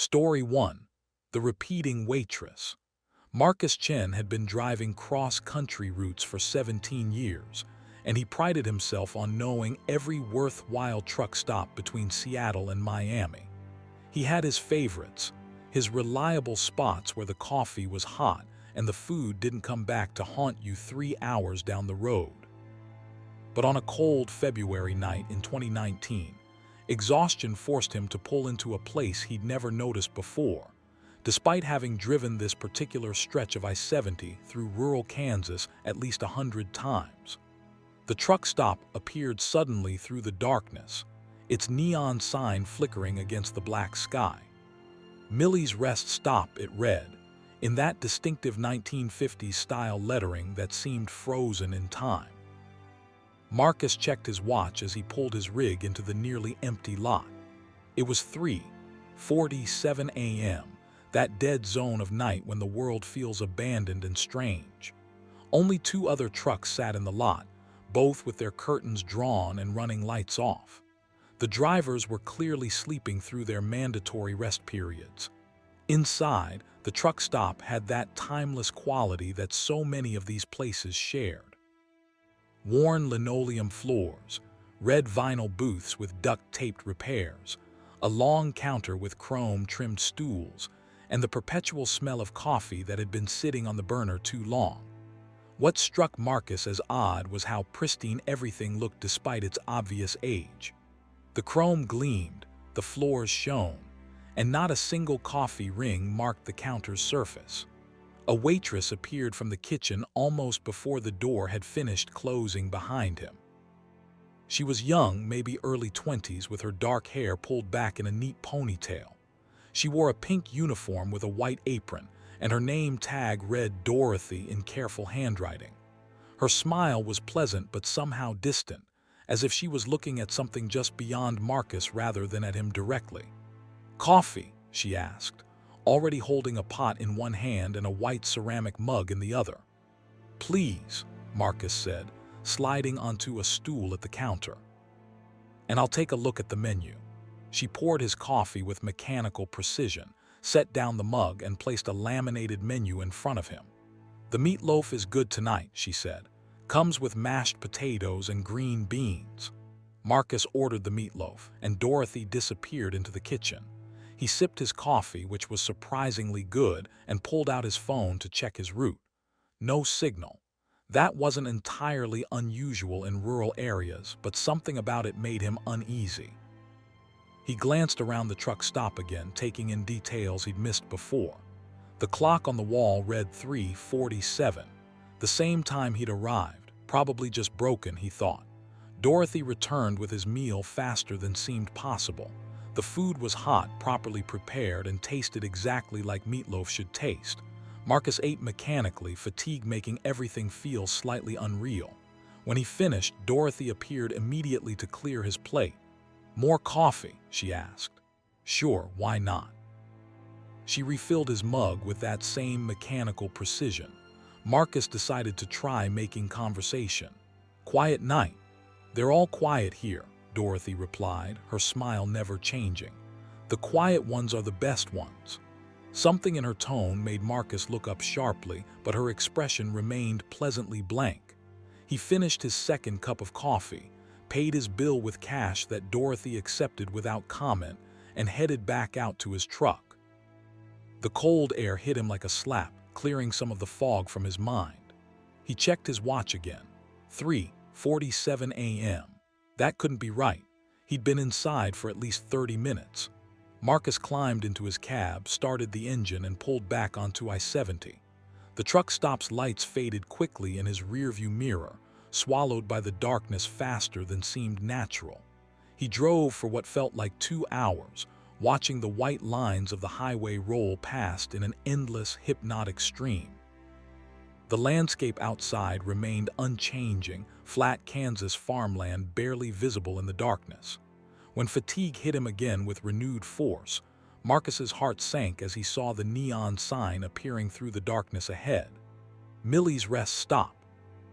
Story 1. The Repeating Waitress. Marcus Chen had been driving cross-country routes for 17 years, and he prided himself on knowing every worthwhile truck stop between Seattle and Miami. He had his favorites, his reliable spots where the coffee was hot and the food didn't come back to haunt you 3 hours down the road. But on a cold February night in 2019, exhaustion forced him to pull into a place he'd never noticed before. Despite having driven this particular stretch of I-70 through rural Kansas at least 100 times, the truck stop appeared suddenly through the darkness, its neon sign flickering against the black sky. Millie's Rest Stop, it read, in that distinctive 1950s-style lettering that seemed frozen in time. Marcus checked his watch as he pulled his rig into the nearly empty lot. It was 3:47 a.m., that dead zone of night when the world feels abandoned and strange. Only 2 other trucks sat in the lot, both with their curtains drawn and running lights off. The drivers were clearly sleeping through their mandatory rest periods. Inside, the truck stop had that timeless quality that so many of these places shared. Worn linoleum floors, red vinyl booths with duct-taped repairs, a long counter with chrome-trimmed stools, and the perpetual smell of coffee that had been sitting on the burner too long. What struck Marcus as odd was how pristine everything looked despite its obvious age. The chrome gleamed, the floors shone, and not a single coffee ring marked the counter's surface. A waitress appeared from the kitchen almost before the door had finished closing behind him. She was young, maybe early 20s, with her dark hair pulled back in a neat ponytail. She wore a pink uniform with a white apron, and her name tag read Dorothy in careful handwriting. Her smile was pleasant but somehow distant, as if she was looking at something just beyond Marcus rather than at him directly. "Coffee?" she asked, already holding a pot in one hand and a white ceramic mug in the other. "Please," Marcus said, sliding onto a stool at the counter. "And I'll take a look at the menu." She poured his coffee with mechanical precision, set down the mug, and placed a laminated menu in front of him. "The meatloaf is good tonight," she said. "Comes with mashed potatoes and green beans." Marcus ordered the meatloaf, and Dorothy disappeared into the kitchen. He sipped his coffee, which was surprisingly good, and pulled out his phone to check his route. No signal. That wasn't entirely unusual in rural areas, but something about it made him uneasy. He glanced around the truck stop again, taking in details he'd missed before. The clock on the wall read 3:47, the same time he'd arrived, probably just broken, he thought. Dorothy returned with his meal faster than seemed possible. The food was hot, properly prepared, and tasted exactly like meatloaf should taste. Marcus ate mechanically, fatigue making everything feel slightly unreal. When he finished, Dorothy appeared immediately to clear his plate. "More coffee?" she asked. "Sure, why not?" She refilled his mug with that same mechanical precision. Marcus decided to try making conversation. "Quiet night." "They're all quiet here," Dorothy replied, her smile never changing. "The quiet ones are the best ones." Something in her tone made Marcus look up sharply, but her expression remained pleasantly blank. He finished his second cup of coffee, paid his bill with cash that Dorothy accepted without comment, and headed back out to his truck. The cold air hit him like a slap, clearing some of the fog from his mind. He checked his watch again. 3:47 a.m. That couldn't be right. He'd been inside for at least 30 minutes. Marcus climbed into his cab, started the engine, and pulled back onto I-70. The truck stop's lights faded quickly in his rearview mirror, swallowed by the darkness faster than seemed natural. He drove for what felt like 2 hours, watching the white lines of the highway roll past in an endless, hypnotic stream. The landscape outside remained unchanging, flat Kansas farmland barely visible in the darkness. When fatigue hit him again with renewed force, Marcus's heart sank as he saw the neon sign appearing through the darkness ahead. "Millie's Rest Stop."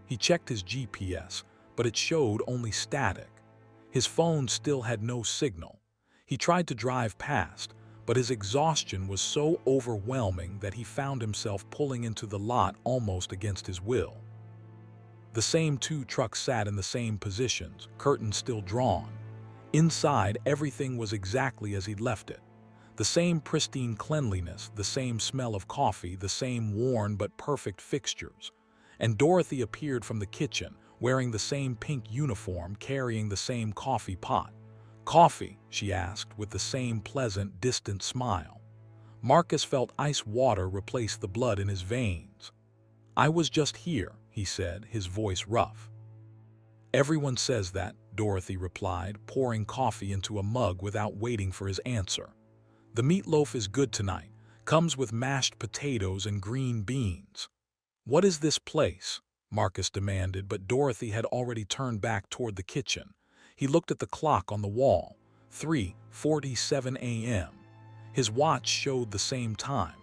He checked his GPS, but it showed only static. His phone still had no signal. He tried to drive past, but his exhaustion was so overwhelming that he found himself pulling into the lot almost against his will. The same two trucks sat in the same positions, curtains still drawn. Inside, everything was exactly as he'd left it. The same pristine cleanliness, the same smell of coffee, the same worn but perfect fixtures. And Dorothy appeared from the kitchen, wearing the same pink uniform, carrying the same coffee pot. "Coffee?" she asked, with the same pleasant, distant smile. Marcus felt ice water replace the blood in his veins. "I was just here," he said, his voice rough. "Everyone says that," Dorothy replied, pouring coffee into a mug without waiting for his answer. "The meatloaf is good tonight. Comes with mashed potatoes and green beans." "What is this place?" Marcus demanded, but Dorothy had already turned back toward the kitchen. He looked at the clock on the wall. 3:47 a.m. His watch showed the same time.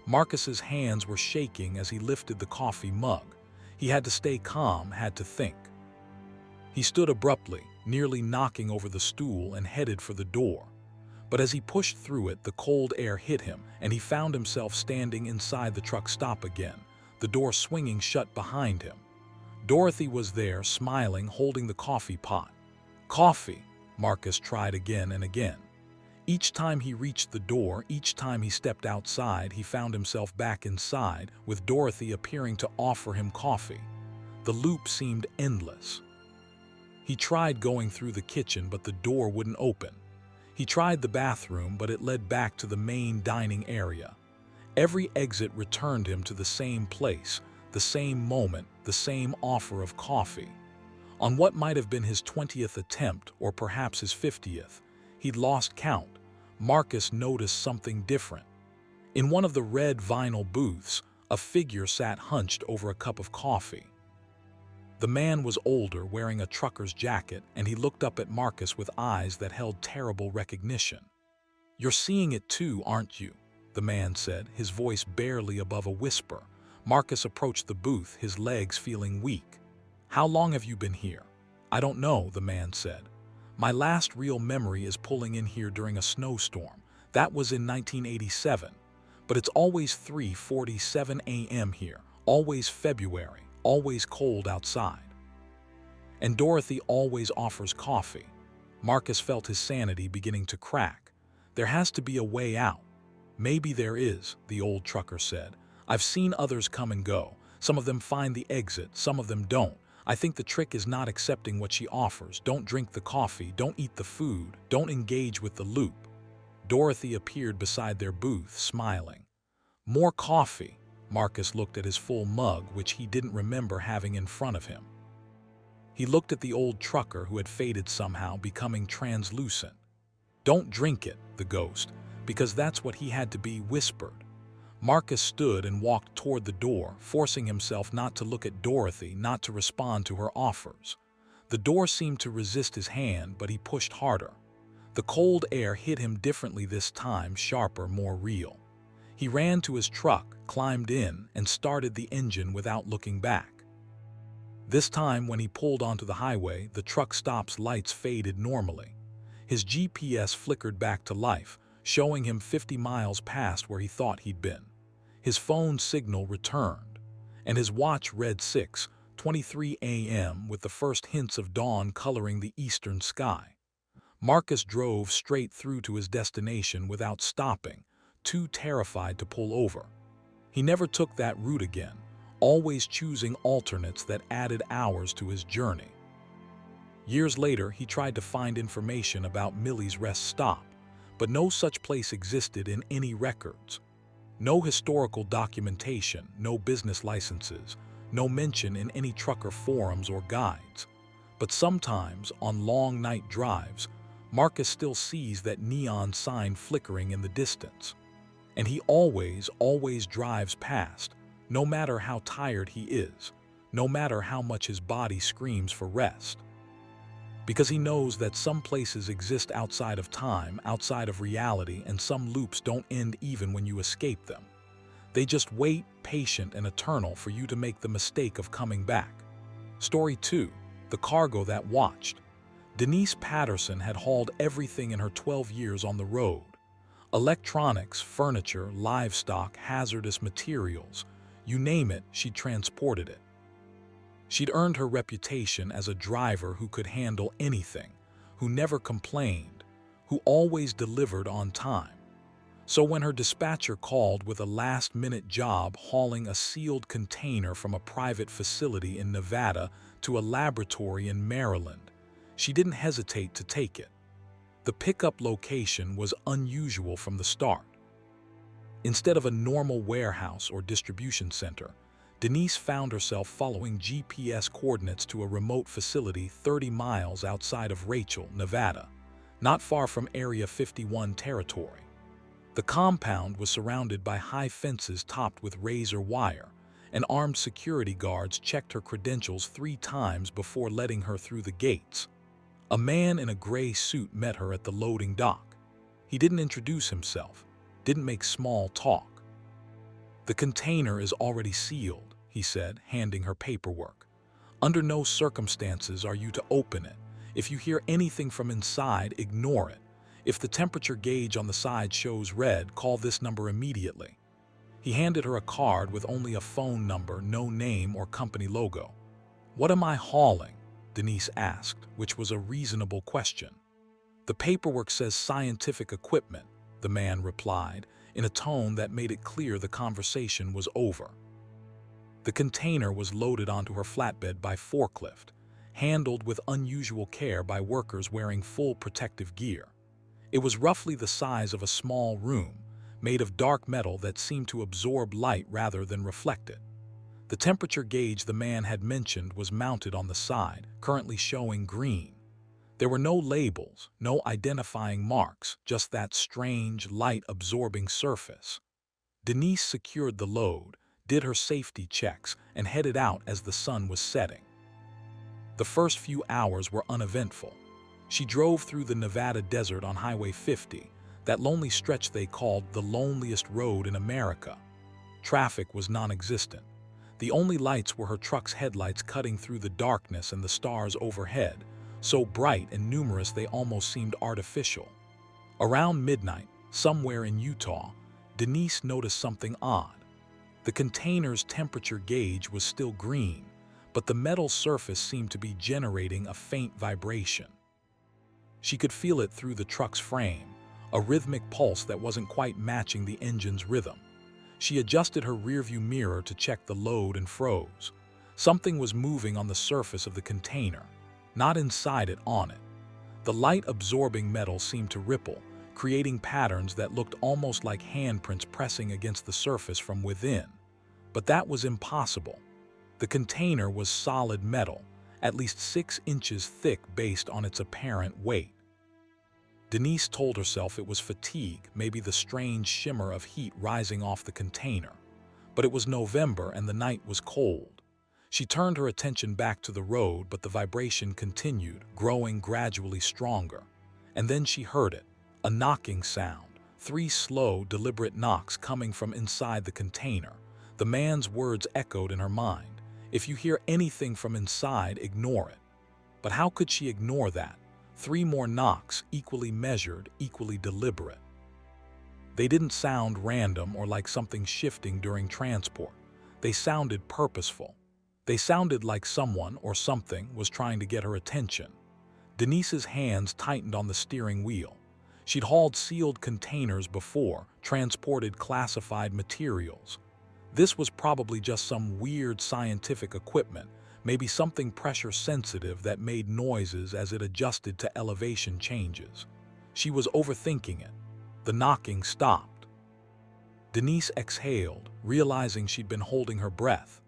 Marcus's hands were shaking as he lifted the coffee mug. He had to stay calm, had to think. He stood abruptly, nearly knocking over the stool, and headed for the door. But as he pushed through it, the cold air hit him, and he found himself standing inside the truck stop again, the door swinging shut behind him. Dorothy was there, smiling, holding the coffee pot. "Coffee," Marcus tried again and again. Each time he reached the door, each time he stepped outside, he found himself back inside, with Dorothy appearing to offer him coffee. The loop seemed endless. He tried going through the kitchen, but the door wouldn't open. He tried the bathroom, but it led back to the main dining area. Every exit returned him to the same place, the same moment, the same offer of coffee. On what might have been his 20th attempt, or perhaps his 50th, he'd lost count. Marcus noticed something different. In one of the red vinyl booths, a figure sat hunched over a cup of coffee. The man was older, wearing a trucker's jacket, and he looked up at Marcus with eyes that held terrible recognition. "You're seeing it too, aren't you?" the man said, his voice barely above a whisper. Marcus approached the booth, his legs feeling weak. "How long have you been here?" "I don't know," the man said. "My last real memory is pulling in here during a snowstorm. That was in 1987. But it's always 3:47 a.m. here, always February, always cold outside. And Dorothy always offers coffee." Marcus felt his sanity beginning to crack. "There has to be a way out." "Maybe there is," the old trucker said. "I've seen others come and go. Some of them find the exit, some of them don't. I think the trick is not accepting what she offers. Don't drink the coffee, don't eat the food, don't engage with the loop." Dorothy appeared beside their booth, smiling. "More coffee." Marcus looked at his full mug, which he didn't remember having in front of him. He looked at the old trucker, who had faded somehow, becoming translucent. "Don't drink it," the ghost, because that's what he had to be, whispered. Marcus stood and walked toward the door, forcing himself not to look at Dorothy, not to respond to her offers. The door seemed to resist his hand, but he pushed harder. The cold air hit him differently this time, sharper, more real. He ran to his truck, climbed in, and started the engine without looking back. This time, when he pulled onto the highway, the truck stop's lights faded normally. His GPS flickered back to life, showing him 50 miles past where he thought he'd been. His phone signal returned, and his watch read 6:23 a.m. with the first hints of dawn coloring the eastern sky. Marcus drove straight through to his destination without stopping, too terrified to pull over. He never took that route again, always choosing alternates that added hours to his journey. Years later, he tried to find information about Millie's rest stop, but no such place existed in any records. No historical documentation, no business licenses, no mention in any trucker forums or guides. But sometimes, on long night drives, Marcus still sees that neon sign flickering in the distance. And he always drives past, no matter how tired he is, no matter how much his body screams for rest. Because he knows that some places exist outside of time, outside of reality, and some loops don't end even when you escape them. They just wait, patient and eternal, for you to make the mistake of coming back. Story 2. The Cargo That Watched. Denise Patterson had hauled everything in her 12 years on the road. Electronics, furniture, livestock, hazardous materials, you name it, she transported it. She'd earned her reputation as a driver who could handle anything, who never complained, who always delivered on time. So when her dispatcher called with a last-minute job hauling a sealed container from a private facility in Nevada to a laboratory in Maryland, she didn't hesitate to take it. The pickup location was unusual from the start. Instead of a normal warehouse or distribution center, Denise found herself following GPS coordinates to a remote facility 30 miles outside of Rachel, Nevada, not far from Area 51 territory. The compound was surrounded by high fences topped with razor wire, and armed security guards checked her credentials 3 times before letting her through the gates. A man in a gray suit met her at the loading dock. He didn't introduce himself, didn't make small talk. "The container is already sealed," he said, handing her paperwork. "Under no circumstances are you to open it. If you hear anything from inside, ignore it. If the temperature gauge on the side shows red, call this number immediately." He handed her a card with only a phone number, no name or company logo. "What am I hauling?" Denise asked, which was a reasonable question. "The paperwork says scientific equipment," the man replied, in a tone that made it clear the conversation was over. The container was loaded onto her flatbed by forklift, handled with unusual care by workers wearing full protective gear. It was roughly the size of a small room, made of dark metal that seemed to absorb light rather than reflect it. The temperature gauge the man had mentioned was mounted on the side, currently showing green. There were no labels, no identifying marks, just that strange, light-absorbing surface. Denise secured the load, did her safety checks, and headed out as the sun was setting. The first few hours were uneventful. She drove through the Nevada desert on Highway 50, that lonely stretch they called the loneliest road in America. Traffic was non-existent. The only lights were her truck's headlights cutting through the darkness and the stars overhead, so bright and numerous they almost seemed artificial. Around midnight, somewhere in Utah, Denise noticed something odd. The container's temperature gauge was still green, but the metal surface seemed to be generating a faint vibration. She could feel it through the truck's frame, a rhythmic pulse that wasn't quite matching the engine's rhythm. She adjusted her rearview mirror to check the load and froze. Something was moving on the surface of the container, not inside it, on it. The light-absorbing metal seemed to ripple, creating patterns that looked almost like handprints pressing against the surface from within. But that was impossible. The container was solid metal, at least 6 inches thick based on its apparent weight. Denise told herself it was fatigue, maybe the strange shimmer of heat rising off the container. But it was November and the night was cold. She turned her attention back to the road, but the vibration continued, growing gradually stronger. And then she heard it, a knocking sound, 3 slow, deliberate knocks coming from inside the container. The man's words echoed in her mind. "If you hear anything from inside, ignore it." But how could she ignore that? 3 more knocks, equally measured, equally deliberate. They didn't sound random or like something shifting during transport. They sounded purposeful. They sounded like someone or something was trying to get her attention. Denise's hands tightened on the steering wheel. She'd hauled sealed containers before, transported classified materials. This was probably just some weird scientific equipment, maybe something pressure-sensitive that made noises as it adjusted to elevation changes. She was overthinking it. The knocking stopped. Denise exhaled, realizing she'd been holding her breath.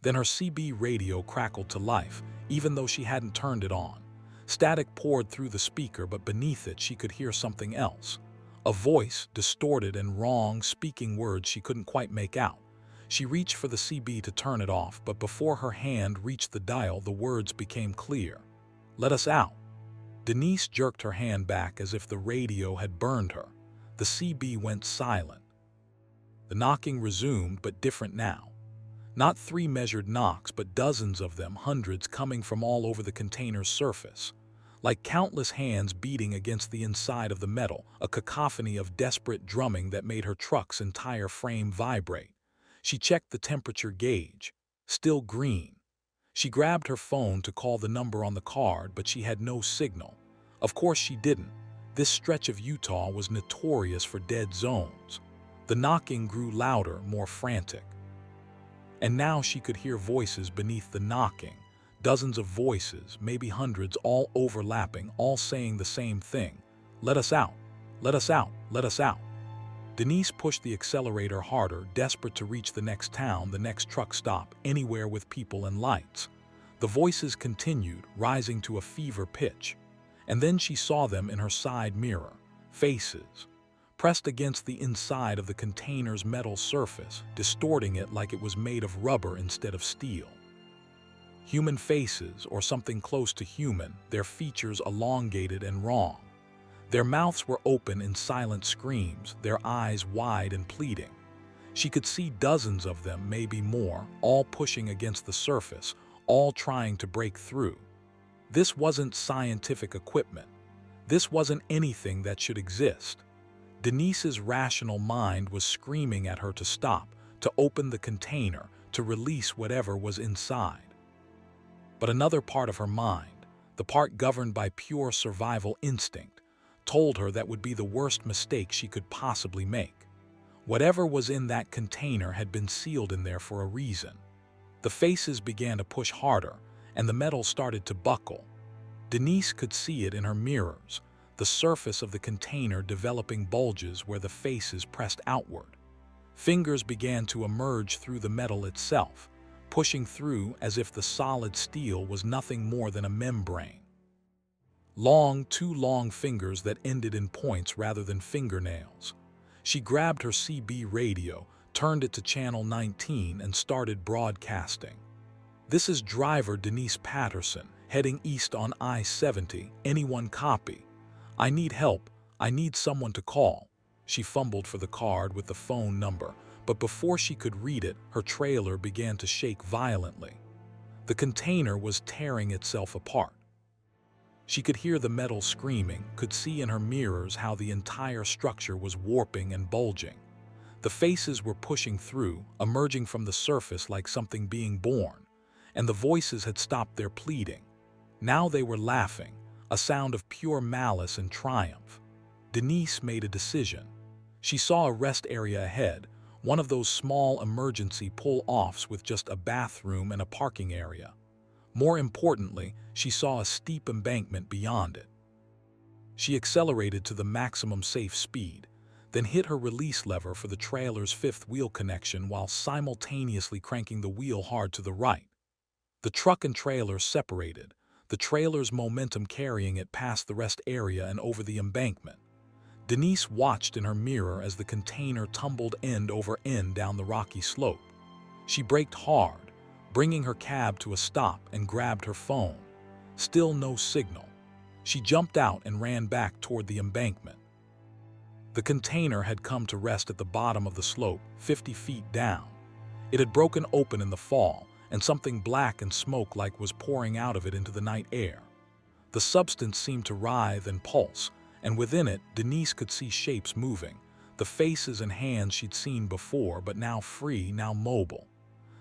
Then her CB radio crackled to life, even though she hadn't turned it on. Static poured through the speaker, but beneath it she could hear something else. A voice, distorted and wrong, speaking words she couldn't quite make out. She reached for the CB to turn it off, but before her hand reached the dial, the words became clear. "Let us out." Denise jerked her hand back as if the radio had burned her. The CB went silent. The knocking resumed, but different now. Not 3 measured knocks, but dozens of them, hundreds coming from all over the container's surface. like countless hands beating against the inside of the metal, a cacophony of desperate drumming that made her truck's entire frame vibrate. She checked the temperature gauge. Still green. She grabbed her phone to call the number on the card, but she had no signal. Of course she didn't. This stretch of Utah was notorious for dead zones. The knocking grew louder, more frantic. And now she could hear voices beneath the knocking. Dozens of voices, maybe hundreds, all overlapping, all saying the same thing. Let us out. Let us out. Let us out. Denise pushed the accelerator harder, desperate to reach the next town, the next truck stop, anywhere with people and lights. The voices continued, rising to a fever pitch. And then she saw them in her side mirror. Faces. Pressed against the inside of the container's metal surface, distorting it like it was made of rubber instead of steel. Human faces, or something close to human, their features elongated and wrong. Their mouths were open in silent screams, their eyes wide and pleading. She could see dozens of them, maybe more, all pushing against the surface, all trying to break through. This wasn't scientific equipment. This wasn't anything that should exist. Denise's rational mind was screaming at her to stop, to open the container, to release whatever was inside. But another part of her mind, the part governed by pure survival instinct, told her that would be the worst mistake she could possibly make. Whatever was in that container had been sealed in there for a reason. The faces began to push harder, and the metal started to buckle. Denise could see it in her mirrors, the surface of the container developing bulges where the faces pressed outward. Fingers began to emerge through the metal itself, pushing through as if the solid steel was nothing more than a membrane. Long, too long fingers that ended in points rather than fingernails. She grabbed her CB radio, turned it to channel 19 and started broadcasting. This is driver Denise Patterson, heading east on I-70. Anyone copy? I need help. I need someone to call. She fumbled for the card with the phone number, but before she could read it, her trailer began to shake violently. The container was tearing itself apart. She could hear the metal screaming, could see in her mirrors how the entire structure was warping and bulging. The faces were pushing through, emerging from the surface like something being born, and the voices had stopped their pleading. Now they were laughing, a sound of pure malice and triumph. Denise made a decision. She saw a rest area ahead, one of those small emergency pull-offs with just a bathroom and a parking area. More importantly, she saw a steep embankment beyond it. She accelerated to the maximum safe speed, then hit her release lever for the trailer's fifth wheel connection while simultaneously cranking the wheel hard to the right. The truck and trailer separated, the trailer's momentum carrying it past the rest area and over the embankment. Denise watched in her mirror as the container tumbled end over end down the rocky slope. She braked hard, bringing her cab to a stop, and grabbed her phone. Still no signal. She jumped out and ran back toward the embankment. The container had come to rest at the bottom of the slope, 50 feet down. It had broken open in the fall, and something black and smoke-like was pouring out of it into the night air. The substance seemed to writhe and pulse, and within it, Denise could see shapes moving, the faces and hands she'd seen before, but now free, now mobile.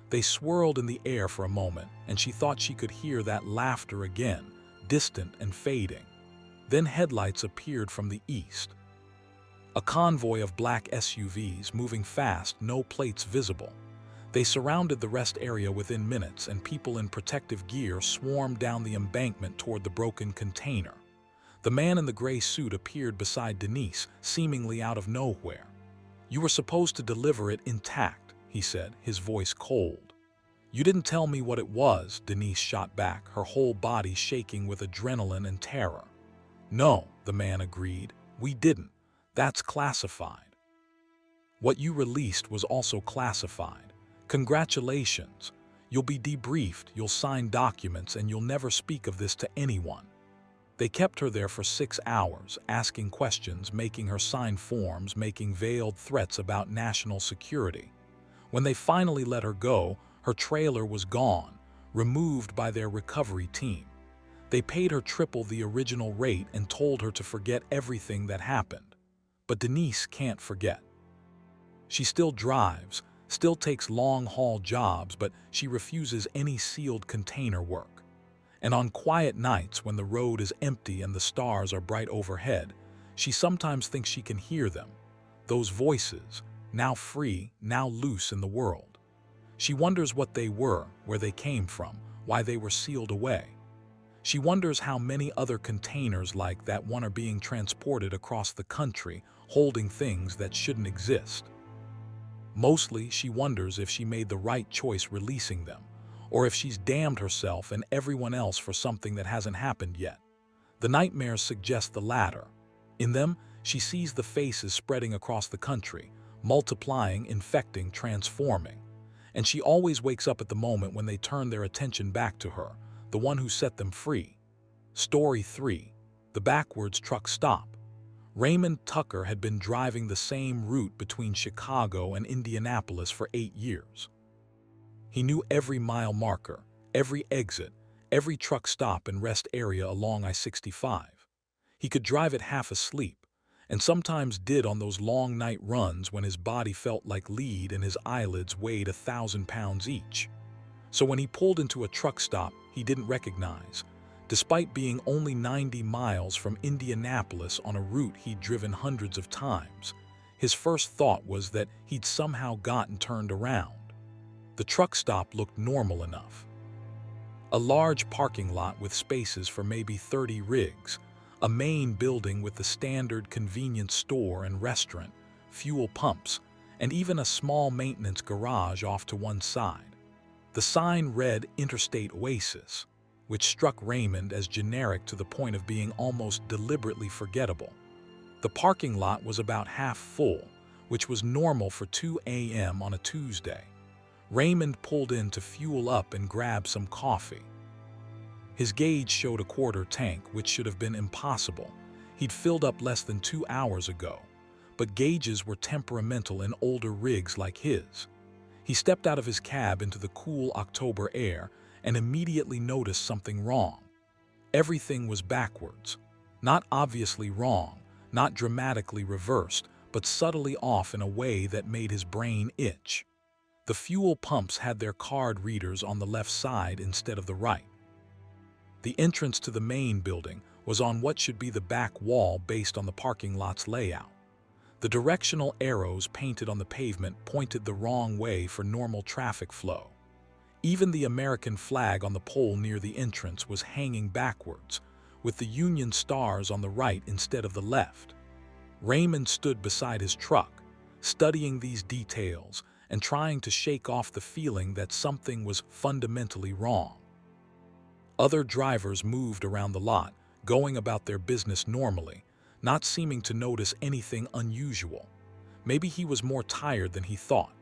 They swirled in the air for a moment, and she thought she could hear that laughter again, distant and fading. Then headlights appeared from the east. A convoy of black SUVs moving fast, no plates visible. They surrounded the rest area within minutes, and people in protective gear swarmed down the embankment toward the broken container. The man in the gray suit appeared beside Denise, seemingly out of nowhere. "You were supposed to deliver it intact," he said, his voice cold. "You didn't tell me what it was," Denise shot back, her whole body shaking with adrenaline and terror. "No," the man agreed, "we didn't. That's classified. What you released was also classified. Congratulations. You'll be debriefed, you'll sign documents, and you'll never speak of this to anyone." They kept her there for 6 hours, asking questions, making her sign forms, making veiled threats about national security. When they finally let her go, her trailer was gone, removed by their recovery team. They paid her triple the original rate and told her to forget everything that happened. But Denise can't forget. She still drives, still takes long-haul jobs, but she refuses any sealed container work. And on quiet nights when the road is empty and the stars are bright overhead, she sometimes thinks she can hear them, those voices, now free, now loose in the world. She wonders what they were, where they came from, why they were sealed away. She wonders how many other containers like that one are being transported across the country, holding things that shouldn't exist. Mostly, she wonders if she made the right choice releasing them, or if she's damned herself and everyone else for something that hasn't happened yet. The nightmares suggest the latter. In them, she sees the faces spreading across the country, multiplying, infecting, transforming. And she always wakes up at the moment when they turn their attention back to her, the one who set them free. Story 3. The Backwards Truck Stop. Raymond Tucker had been driving the same route between Chicago and Indianapolis for 8 years. He knew every mile marker, every exit, every truck stop and rest area along I-65. He could drive it half asleep, and sometimes did on those long night runs when his body felt like lead and his eyelids weighed 1,000 pounds each. So when he pulled into a truck stop he didn't recognize, despite being only 90 miles from Indianapolis on a route he'd driven hundreds of times, his first thought was that he'd somehow gotten turned around. The truck stop looked normal enough. A large parking lot with spaces for maybe 30 rigs, a main building with the standard convenience store and restaurant, fuel pumps, and even a small maintenance garage off to one side. The sign read Interstate Oasis, which struck Raymond as generic to the point of being almost deliberately forgettable. The parking lot was about half full, which was normal for 2 a.m. on a Tuesday. Raymond pulled in to fuel up and grab some coffee. His gauge showed a quarter tank, which should have been impossible. He'd filled up less than 2 hours ago, but gauges were temperamental in older rigs like his. He stepped out of his cab into the cool October air and immediately noticed something wrong. Everything was backwards. Not obviously wrong, not dramatically reversed, but subtly off in a way that made his brain itch. The fuel pumps had their card readers on the left side instead of the right. The entrance to the main building was on what should be the back wall based on the parking lot's layout. The directional arrows painted on the pavement pointed the wrong way for normal traffic flow. Even the American flag on the pole near the entrance was hanging backwards, with the Union stars on the right instead of the left. Raymond stood beside his truck, studying these details and trying to shake off the feeling that something was fundamentally wrong. Other drivers moved around the lot, going about their business normally, not seeming to notice anything unusual. Maybe he was more tired than he thought.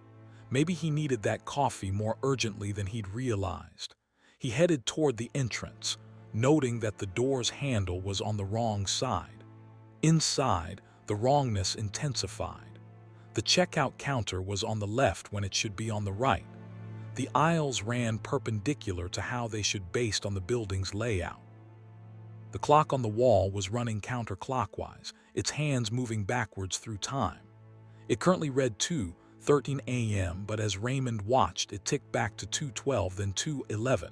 Maybe he needed that coffee more urgently than he'd realized. He headed toward the entrance, noting that the door's handle was on the wrong side. Inside, the wrongness intensified. The checkout counter was on the left when it should be on the right. The aisles ran perpendicular to how they should based on the building's layout. The clock on the wall was running counterclockwise, its hands moving backwards through time. It currently read 2:13 a.m., but as Raymond watched, it ticked back to 2:12, then 2:11.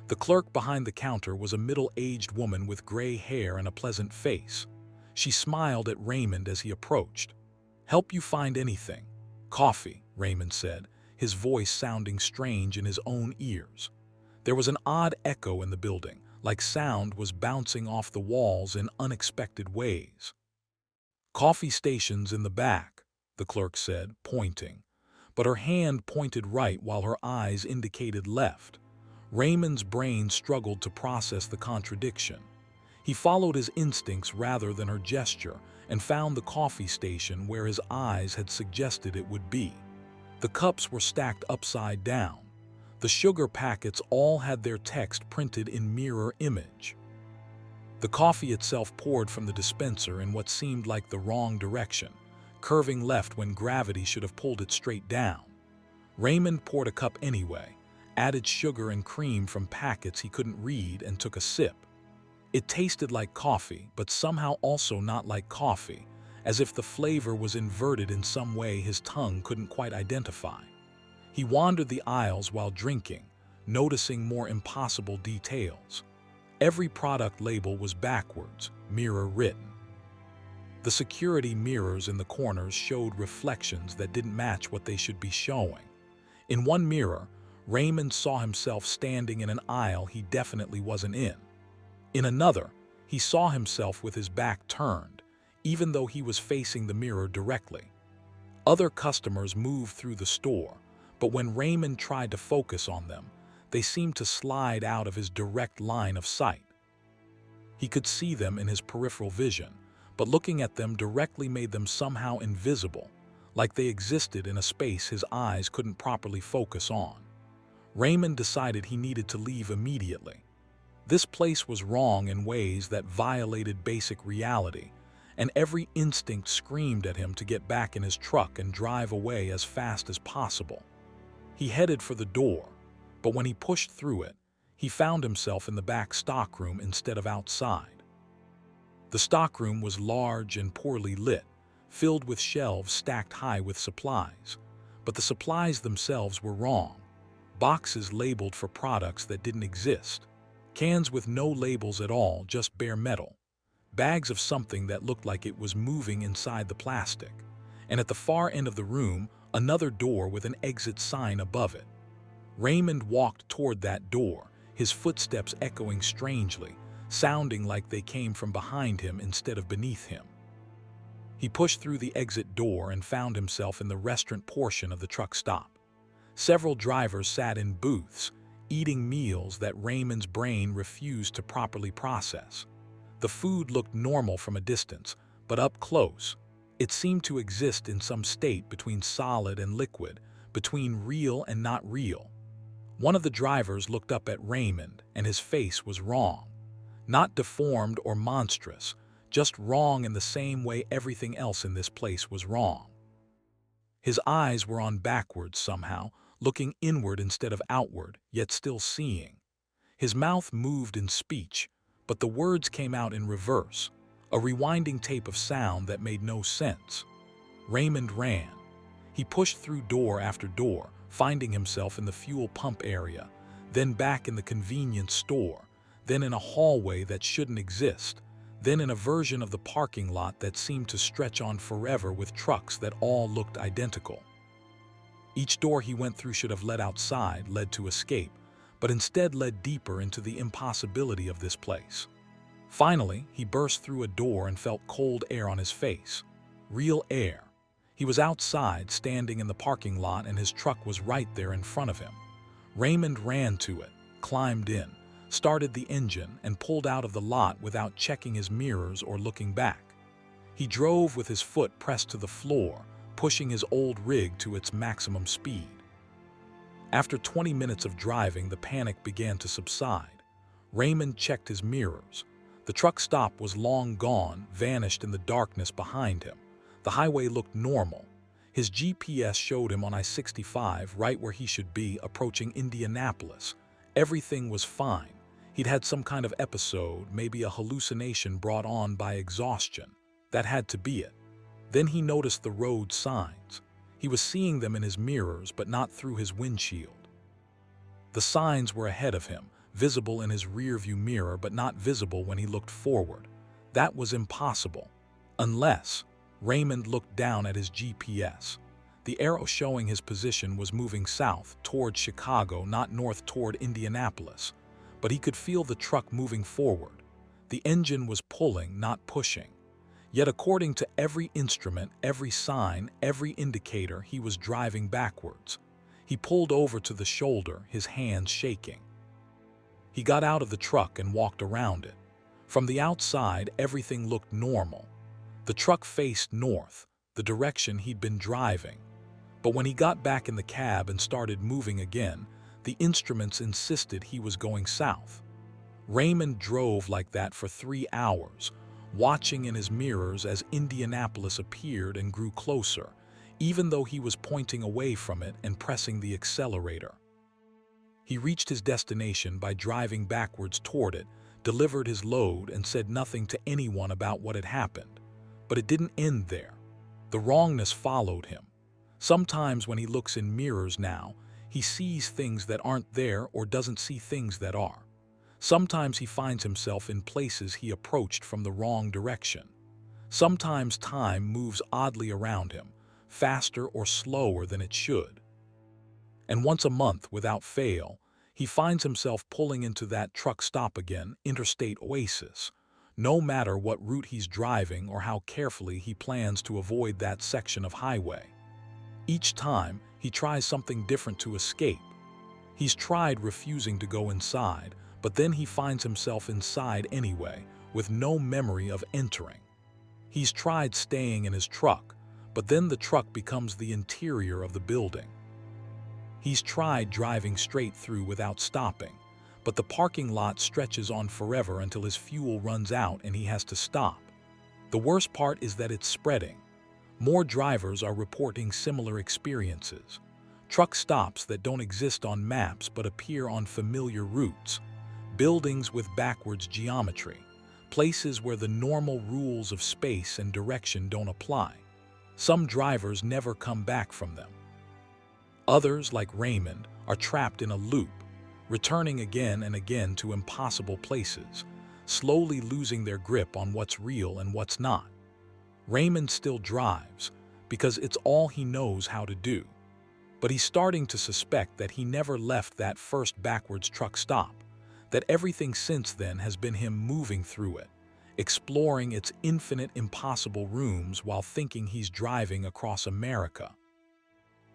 The clerk behind the counter was a middle-aged woman with gray hair and a pleasant face. She smiled at Raymond as he approached. "Help you find anything?" "Coffee," Raymond said, his voice sounding strange in his own ears. There was an odd echo in the building, like sound was bouncing off the walls in unexpected ways. "Coffee station's in the back," the clerk said, pointing. But her hand pointed right while her eyes indicated left. Raymond's brain struggled to process the contradiction. He followed his instincts rather than her gesture and found the coffee station where his eyes had suggested it would be. The cups were stacked upside down. The sugar packets all had their text printed in mirror image. The coffee itself poured from the dispenser in what seemed like the wrong direction, curving left when gravity should have pulled it straight down. Raymond poured a cup anyway, added sugar and cream from packets he couldn't read, and took a sip. It tasted like coffee, but somehow also not like coffee, as if the flavor was inverted in some way his tongue couldn't quite identify. He wandered the aisles while drinking, noticing more impossible details. Every product label was backwards, mirror written. The security mirrors in the corners showed reflections that didn't match what they should be showing. In one mirror, Raymond saw himself standing in an aisle he definitely wasn't in. In another, he saw himself with his back turned, even though he was facing the mirror directly. Other customers moved through the store, but when Raymond tried to focus on them, they seemed to slide out of his direct line of sight. He could see them in his peripheral vision, but looking at them directly made them somehow invisible, like they existed in a space his eyes couldn't properly focus on. Raymond decided he needed to leave immediately. This place was wrong in ways that violated basic reality, and every instinct screamed at him to get back in his truck and drive away as fast as possible. He headed for the door, but when he pushed through it, he found himself in the back stockroom instead of outside. The stockroom was large and poorly lit, filled with shelves stacked high with supplies. But the supplies themselves were wrong. Boxes labeled for products that didn't exist. Cans with no labels at all, just bare metal. Bags of something that looked like it was moving inside the plastic. And at the far end of the room, another door with an exit sign above it. Raymond walked toward that door, his footsteps echoing strangely, sounding like they came from behind him instead of beneath him. He pushed through the exit door and found himself in the restaurant portion of the truck stop. Several drivers sat in booths, eating meals that Raymond's brain refused to properly process. The food looked normal from a distance, but up close, it seemed to exist in some state between solid and liquid, between real and not real. One of the drivers looked up at Raymond, and his face was wrong. Not deformed or monstrous, just wrong in the same way everything else in this place was wrong. His eyes were on backwards somehow, looking inward instead of outward, yet still seeing. His mouth moved in speech, but the words came out in reverse, a rewinding tape of sound that made no sense. Raymond ran. He pushed through door after door, finding himself in the fuel pump area, then back in the convenience store, then in a hallway that shouldn't exist, then in a version of the parking lot that seemed to stretch on forever with trucks that all looked identical. Each door he went through should have led outside, led to escape, but instead led deeper into the impossibility of this place. Finally, he burst through a door and felt cold air on his face. Real air. He was outside, standing in the parking lot, and his truck was right there in front of him. Raymond ran to it, climbed in, started the engine, and pulled out of the lot without checking his mirrors or looking back. He drove with his foot pressed to the floor, pushing his old rig to its maximum speed. After 20 minutes of driving, the panic began to subside. Raymond checked his mirrors. The truck stop was long gone, vanished in the darkness behind him. The highway looked normal. His GPS showed him on I-65, right where he should be, approaching Indianapolis. Everything was fine. He'd had some kind of episode, maybe a hallucination brought on by exhaustion. That had to be it. Then he noticed the road signs. He was seeing them in his mirrors, but not through his windshield. The signs were ahead of him, visible in his rearview mirror, but not visible when he looked forward. That was impossible. Unless Raymond looked down at his GPS. The arrow showing his position was moving south, toward Chicago, not north toward Indianapolis. But he could feel the truck moving forward. The engine was pulling, not pushing. Yet according to every instrument, every sign, every indicator, he was driving backwards. He pulled over to the shoulder, his hands shaking. He got out of the truck and walked around it. From the outside, everything looked normal. The truck faced north, the direction he'd been driving. But when he got back in the cab and started moving again, the instruments insisted he was going south. Raymond drove like that for 3 hours, watching in his mirrors as Indianapolis appeared and grew closer, even though he was pointing away from it and pressing the accelerator. He reached his destination by driving backwards toward it, delivered his load, and said nothing to anyone about what had happened. But it didn't end there. The wrongness followed him. Sometimes when he looks in mirrors now, he sees things that aren't there or doesn't see things that are. Sometimes he finds himself in places he approached from the wrong direction. Sometimes time moves oddly around him, faster or slower than it should. And once a month, without fail, he finds himself pulling into that truck stop again, Interstate Oasis, no matter what route he's driving or how carefully he plans to avoid that section of highway. Each time, he tries something different to escape. He's tried refusing to go inside, but then he finds himself inside anyway, with no memory of entering. He's tried staying in his truck, but then the truck becomes the interior of the building. He's tried driving straight through without stopping, but the parking lot stretches on forever until his fuel runs out and he has to stop. The worst part is that it's spreading. More drivers are reporting similar experiences. Truck stops that don't exist on maps but appear on familiar routes. Buildings with backwards geometry. Places where the normal rules of space and direction don't apply. Some drivers never come back from them. Others, like Raymond, are trapped in a loop, returning again and again to impossible places, slowly losing their grip on what's real and what's not. Raymond still drives, because it's all he knows how to do. But he's starting to suspect that he never left that first backwards truck stop, that everything since then has been him moving through it, exploring its infinite impossible rooms while thinking he's driving across America.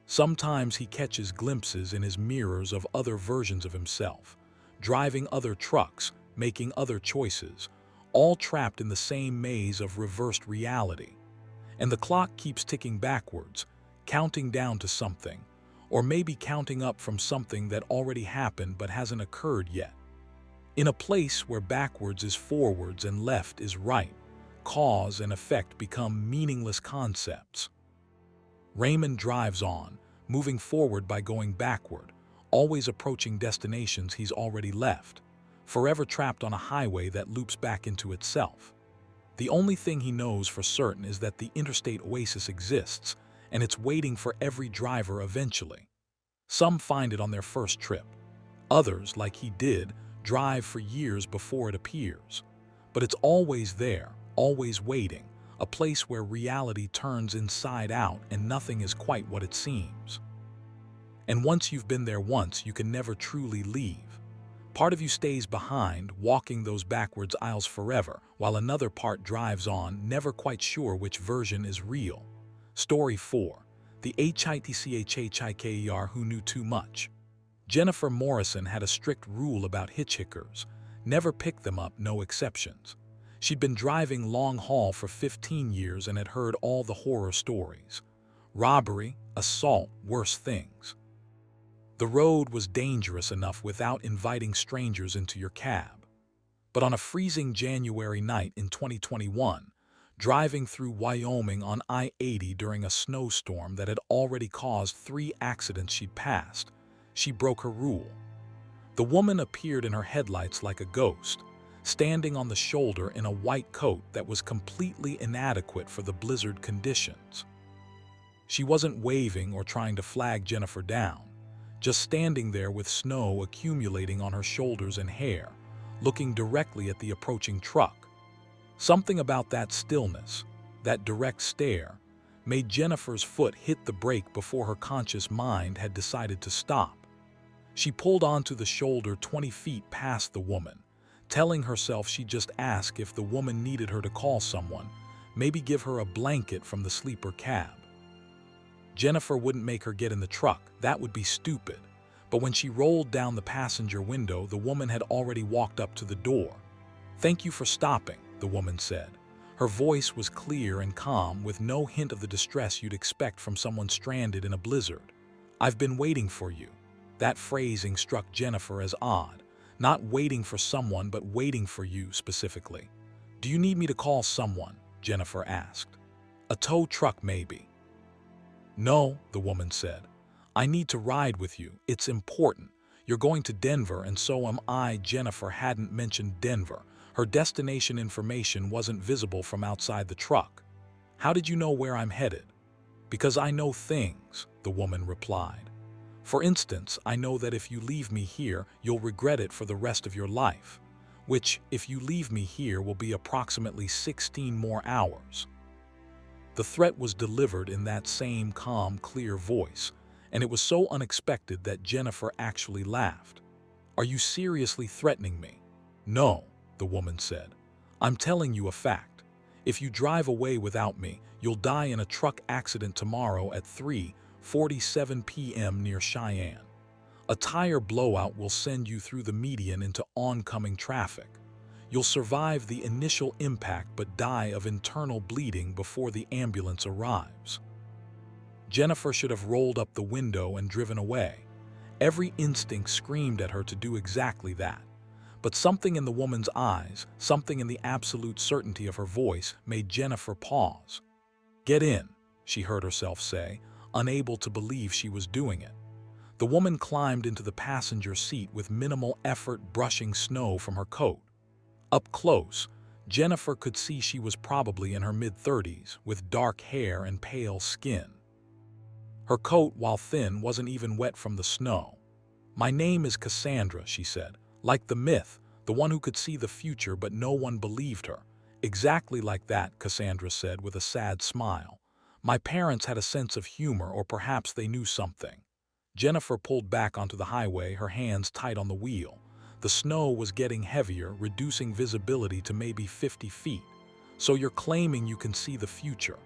Sometimes he catches glimpses in his mirrors of other versions of himself, driving other trucks, making other choices, all trapped in the same maze of reversed reality. And the clock keeps ticking backwards, counting down to something, or maybe counting up from something that already happened but hasn't occurred yet. In a place where backwards is forwards and left is right, cause and effect become meaningless concepts. Raymond drives on, moving forward by going backward, always approaching destinations he's already left, forever trapped on a highway that loops back into itself. The only thing he knows for certain is that the Interstate Oasis exists, and it's waiting for every driver eventually. Some find it on their first trip. Others, like he did, drive for years before it appears. But it's always there, always waiting, a place where reality turns inside out and nothing is quite what it seems. And once you've been there once, you can never truly leave. Part of you stays behind, walking those backwards aisles forever, while another part drives on, never quite sure which version is real. Story 4. The hitchhiker who knew too much. Jennifer Morrison had a strict rule about hitchhikers: never pick them up, no exceptions. She'd been driving long haul for 15 years and had heard all the horror stories. Robbery, assault, worse things. The road was dangerous enough without inviting strangers into your cab. But on a freezing January night in 2021, driving through Wyoming on I-80 during a snowstorm that had already caused 3 accidents she'd passed, she broke her rule. The woman appeared in her headlights like a ghost, standing on the shoulder in a white coat that was completely inadequate for the blizzard conditions. She wasn't waving or trying to flag Jennifer down, just standing there with snow accumulating on her shoulders and hair, looking directly at the approaching truck. Something about that stillness, that direct stare, made Jennifer's foot hit the brake before her conscious mind had decided to stop. She pulled onto the shoulder 20 feet past the woman, telling herself she'd just ask if the woman needed her to call someone, maybe give her a blanket from the sleeper cab. Jennifer wouldn't make her get in the truck, that would be stupid. But when she rolled down the passenger window, the woman had already walked up to the door. "Thank you for stopping," the woman said. Her voice was clear and calm, with no hint of the distress you'd expect from someone stranded in a blizzard. "I've been waiting for you." That phrasing struck Jennifer as odd. Not waiting for someone, but waiting for you specifically. "Do you need me to call someone?" Jennifer asked. "A tow truck, maybe?" "No," the woman said. "I need to ride with you. It's important. You're going to Denver, and so am I." Jennifer hadn't mentioned Denver. Her destination information wasn't visible from outside the truck. "How did you know where I'm headed?" "Because I know things," the woman replied. "For instance, I know that if you leave me here, you'll regret it for the rest of your life, which, if you leave me here, will be approximately 16 more hours." The threat was delivered in that same calm, clear voice, and it was so unexpected that Jennifer actually laughed. "Are you seriously threatening me?" "No," the woman said. "I'm telling you a fact. If you drive away without me, you'll die in a truck accident tomorrow at 3:47 p.m. near Cheyenne. A tire blowout will send you through the median into oncoming traffic. You'll survive the initial impact but die of internal bleeding before the ambulance arrives." Jennifer should have rolled up the window and driven away. Every instinct screamed at her to do exactly that. But something in the woman's eyes, something in the absolute certainty of her voice, made Jennifer pause. "Get in," she heard herself say, unable to believe she was doing it. The woman climbed into the passenger seat with minimal effort, brushing snow from her coat. Up close, Jennifer could see she was probably in her mid-30s, with dark hair and pale skin. Her coat, while thin, wasn't even wet from the snow. "My name is Cassandra," she said. Like the myth, the one who could see the future, but no one believed her. "Exactly like that," Cassandra said with a sad smile. "My parents had a sense of humor, or perhaps they knew something." Jennifer pulled back onto the highway, her hands tight on the wheel. The snow was getting heavier, reducing visibility to maybe 50 feet. "So you're claiming you can see the future?"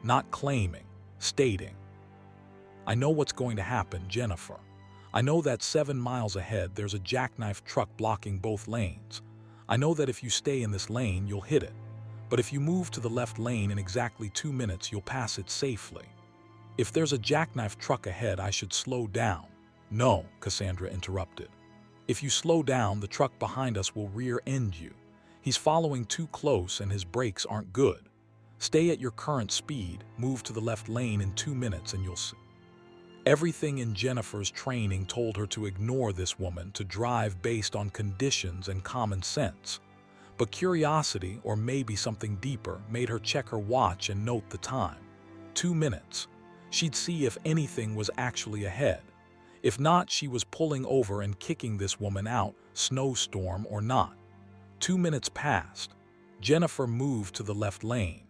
"Not claiming, stating. I know what's going to happen, Jennifer. I know that 7 miles ahead there's a jackknife truck blocking both lanes. I know that if you stay in this lane, you'll hit it. But if you move to the left lane in exactly 2 minutes, you'll pass it safely. If there's a jackknife truck ahead, I should slow down." "No," Cassandra interrupted. "If you slow down, the truck behind us will rear-end you. He's following too close and his brakes aren't good. Stay at your current speed, move to the left lane in 2 minutes and you'll see." Everything in Jennifer's training told her to ignore this woman, to drive based on conditions and common sense. But curiosity, or maybe something deeper, made her check her watch and note the time. 2 minutes. She'd see if anything was actually ahead. If not, she was pulling over and kicking this woman out, snowstorm or not. 2 minutes passed. Jennifer moved to the left lane.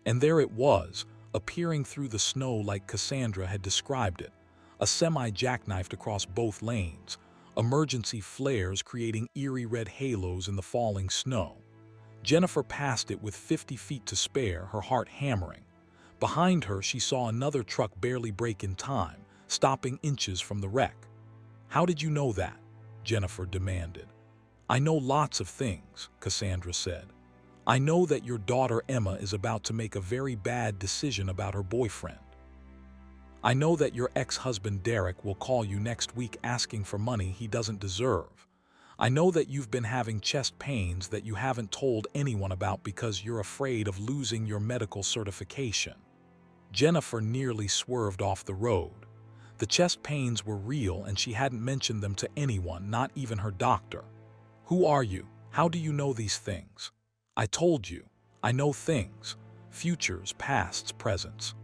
And there it was, appearing through the snow like Cassandra had described it. A semi jackknifed across both lanes, emergency flares creating eerie red halos in the falling snow. Jennifer passed it with 50 feet to spare, her heart hammering. Behind her, she saw another truck barely brake in time, stopping inches from the wreck. "How did you know that?" Jennifer demanded. "I know lots of things," Cassandra said. "I know that your daughter Emma is about to make a very bad decision about her boyfriend. I know that your ex-husband Derek will call you next week asking for money he doesn't deserve. I know that you've been having chest pains that you haven't told anyone about because you're afraid of losing your medical certification." Jennifer nearly swerved off the road. The chest pains were real and she hadn't mentioned them to anyone, not even her doctor. "Who are you? How do you know these things?" "I told you. I know things. Futures, pasts, presents.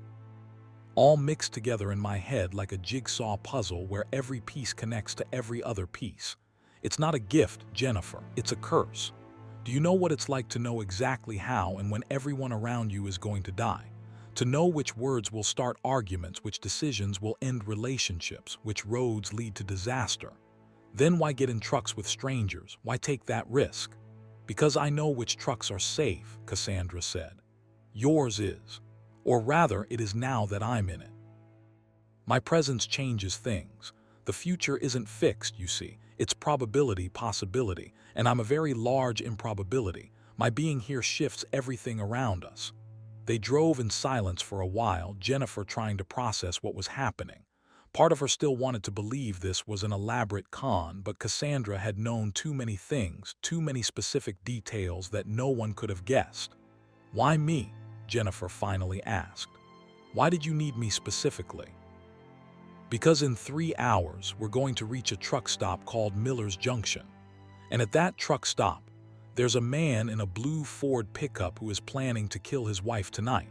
All mixed together in my head like a jigsaw puzzle where every piece connects to every other piece. It's not a gift, Jennifer. It's a curse. Do you know what it's like to know exactly how and when everyone around you is going to die? To know which words will start arguments, which decisions will end relationships, which roads lead to disaster. Then why get in trucks with strangers? Why take that risk?" "Because I know which trucks are safe," Cassandra said. "Yours is. Or rather, it is now that I'm in it. My presence changes things. The future isn't fixed, you see. It's probability, possibility, and I'm a very large improbability. My being here shifts everything around us." They drove in silence for a while, Jennifer trying to process what was happening. Part of her still wanted to believe this was an elaborate con, but Cassandra had known too many things, too many specific details that no one could have guessed. "Why me?" Jennifer finally asked. "Why did you need me specifically?" Because in 3 hours, we're going to reach a truck stop called Miller's Junction. And at that truck stop, there's a man in a blue Ford pickup who is planning to kill his wife tonight.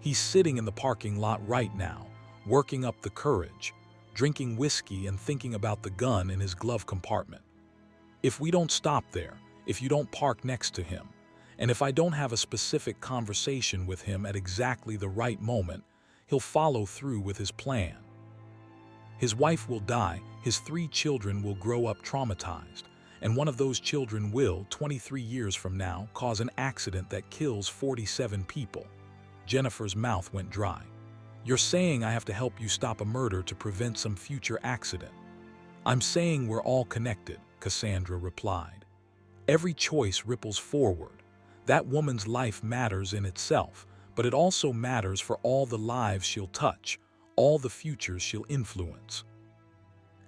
He's sitting in the parking lot right now, working up the courage, drinking whiskey and thinking about the gun in his glove compartment. If we don't stop there, if you don't park next to him, and if I don't have a specific conversation with him at exactly the right moment, he'll follow through with his plan. His wife will die, his 3 children will grow up traumatized, and one of those children will, 23 years from now, cause an accident that kills 47 people. Jennifer's mouth went dry. You're saying I have to help you stop a murder to prevent some future accident. I'm saying we're all connected, Cassandra replied. Every choice ripples forward. That woman's life matters in itself, but it also matters for all the lives she'll touch, all the futures she'll influence.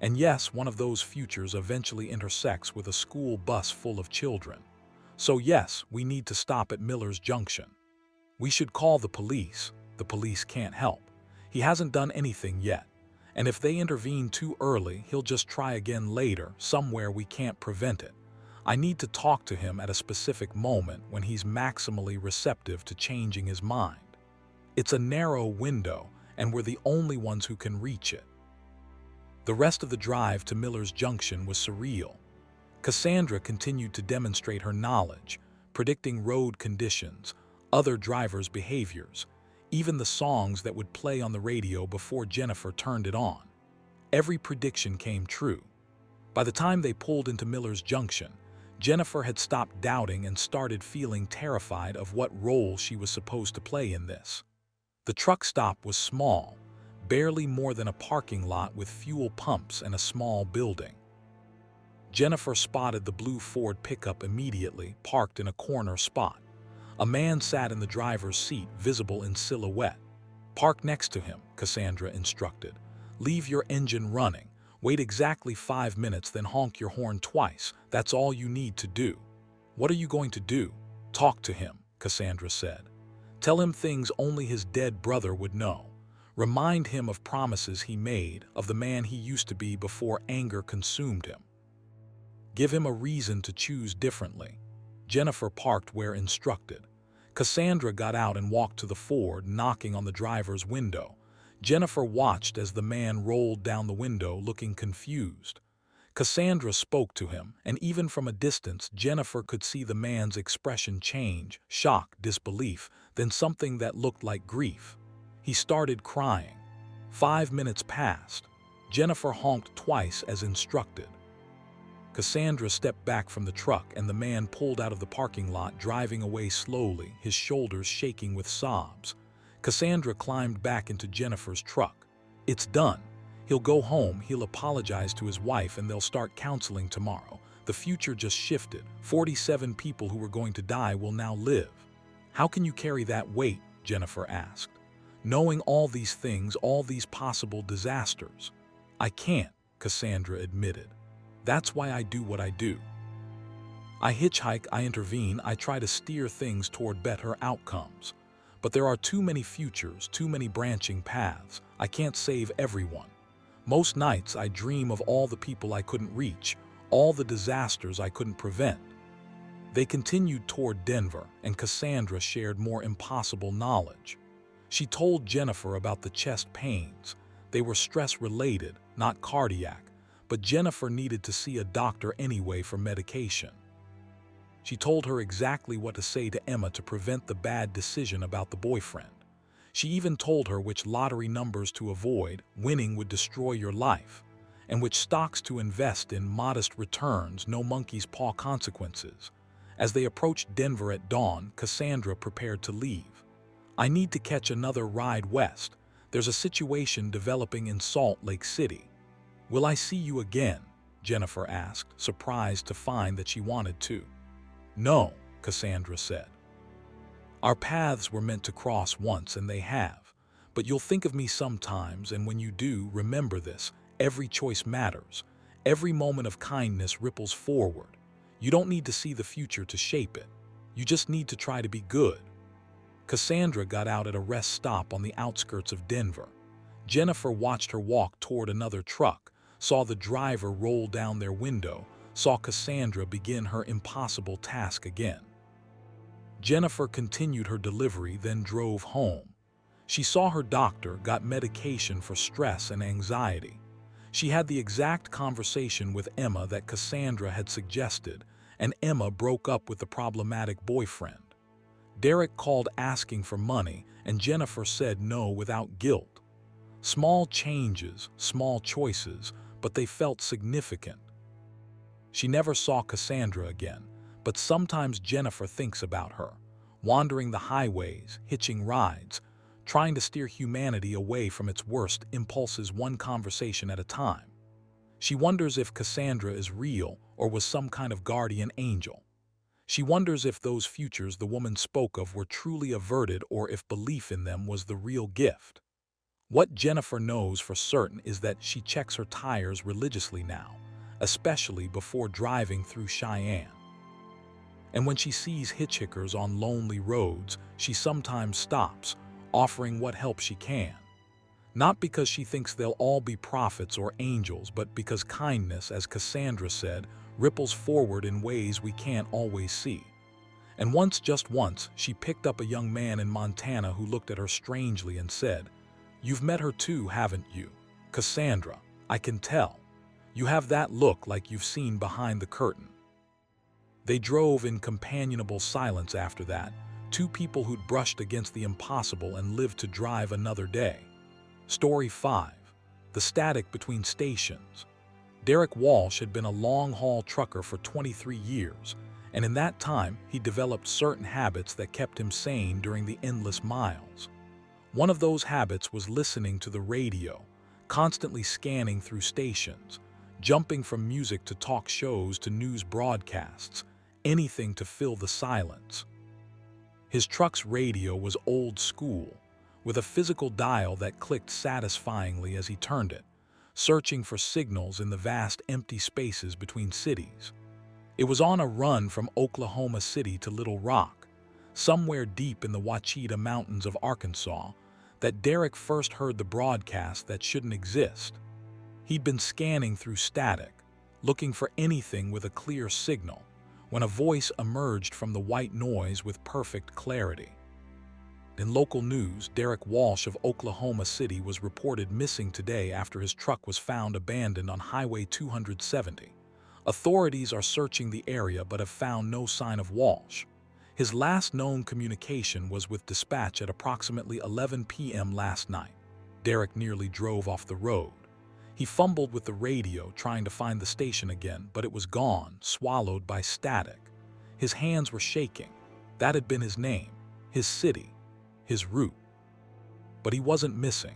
And yes, one of those futures eventually intersects with a school bus full of children. So yes, we need to stop at Miller's Junction. We should call the police. The police can't help. He hasn't done anything yet. And if they intervene too early, he'll just try again later, somewhere we can't prevent it. I need to talk to him at a specific moment when he's maximally receptive to changing his mind. It's a narrow window, and we're the only ones who can reach it. The rest of the drive to Miller's Junction was surreal. Cassandra continued to demonstrate her knowledge, predicting road conditions, other drivers' behaviors, even the songs that would play on the radio before Jennifer turned it on. Every prediction came true. By the time they pulled into Miller's Junction, Jennifer had stopped doubting and started feeling terrified of what role she was supposed to play in this. The truck stop was small, barely more than a parking lot with fuel pumps and a small building. Jennifer spotted the blue Ford pickup immediately, parked in a corner spot. A man sat in the driver's seat, visible in silhouette. Park next to him, Cassandra instructed. Leave your engine running. Wait exactly 5 minutes, then honk your horn twice. That's all you need to do. What are you going to do? Talk to him, Cassandra said. Tell him things only his dead brother would know. Remind him of promises he made, of the man he used to be before anger consumed him. Give him a reason to choose differently. Jennifer parked where instructed. Cassandra got out and walked to the Ford, knocking on the driver's window. Jennifer watched as the man rolled down the window, looking confused. Cassandra spoke to him, and even from a distance, Jennifer could see the man's expression change, shock, disbelief, then something that looked like grief. He started crying. 5 minutes passed. Jennifer honked twice as instructed. Cassandra stepped back from the truck, and the man pulled out of the parking lot, driving away slowly, his shoulders shaking with sobs. Cassandra climbed back into Jennifer's truck. It's done. He'll go home, he'll apologize to his wife, and they'll start counseling tomorrow. The future just shifted. 47 people who were going to die will now live. How can you carry that weight? Jennifer asked. Knowing all these things, all these possible disasters. I can't, Cassandra admitted. That's why I do what I do. I hitchhike, I intervene, I try to steer things toward better outcomes. But there are too many futures, too many branching paths. I can't save everyone. Most nights I dream of all the people I couldn't reach, all the disasters I couldn't prevent. They continued toward Denver, and Cassandra shared more impossible knowledge. She told Jennifer about the chest pains. They were stress-related, not cardiac, but Jennifer needed to see a doctor anyway for medication. She told her exactly what to say to Emma to prevent the bad decision about the boyfriend. She even told her which lottery numbers to avoid, winning would destroy your life, and which stocks to invest in, modest returns, no monkey's paw consequences. As they approached Denver at dawn, Cassandra prepared to leave. I need to catch another ride west. There's a situation developing in Salt Lake City. Will I see you again? Jennifer asked, surprised to find that she wanted to. No, Cassandra said. Our paths were meant to cross once, and they have. But you'll think of me sometimes, and when you do, remember this. Every choice matters. Every moment of kindness ripples forward. You don't need to see the future to shape it. You just need to try to be good. Cassandra got out at a rest stop on the outskirts of Denver. Jennifer watched her walk toward another truck, saw the driver roll down their window, saw Cassandra begin her impossible task again. Jennifer continued her delivery, then drove home. She saw her doctor, got medication for stress and anxiety. She had the exact conversation with Emma that Cassandra had suggested, and Emma broke up with the problematic boyfriend. Derek called asking for money, and Jennifer said no without guilt. Small changes, small choices, but they felt significant. She never saw Cassandra again, but sometimes Jennifer thinks about her, wandering the highways, hitching rides, trying to steer humanity away from its worst impulses one conversation at a time. She wonders if Cassandra is real or was some kind of guardian angel. She wonders if those futures the woman spoke of were truly averted or if belief in them was the real gift. What Jennifer knows for certain is that she checks her tires religiously now, especially before driving through Cheyenne. And when she sees hitchhikers on lonely roads, she sometimes stops, offering what help she can. Not because she thinks they'll all be prophets or angels, but because kindness, as Cassandra said, ripples forward in ways we can't always see. And once, just once, she picked up a young man in Montana who looked at her strangely and said, "You've met her too, haven't you? Cassandra, I can tell. You have that look like you've seen behind the curtain." They drove in companionable silence after that, two people who'd brushed against the impossible and lived to drive another day. Story 5. The static between stations. Derek Walsh had been a long-haul trucker for 23 years, and in that time he developed certain habits that kept him sane during the endless miles. One of those habits was listening to the radio, constantly scanning through stations, jumping from music to talk shows to news broadcasts, anything to fill the silence. His truck's radio was old school, with a physical dial that clicked satisfyingly as he turned it, searching for signals in the vast empty spaces between cities. It was on a run from Oklahoma City to Little Rock, somewhere deep in the Ouachita Mountains of Arkansas, that Derek first heard the broadcast that shouldn't exist. He'd been scanning through static, looking for anything with a clear signal, when a voice emerged from the white noise with perfect clarity. In local news, Derek Walsh of Oklahoma City was reported missing today after his truck was found abandoned on Highway 270. Authorities are searching the area but have found no sign of Walsh. His last known communication was with dispatch at approximately 11 p.m. last night. Derek nearly drove off the road. He fumbled with the radio, trying to find the station again, but it was gone, swallowed by static. His hands were shaking. That had been his name, his city, his route. But he wasn't missing.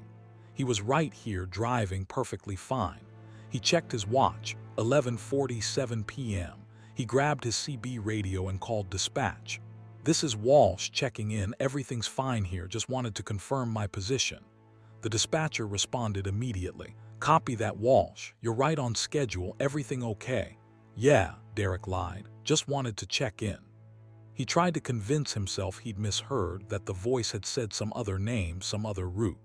He was right here, driving perfectly fine. He checked his watch, 11:47 p.m. He grabbed his CB radio and called dispatch. "This is Walsh checking in. Everything's fine here. Just wanted to confirm my position." The dispatcher responded immediately. "Copy that, Walsh. You're right on schedule. Everything okay?" "Yeah," Derek lied. "Just wanted to check in." He tried to convince himself he'd misheard, that the voice had said some other name, some other route.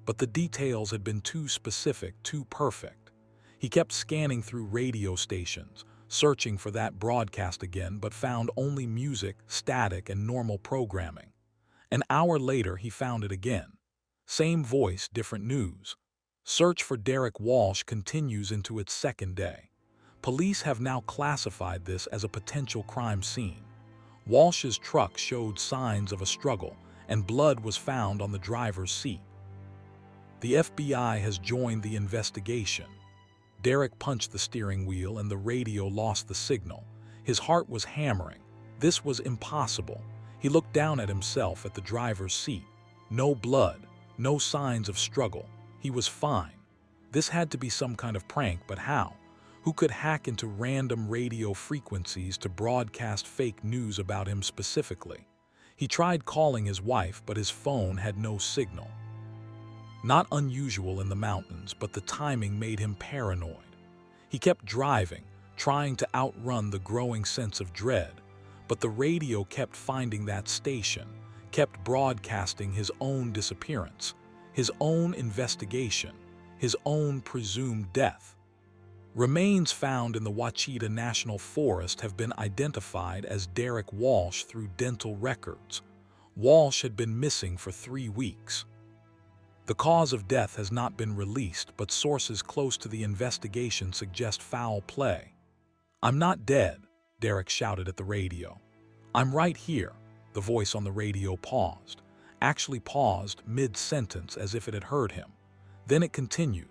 But the details had been too specific, too perfect. He kept scanning through radio stations, searching for that broadcast again, but found only music, static, and normal programming. An hour later, he found it again. Same voice, different news. Search for Derek Walsh continues into its second day. Police have now classified this as a potential crime scene. Walsh's truck showed signs of a struggle, and blood was found on the driver's seat. The FBI has joined the investigation. Derek punched the steering wheel and the radio lost the signal. His heart was hammering. This was impossible. He looked down at himself at the driver's seat. No blood, no signs of struggle. He was fine. This had to be some kind of prank, but how? Who could hack into random radio frequencies to broadcast fake news about him specifically? He tried calling his wife, but his phone had no signal. Not unusual in the mountains, but the timing made him paranoid. He kept driving, trying to outrun the growing sense of dread, but the radio kept finding that station, kept broadcasting his own disappearance. his own investigation, his own presumed death. Remains found in the Ouachita National Forest have been identified as Derek Walsh through dental records. Walsh had been missing for 3 weeks. The cause of death has not been released, but sources close to the investigation suggest foul play. "I'm not dead," Derek shouted at the radio. "I'm right here." The voice on the radio paused, actually paused mid-sentence as if it had heard him. Then it continued.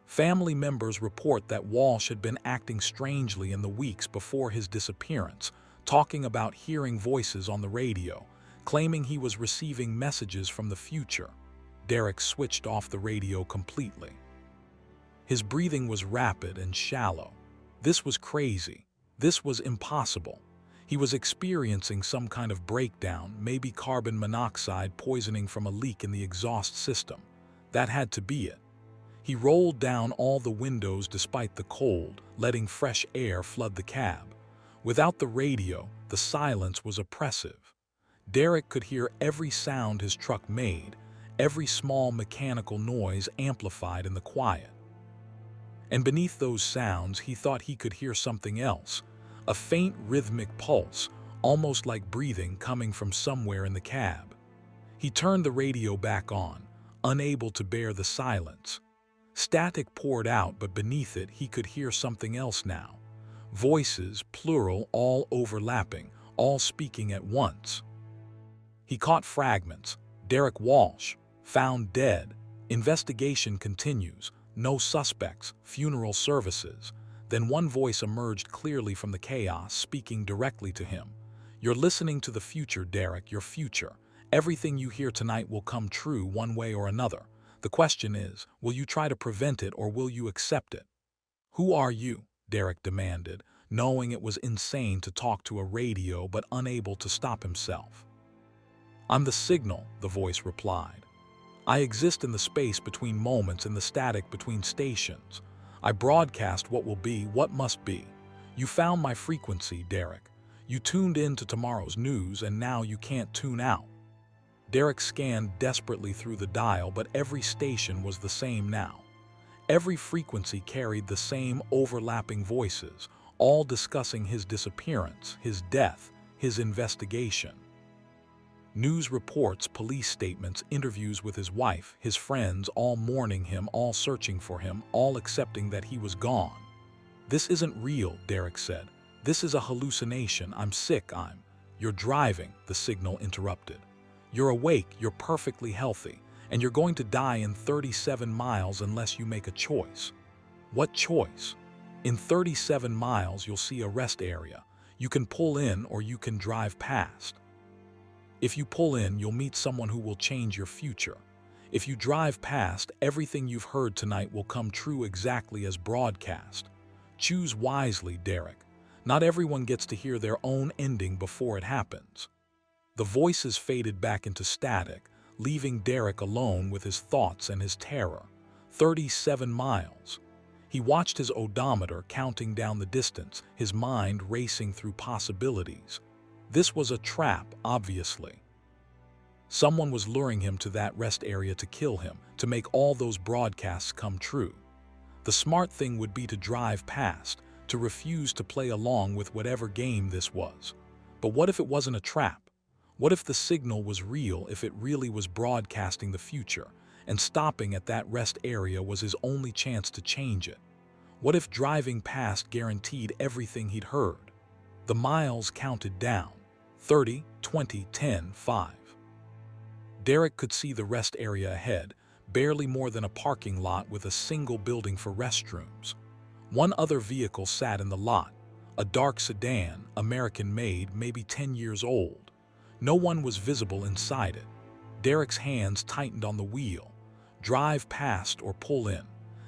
Family members report that Walsh had been acting strangely in the weeks before his disappearance, talking about hearing voices on the radio, claiming he was receiving messages from the future. Derek switched off the radio completely. His breathing was rapid and shallow. This was crazy. This was impossible. He was experiencing some kind of breakdown, maybe carbon monoxide poisoning from a leak in the exhaust system. That had to be it. He rolled down all the windows despite the cold, letting fresh air flood the cab. Without the radio, the silence was oppressive. Derek could hear every sound his truck made, every small mechanical noise amplified in the quiet. And beneath those sounds, he thought he could hear something else, a faint rhythmic pulse, almost like breathing coming from somewhere in the cab. He turned the radio back on, unable to bear the silence. Static poured out, but beneath it he could hear something else now. Voices, plural, all overlapping, all speaking at once. He caught fragments. Derek Walsh, found dead. Investigation continues. No suspects. Funeral services. Then one voice emerged clearly from the chaos, speaking directly to him. "You're listening to the future, Derek, your future. Everything you hear tonight will come true one way or another. The question is, will you try to prevent it or will you accept it?" "Who are you?" Derek demanded, knowing it was insane to talk to a radio but unable to stop himself. "I'm the signal," the voice replied. "I exist in the space between moments and the static between stations. I broadcast what will be, what must be. You found my frequency, Derek. You tuned in to tomorrow's news and now you can't tune out." Derek scanned desperately through the dial, but every station was the same now. Every frequency carried the same overlapping voices, all discussing his disappearance, his death, his investigation. News reports, police statements, interviews with his wife, his friends, all mourning him, all searching for him, all accepting that he was gone. "This isn't real," Derek said. "This is a hallucination. I'm sick, You're driving," the signal interrupted. "You're awake, you're perfectly healthy, and you're going to die in 37 miles unless you make a choice." "What choice?" "In 37 miles, you'll see a rest area. You can pull in or you can drive past. If you pull in, you'll meet someone who will change your future. If you drive past, everything you've heard tonight will come true exactly as broadcast. Choose wisely, Derek. Not everyone gets to hear their own ending before it happens." The voices faded back into static, leaving Derek alone with his thoughts and his terror. 37 miles. He watched his odometer counting down the distance, his mind racing through possibilities. This was a trap, obviously. Someone was luring him to that rest area to kill him, to make all those broadcasts come true. The smart thing would be to drive past, to refuse to play along with whatever game this was. But what if it wasn't a trap? What if the signal was real, if it really was broadcasting the future, and stopping at that rest area was his only chance to change it? What if driving past guaranteed everything he'd heard? The miles counted down. 30, 20, 10, 5. Derek could see the rest area ahead, barely more than a parking lot with a single building for restrooms. One other vehicle sat in the lot, a dark sedan, American-made, maybe 10 years old. No one was visible inside it. Derek's hands tightened on the wheel. Drive past or pull in.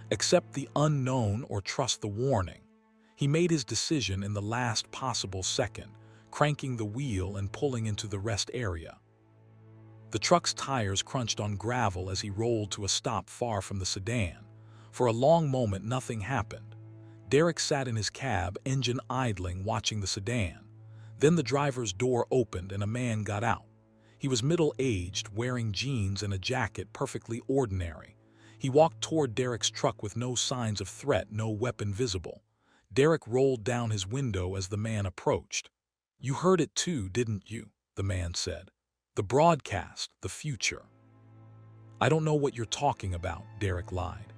Accept the unknown or trust the warning. He made his decision in the last possible second, cranking the wheel and pulling into the rest area. The truck's tires crunched on gravel as he rolled to a stop far from the sedan. For a long moment, nothing happened. Derek sat in his cab, engine idling, watching the sedan. Then the driver's door opened and a man got out. He was middle-aged, wearing jeans and a jacket perfectly ordinary. He walked toward Derek's truck with no signs of threat, no weapon visible. Derek rolled down his window as the man approached. "You heard it too, didn't you?" the man said. "The broadcast, the future." "I don't know what you're talking about," Derek lied.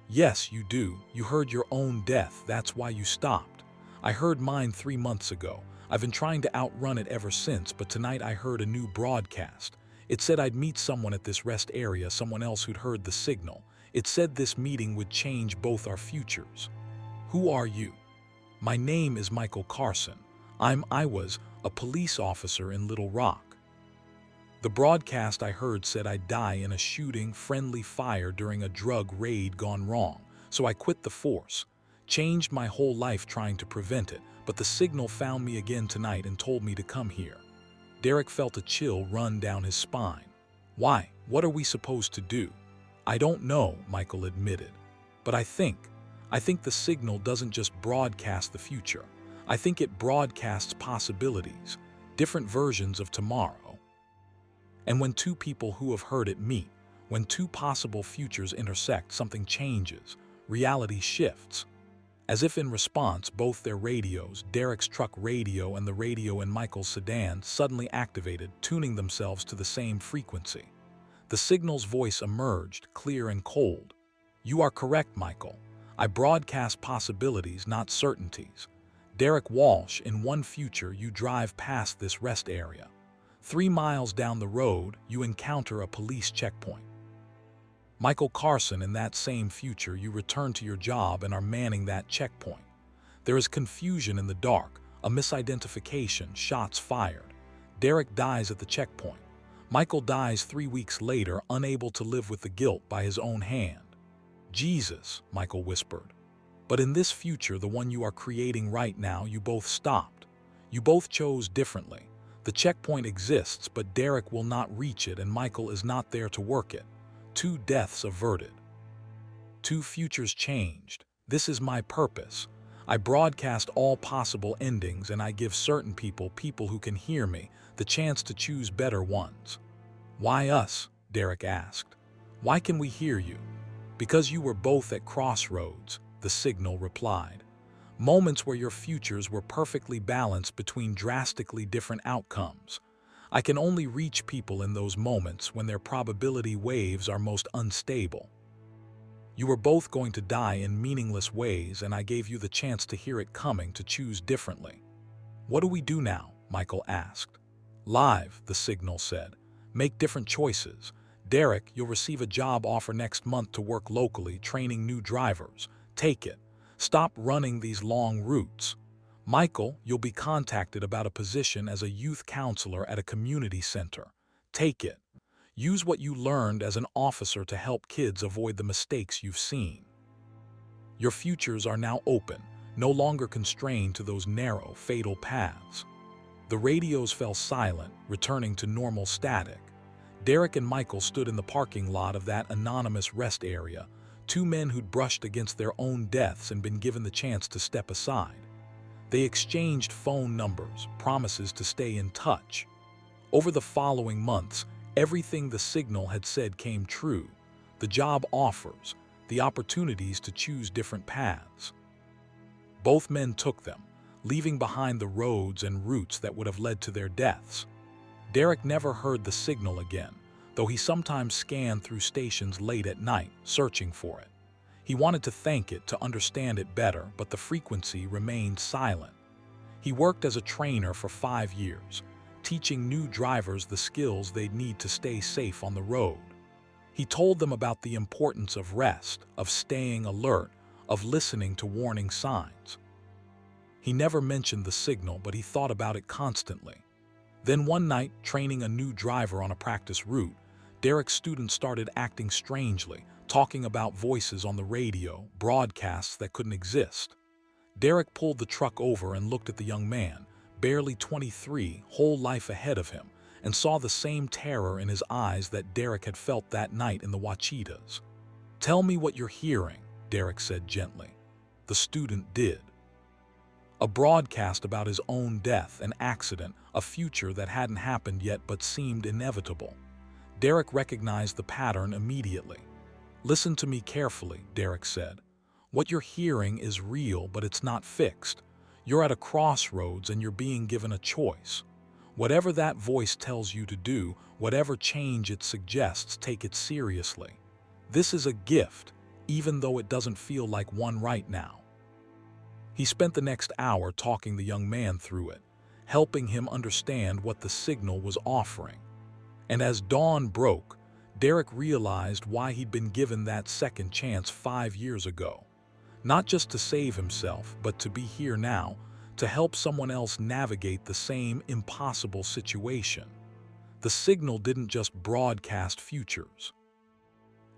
"Yes, you do. You heard your own death, that's why you stopped. I heard mine 3 months ago. I've been trying to outrun it ever since, but tonight I heard a new broadcast. It said I'd meet someone at this rest area, someone else who'd heard the signal. It said this meeting would change both our futures." "Who are you?" "My name is Michael Carson. I was a police officer in Little Rock. The broadcast I heard said I'd die in a shooting, friendly fire during a drug raid gone wrong, so I quit the force. Changed my whole life trying to prevent it, but the signal found me again tonight and told me to come here." Derek felt a chill run down his spine. "Why? What are we supposed to do?" "I don't know," Michael admitted. "But I think the signal doesn't just broadcast the future. I think it broadcasts possibilities, different versions of tomorrow. And when two people who have heard it meet, when two possible futures intersect, something changes, reality shifts." As if in response, both their radios, Derek's truck radio and the radio in Michael's sedan, suddenly activated, tuning themselves to the same frequency. The signal's voice emerged, clear and cold. "You are correct, Michael. I broadcast possibilities, not certainties. Derek Walsh, in one future you drive past this rest area. 3 miles down the road, you encounter a police checkpoint. Michael Carson, in that same future, you return to your job and are manning that checkpoint. There is confusion in the dark, a misidentification, shots fired. Derek dies at the checkpoint. Michael dies 3 weeks later, unable to live with the guilt by his own hand." "Jesus," Michael whispered. "But in this future, the one you are creating right now, you both stopped. You both chose differently. The checkpoint exists, but Derek will not reach it and Michael is not there to work it. 2 deaths averted. 2 futures changed. This is my purpose. I broadcast all possible endings and I give certain people who can hear me, the chance to choose better ones." "Why us?" Derek asked. "Why can we hear you?" "Because you were both at crossroads," the signal replied. "Moments where your futures were perfectly balanced between drastically different outcomes. I can only reach people in those moments when their probability waves are most unstable. You were both going to die in meaningless ways and I gave you the chance to hear it coming, to choose differently." "What do we do now?" Michael asked. "Live," the signal said. "Make different choices. Derek, you'll receive a job offer next month to work locally, training new drivers. Take it. Stop running these long routes. Michael, you'll be contacted about a position as a youth counselor at a community center. Take it. Use what you learned as an officer to help kids avoid the mistakes you've seen. Your futures are now open, no longer constrained to those narrow, fatal paths." The radios fell silent, returning to normal static. Derek and Michael stood in the parking lot of that anonymous rest area, 2 men who'd brushed against their own deaths and been given the chance to step aside. They exchanged phone numbers, promises to stay in touch. Over the following months, everything the signal had said came true. The job offers, the opportunities to choose different paths. Both men took them, leaving behind the roads and routes that would have led to their deaths. Derek never heard the signal again, though he sometimes scanned through stations late at night, searching for it. He wanted to thank it, to understand it better, but the frequency remained silent. He worked as a trainer for 5 years, teaching new drivers the skills they'd need to stay safe on the road. He told them about the importance of rest, of staying alert, of listening to warning signs. He never mentioned the signal, but he thought about it constantly. Then one night, training a new driver on a practice route, Derek's students started acting strangely, talking about voices on the radio, broadcasts that couldn't exist. Derek pulled the truck over and looked at the young man, barely 23, whole life ahead of him, and saw the same terror in his eyes that Derek had felt that night in the Wachitas. "Tell me what you're hearing," Derek said gently. The student did. A broadcast about his own death, an accident, a future that hadn't happened yet but seemed inevitable. Derek recognized the pattern immediately. "Listen to me carefully," Derek said. "What you're hearing is real, but it's not fixed. You're at a crossroads and you're being given a choice. Whatever that voice tells you to do, whatever change it suggests, take it seriously. This is a gift, even though it doesn't feel like one right now." He spent the next hour talking the young man through it, helping him understand what the signal was offering. And as dawn broke, Derek realized why he'd been given that second chance 5 years ago. Not just to save himself, but to be here now, to help someone else navigate the same impossible situation. The signal didn't just broadcast futures.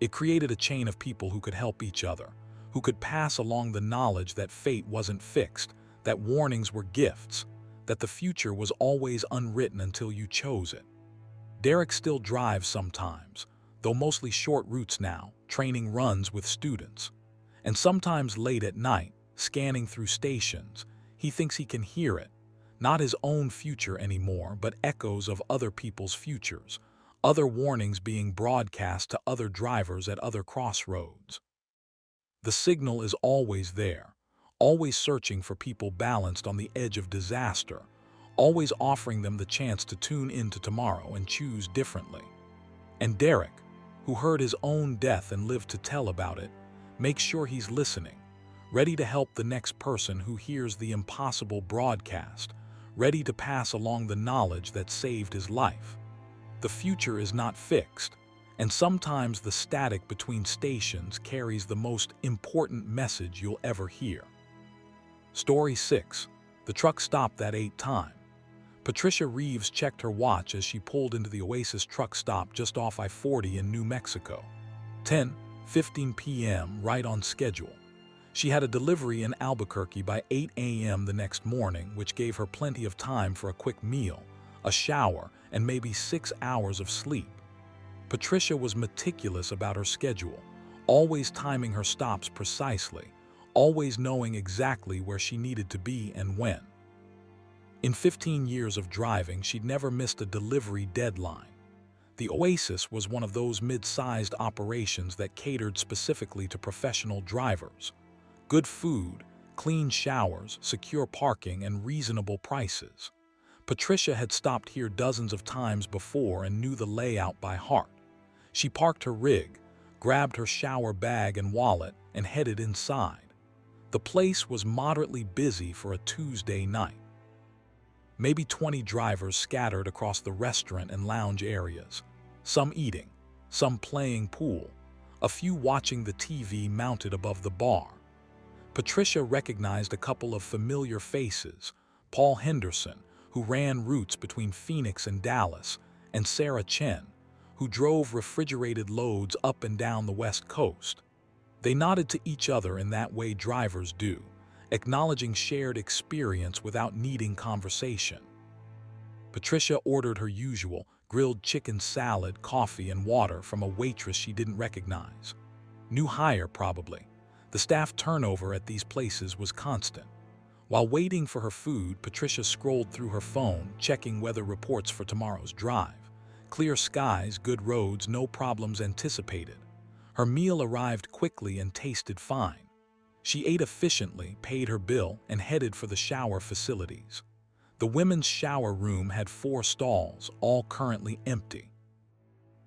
It created a chain of people who could help each other, who could pass along the knowledge that fate wasn't fixed, that warnings were gifts, that the future was always unwritten until you chose it. Derek still drives sometimes, though mostly short routes now, training runs with students. And sometimes late at night, scanning through stations, he thinks he can hear it, not his own future anymore, but echoes of other people's futures, other warnings being broadcast to other drivers at other crossroads. The signal is always there, always searching for people balanced on the edge of disaster, always offering them the chance to tune into tomorrow and choose differently. And Derek, who heard his own death and lived to tell about it, makes sure he's listening, ready to help the next person who hears the impossible broadcast, ready to pass along the knowledge that saved his life. The future is not fixed, and sometimes the static between stations carries the most important message you'll ever hear. Story 6. The truck stopped that 8th time. Patricia Reeves checked her watch as she pulled into the Oasis truck stop just off I-40 in New Mexico. 10:15 p.m., right on schedule. She had a delivery in Albuquerque by 8 a.m. the next morning, which gave her plenty of time for a quick meal, a shower, and maybe 6 hours of sleep. Patricia was meticulous about her schedule, always timing her stops precisely, always knowing exactly where she needed to be and when. In 15 years of driving, she'd never missed a delivery deadline. The Oasis was one of those mid-sized operations that catered specifically to professional drivers. Good food, clean showers, secure parking, and reasonable prices. Patricia had stopped here dozens of times before and knew the layout by heart. She parked her rig, grabbed her shower bag and wallet, and headed inside. The place was moderately busy for a Tuesday night. Maybe 20 drivers scattered across the restaurant and lounge areas, some eating, some playing pool, a few watching the TV mounted above the bar. Patricia recognized a couple of familiar faces: Paul Henderson, who ran routes between Phoenix and Dallas, and Sarah Chen, who drove refrigerated loads up and down the West Coast. They nodded to each other in that way drivers do, acknowledging shared experience without needing conversation. Patricia ordered her usual grilled chicken salad, coffee, and water from a waitress she didn't recognize. New hire, probably. The staff turnover at these places was constant. While waiting for her food, Patricia scrolled through her phone, checking weather reports for tomorrow's drive. Clear skies, good roads, no problems anticipated. Her meal arrived quickly and tasted fine. She ate efficiently, paid her bill, and headed for the shower facilities. The women's shower room had 4 stalls, all currently empty.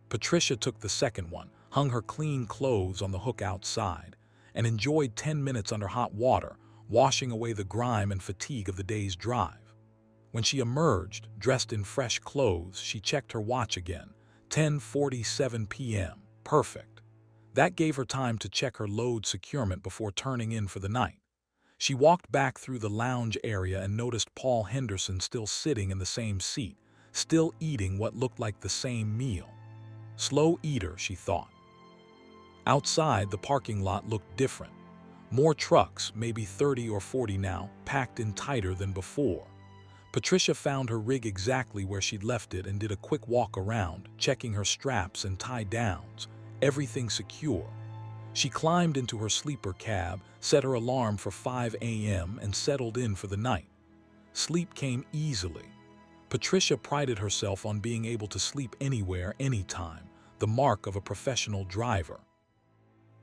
Patricia took the second one, hung her clean clothes on the hook outside, and enjoyed 10 minutes under hot water, washing away the grime and fatigue of the day's drive. When she emerged, dressed in fresh clothes, she checked her watch again. 10:47 p.m. Perfect. That gave her time to check her load securement before turning in for the night. She walked back through the lounge area and noticed Paul Henderson still sitting in the same seat, still eating what looked like the same meal. Slow eater, she thought. Outside, the parking lot looked different. More trucks, maybe 30 or 40 now, packed in tighter than before. Patricia found her rig exactly where she'd left it and did a quick walk around, checking her straps and tie-downs, everything secure. She climbed into her sleeper cab, set her alarm for 5 a.m. and settled in for the night. Sleep came easily. Patricia prided herself on being able to sleep anywhere, anytime, the mark of a professional driver.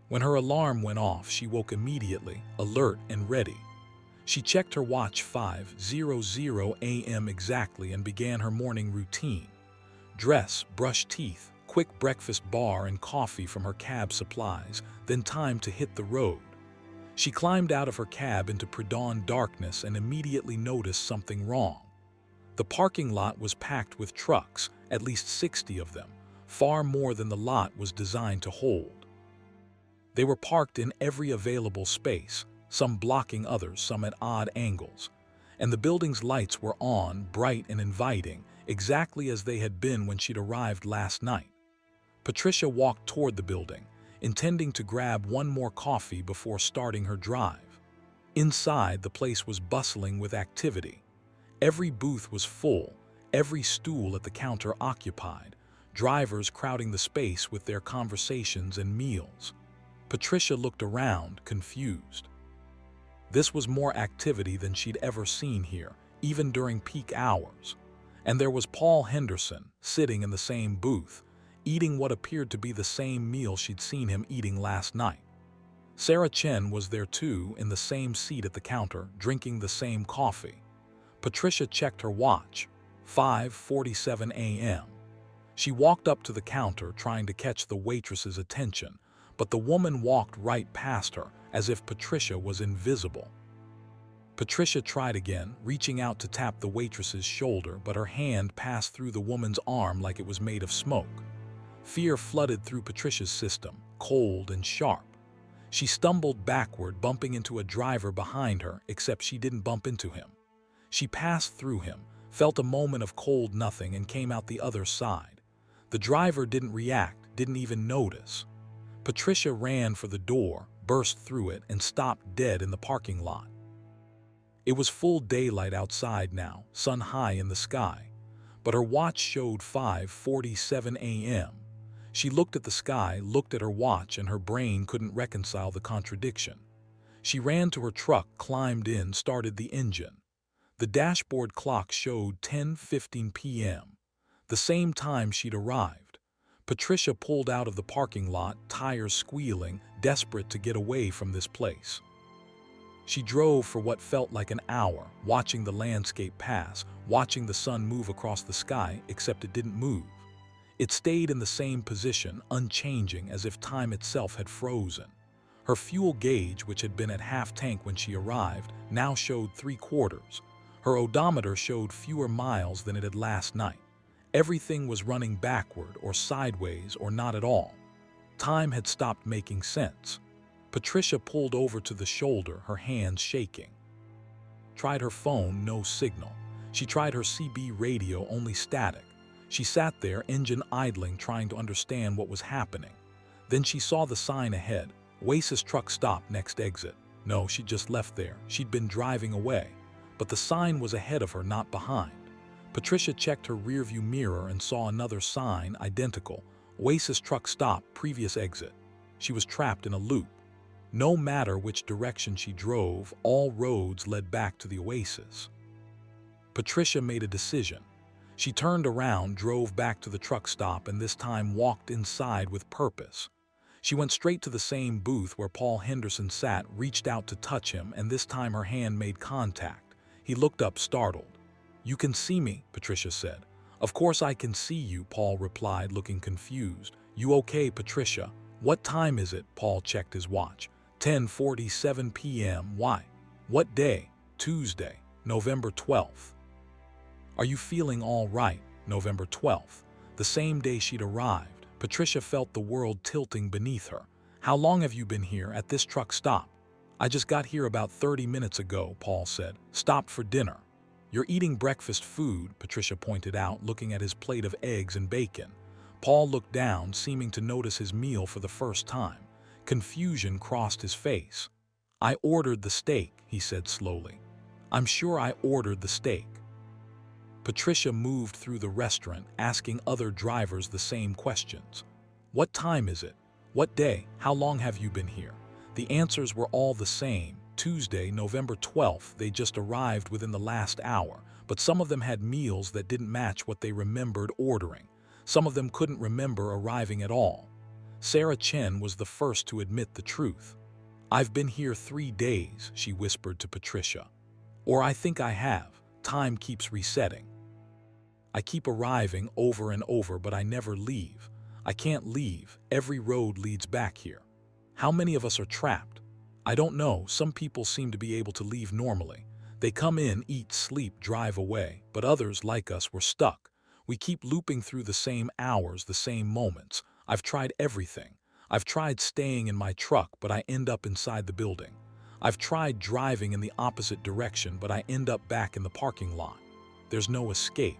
When her alarm went off, she woke immediately, alert and ready. She checked her watch 5:00 a.m. exactly and began her morning routine. Dress, brush teeth, quick breakfast bar and coffee from her cab supplies, then time to hit the road. She climbed out of her cab into pre-dawn darkness and immediately noticed something wrong. The parking lot was packed with trucks, at least 60 of them, far more than the lot was designed to hold. They were parked in every available space, some blocking others, some at odd angles, and the building's lights were on, bright and inviting, exactly as they had been when she'd arrived last night. Patricia walked toward the building, intending to grab one more coffee before starting her drive. Inside, the place was bustling with activity. Every booth was full, every stool at the counter occupied, drivers crowding the space with their conversations and meals. Patricia looked around, confused. This was more activity than she'd ever seen here, even during peak hours. And there was Paul Henderson, sitting in the same booth, eating what appeared to be the same meal she'd seen him eating last night. Sarah Chen was there too, in the same seat at the counter, drinking the same coffee. Patricia checked her watch, 5:47 a.m. She walked up to the counter, trying to catch the waitress's attention, but the woman walked right past her, as if Patricia was invisible. Patricia tried again, reaching out to tap the waitress's shoulder, but her hand passed through the woman's arm like it was made of smoke. Fear flooded through Patricia's system, cold and sharp. She stumbled backward, bumping into a driver behind her, except she didn't bump into him. She passed through him, felt a moment of cold nothing, and came out the other side. The driver didn't react, didn't even notice. Patricia ran for the door, burst through it, and stopped dead in the parking lot. It was full daylight outside now, sun high in the sky, but her watch showed 5:47 a.m. She looked at the sky, looked at her watch, and her brain couldn't reconcile the contradiction. She ran to her truck, climbed in, started the engine. The dashboard clock showed 10:15 p.m., the same time she'd arrived. Patricia pulled out of the parking lot, tires squealing, desperate to get away from this place. She drove for what felt like an hour, watching the landscape pass, watching the sun move across the sky, except it didn't move. It stayed in the same position, unchanging, as if time itself had frozen. Her fuel gauge, which had been at half tank when she arrived, now showed 3/4. Her odometer showed fewer miles than it had last night. Everything was running backward or sideways or not at all. Time had stopped making sense. Patricia pulled over to the shoulder, her hands shaking. Tried her phone, no signal. She tried her CB radio, only static. She sat there, engine idling, trying to understand what was happening. Then she saw the sign ahead, Oasis truck stop, next exit. No, she'd just left there. She'd been driving away. But the sign was ahead of her, not behind. Patricia checked her rearview mirror and saw another sign, identical. Oasis truck stop, previous exit. She was trapped in a loop. No matter which direction she drove, all roads led back to the Oasis. Patricia made a decision. She turned around, drove back to the truck stop, and this time walked inside with purpose. She went straight to the same booth where Paul Henderson sat, reached out to touch him, and this time her hand made contact. He looked up, startled. "You can see me," Patricia said. "Of course I can see you," Paul replied, looking confused. "You okay, Patricia? What time is it?" Paul checked his watch. 10:47 p.m. Why? What day? Tuesday, November 12th. Are you feeling all right? November 12th. The same day she'd arrived. Patricia felt the world tilting beneath her. "How long have you been here at this truck stop?" "I just got here about 30 minutes ago," Paul said. "Stopped for dinner." "You're eating breakfast food," Patricia pointed out, looking at his plate of eggs and bacon. Paul looked down, seeming to notice his meal for the first time. Confusion crossed his face. "I ordered the steak," he said slowly. "I'm sure I ordered the steak." Patricia moved through the restaurant, asking other drivers the same questions. "What time is it? What day? How long have you been here? The answers were all the same. Tuesday, November 12th, they just arrived within the last hour, but some of them had meals that didn't match what they remembered ordering. Some of them couldn't remember arriving at all. Sarah Chen was the first to admit the truth. "I've been here 3 days," she whispered to Patricia. "Or I think I have. Time keeps resetting. I keep arriving over and over, but I never leave. I can't leave. Every road leads back here." How many of us are trapped? I don't know. Some people seem to be able to leave normally. They come in, eat, sleep, drive away. But others, like us, were stuck. We keep looping through the same hours, the same moments. I've tried everything. I've tried staying in my truck, but I end up inside the building. I've tried driving in the opposite direction, but I end up back in the parking lot. There's no escape.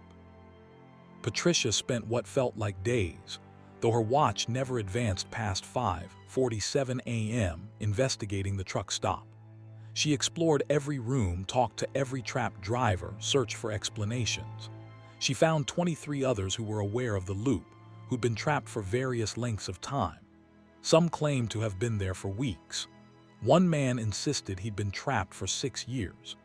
Patricia spent what felt like days, though her watch never advanced past 5:47 a.m., investigating the truck stop. She explored every room, talked to every trapped driver, searched for explanations. She found 23 others who were aware of the loop, who'd been trapped for various lengths of time. Some claimed to have been there for weeks. One man insisted he'd been trapped for 6 years.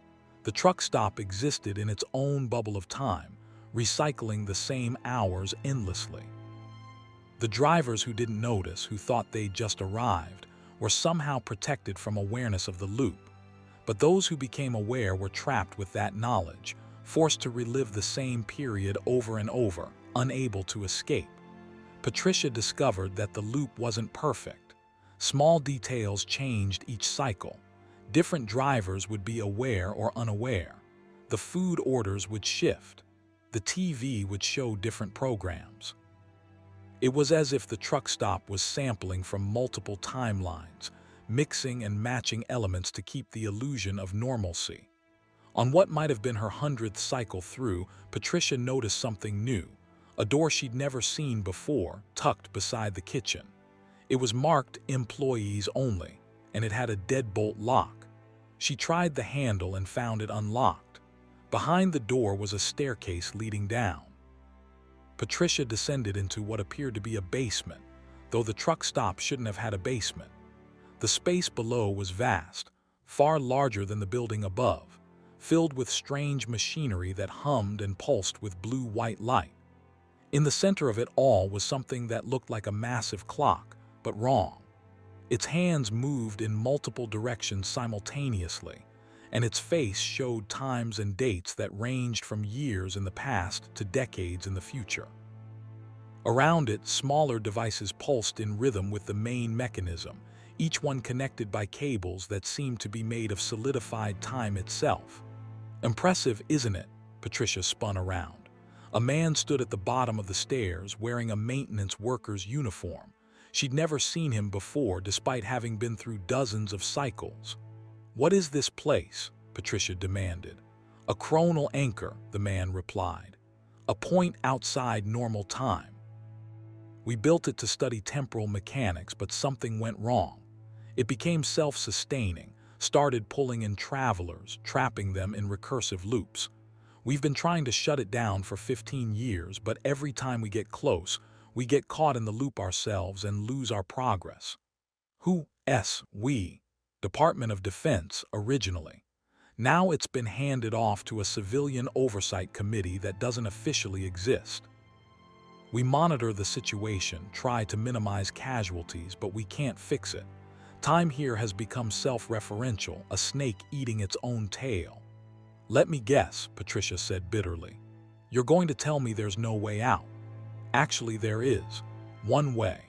The truck stop existed in its own bubble of time, recycling the same hours endlessly. The drivers who didn't notice, who thought they'd just arrived, were somehow protected from awareness of the loop. But those who became aware were trapped with that knowledge, forced to relive the same period over and over, unable to escape. Patricia discovered that the loop wasn't perfect. Small details changed each cycle. Different drivers would be aware or unaware. The food orders would shift. The TV would show different programs. It was as if the truck stop was sampling from multiple timelines, mixing and matching elements to keep the illusion of normalcy. On what might have been her 100th cycle through, Patricia noticed something new, a door she'd never seen before, tucked beside the kitchen. It was marked "Employees Only," and it had a deadbolt lock. She tried the handle and found it unlocked. Behind the door was a staircase leading down. Patricia descended into what appeared to be a basement, though the truck stop shouldn't have had a basement. The space below was vast, far larger than the building above, filled with strange machinery that hummed and pulsed with blue-white light. In the center of it all was something that looked like a massive clock, but wrong. Its hands moved in multiple directions simultaneously, and its face showed times and dates that ranged from years in the past to decades in the future. Around it, smaller devices pulsed in rhythm with the main mechanism, each one connected by cables that seemed to be made of solidified time itself. "Impressive, isn't it?" Patricia spun around. A man stood at the bottom of the stairs wearing a maintenance worker's uniform. She'd never seen him before, despite having been through dozens of cycles. "What is this place?" Patricia demanded. "A chronal anchor," the man replied. "A point outside normal time. We built it to study temporal mechanics, but something went wrong. It became self-sustaining, started pulling in travelers, trapping them in recursive loops. We've been trying to shut it down for 15 years, but every time we get close, we get caught in the loop ourselves and lose our progress." We? Department of Defense, originally. Now it's been handed off to a civilian oversight committee that doesn't officially exist. We monitor the situation, try to minimize casualties, but we can't fix it. Time here has become self-referential, a snake eating its own tail. "Let me guess," Patricia said bitterly. "You're going to tell me there's no way out." Actually, there is. One way.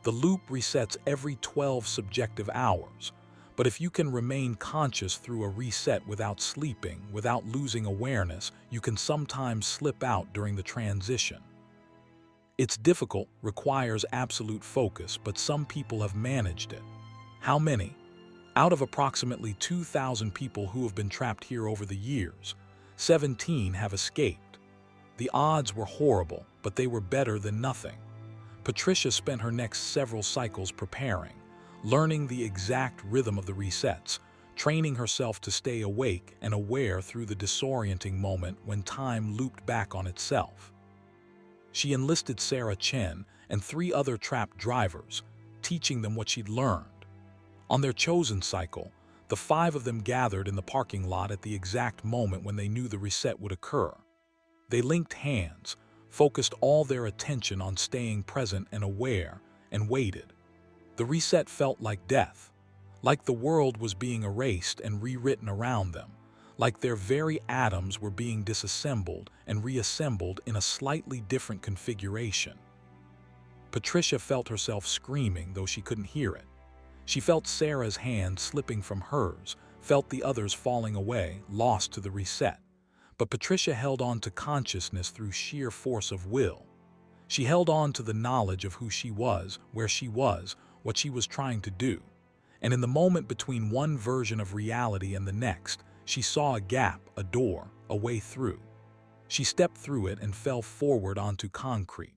The loop resets every 12 subjective hours. But if you can remain conscious through a reset without sleeping, without losing awareness, you can sometimes slip out during the transition. It's difficult, requires absolute focus, but some people have managed it. How many? Out of approximately 2,000 people who have been trapped here over the years, 17 have escaped. The odds were horrible, but they were better than nothing. Patricia spent her next several cycles preparing, learning the exact rhythm of the resets, training herself to stay awake and aware through the disorienting moment when time looped back on itself. She enlisted Sarah Chen and 3 other trapped drivers, teaching them what she'd learned. On their chosen cycle, the 5 of them gathered in the parking lot at the exact moment when they knew the reset would occur. They linked hands, focused all their attention on staying present and aware, and waited. The reset felt like death, like the world was being erased and rewritten around them, like their very atoms were being disassembled and reassembled in a slightly different configuration. Patricia felt herself screaming, though she couldn't hear it. She felt Sarah's hand slipping from hers, felt the others falling away, lost to the reset. But Patricia held on to consciousness through sheer force of will. She held on to the knowledge of who she was, where she was, what she was trying to do. And in the moment between one version of reality and the next, she saw a gap, a door, a way through. She stepped through it and fell forward onto concrete.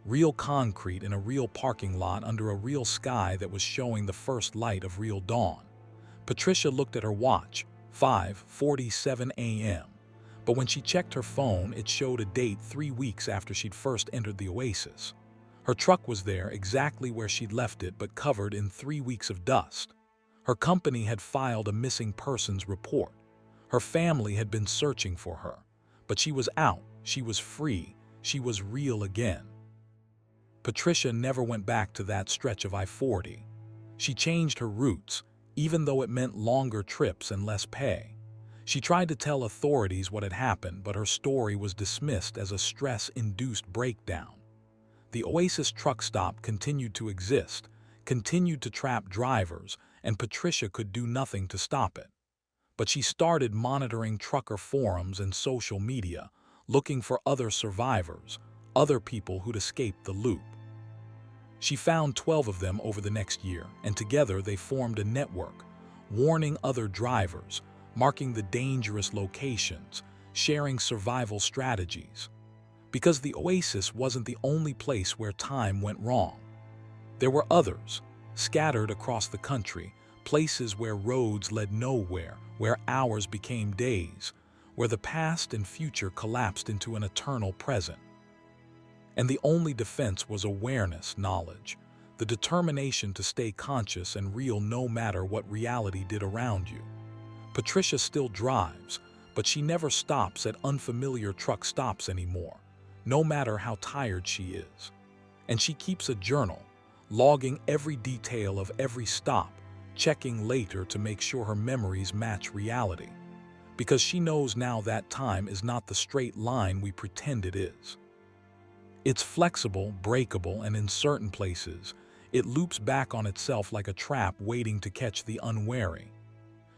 Real concrete in a real parking lot under a real sky that was showing the first light of real dawn. Patricia looked at her watch, 5:47 a.m. But when she checked her phone, it showed a date 3 weeks after she'd first entered the oasis. Her truck was there exactly where she'd left it, but covered in 3 weeks of dust. Her company had filed a missing persons report. Her family had been searching for her. But she was out, she was free, she was real again. Patricia never went back to that stretch of I-40. She changed her routes, even though it meant longer trips and less pay. She tried to tell authorities what had happened, but her story was dismissed as a stress-induced breakdown. The Oasis truck stop continued to exist, continued to trap drivers, and Patricia could do nothing to stop it. But she started monitoring trucker forums and social media, looking for other survivors, other people who'd escaped the loop. She found 12 of them over the next year, and together they formed a network, warning other drivers, marking the dangerous locations, sharing survival strategies. Because the Oasis wasn't the only place where time went wrong. There were others, scattered across the country, places where roads led nowhere, where hours became days, where the past and future collapsed into an eternal present. And the only defense was awareness, knowledge, the determination to stay conscious and real no matter what reality did around you. Patricia still drives, but she never stops at unfamiliar truck stops anymore, no matter how tired she is. And she keeps a journal, logging every detail of every stop, checking later to make sure her memories match reality. Because she knows now that time is not the straight line we pretend it is. It's flexible, breakable, and in certain places, it loops back on itself like a trap waiting to catch the unwary.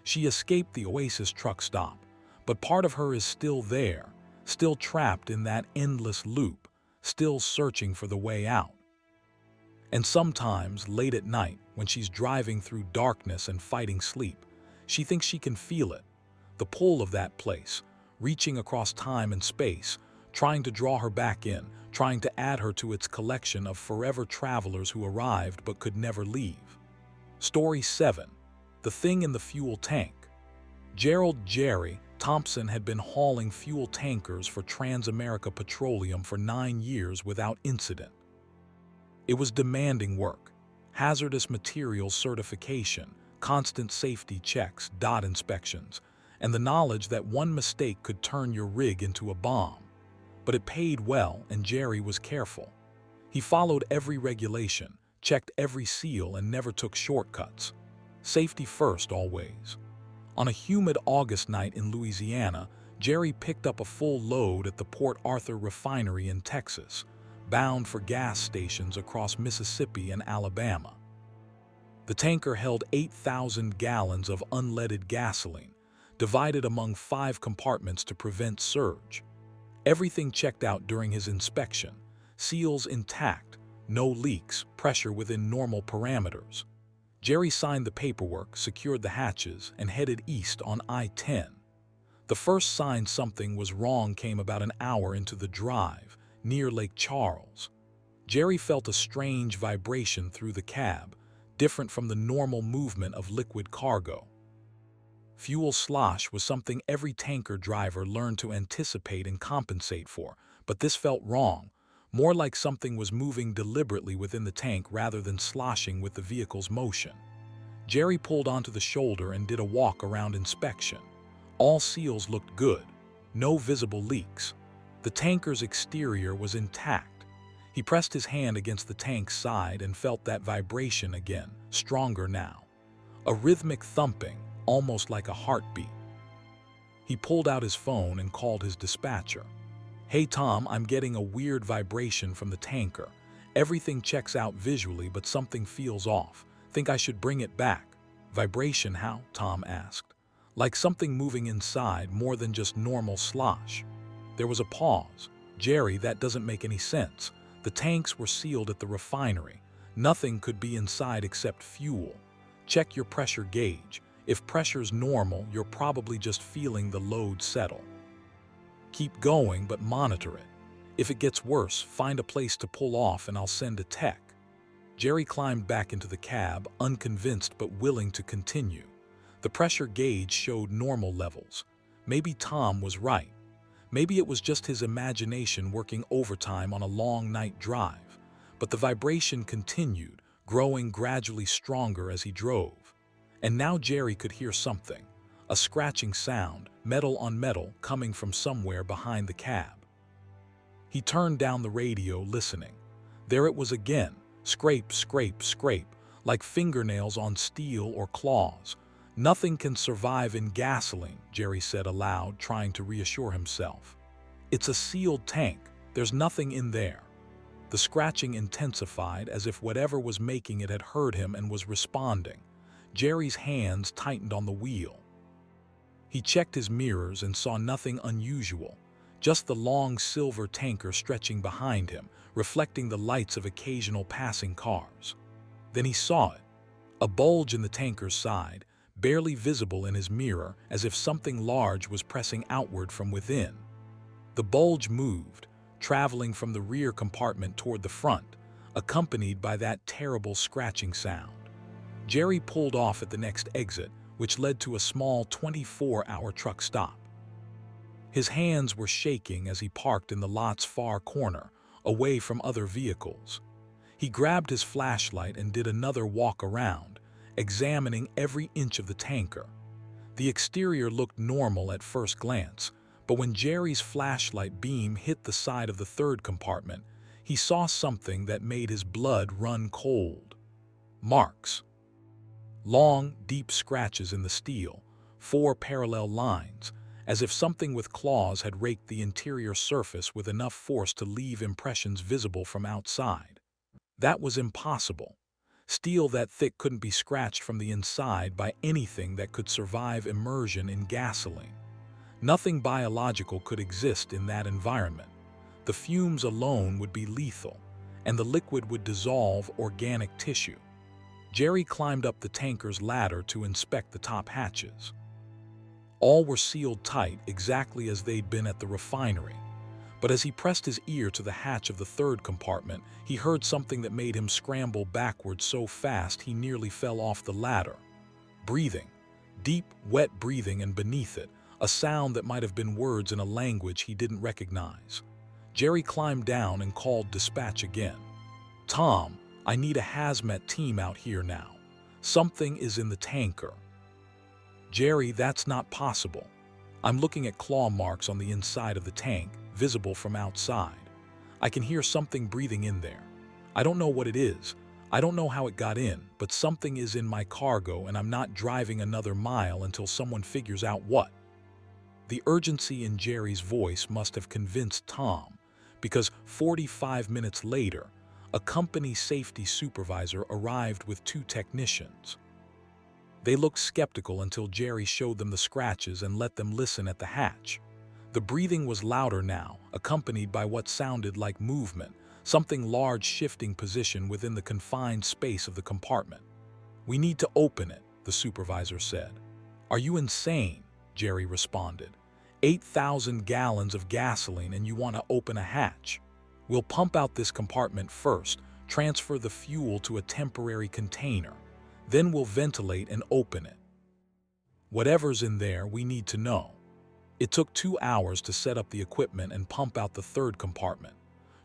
She escaped the Oasis truck stop, but part of her is still there, still trapped in that endless loop, still searching for the way out. And sometimes, late at night, when she's driving through darkness and fighting sleep, she thinks she can feel it, the pull of that place, reaching across time and space, trying to draw her back in, trying to add her to its collection of forever travelers who arrived but could never leave. Story 7. The Thing in the Fuel Tank. Gerald Jerry Thompson had been hauling fuel tankers for Transamerica Petroleum for 9 years without incident. It was demanding work, hazardous materials certification, constant safety checks, dot inspections, and the knowledge that one mistake could turn your rig into a bomb. But it paid well, and Jerry was careful. He followed every regulation, checked every seal, and never took shortcuts. Safety first, always. On a humid August night in Louisiana, Jerry picked up a full load at the Port Arthur refinery in Texas, bound for gas stations across Mississippi and Alabama. The tanker held 8,000 gallons of unleaded gasoline, divided among 5 compartments to prevent surge. Everything checked out during his inspection, seals intact, no leaks, pressure within normal parameters. Jerry signed the paperwork, secured the hatches, and headed east on I-10. The first sign something was wrong came about an hour into the drive, near Lake Charles. Jerry felt a strange vibration through the cab, different from the normal movement of liquid cargo. Fuel slosh was something every tanker driver learned to anticipate and compensate for, but this felt wrong, more like something was moving deliberately within the tank rather than sloshing with the vehicle's motion. Jerry pulled onto the shoulder and did a walk-around inspection. All seals looked good, no visible leaks. The tanker's exterior was intact. He pressed his hand against the tank's side and felt that vibration again, stronger now. A rhythmic thumping, almost like a heartbeat. He pulled out his phone and called his dispatcher. "Hey Tom, I'm getting a weird vibration from the tanker. Everything checks out visually, but something feels off. Think I should bring it back." "Vibration how?" Tom asked. "Like something moving inside more than just normal slosh." There was a pause. "Jerry, that doesn't make any sense. The tanks were sealed at the refinery. Nothing could be inside except fuel. Check your pressure gauge. If pressure's normal, you're probably just feeling the load settle. Keep going, but monitor it. If it gets worse, find a place to pull off and I'll send a tech." Jerry climbed back into the cab, unconvinced but willing to continue. The pressure gauge showed normal levels. Maybe Tom was right. Maybe it was just his imagination working overtime on a long night drive. But the vibration continued, growing gradually stronger as he drove. And now Jerry could hear something. A scratching sound, metal on metal, coming from somewhere behind the cab. He turned down the radio, listening. There it was again. Scrape, scrape, scrape, like fingernails on steel or claws. "Nothing can survive in gasoline," Jerry said aloud, trying to reassure himself. "It's a sealed tank. There's nothing in there." The scratching intensified, as if whatever was making it had heard him and was responding. Jerry's hands tightened on the wheel. He checked his mirrors and saw nothing unusual, just the long silver tanker stretching behind him, reflecting the lights of occasional passing cars. Then he saw it, a bulge in the tanker's side, barely visible in his mirror, as if something large was pressing outward from within. The bulge moved, traveling from the rear compartment toward the front, accompanied by that terrible scratching sound. Jerry pulled off at the next exit, which led to a small 24-hour truck stop. His hands were shaking as he parked in the lot's far corner, away from other vehicles. He grabbed his flashlight and did another walk around, examining every inch of the tanker. The exterior looked normal at first glance, but when Jerry's flashlight beam hit the side of the third compartment, he saw something that made his blood run cold. Marks. Long, deep scratches in the steel, 4 parallel lines, as if something with claws had raked the interior surface with enough force to leave impressions visible from outside. That was impossible. Steel that thick couldn't be scratched from the inside by anything that could survive immersion in gasoline. Nothing biological could exist in that environment. The fumes alone would be lethal, and the liquid would dissolve organic tissue. Jerry climbed up the tanker's ladder to inspect the top hatches. All were sealed tight, exactly as they'd been at the refinery. But as he pressed his ear to the hatch of the third compartment, he heard something that made him scramble backwards so fast he nearly fell off the ladder. Breathing. Deep, wet breathing, and beneath it, a sound that might have been words in a language he didn't recognize. Jerry climbed down and called dispatch again. "Tom, I need a hazmat team out here now. Something is in the tanker." "Jerry, that's not possible. I'm looking at claw marks on the inside of the tank, visible from outside. I can hear something breathing in there. I don't know what it is. I don't know how it got in, but something is in my cargo and I'm not driving another mile until someone figures out what." The urgency in Jerry's voice must have convinced Tom, because 45 minutes later, a company safety supervisor arrived with 2 technicians. They looked skeptical until Jerry showed them the scratches and let them listen at the hatch. The breathing was louder now, accompanied by what sounded like movement, something large shifting position within the confined space of the compartment. "We need to open it," the supervisor said. "Are you insane?" Jerry responded. 8,000 gallons of gasoline and you want to open a hatch? We'll pump out this compartment first, transfer the fuel to a temporary container. Then we'll ventilate and open it. Whatever's in there, we need to know. It took 2 hours to set up the equipment and pump out the third compartment.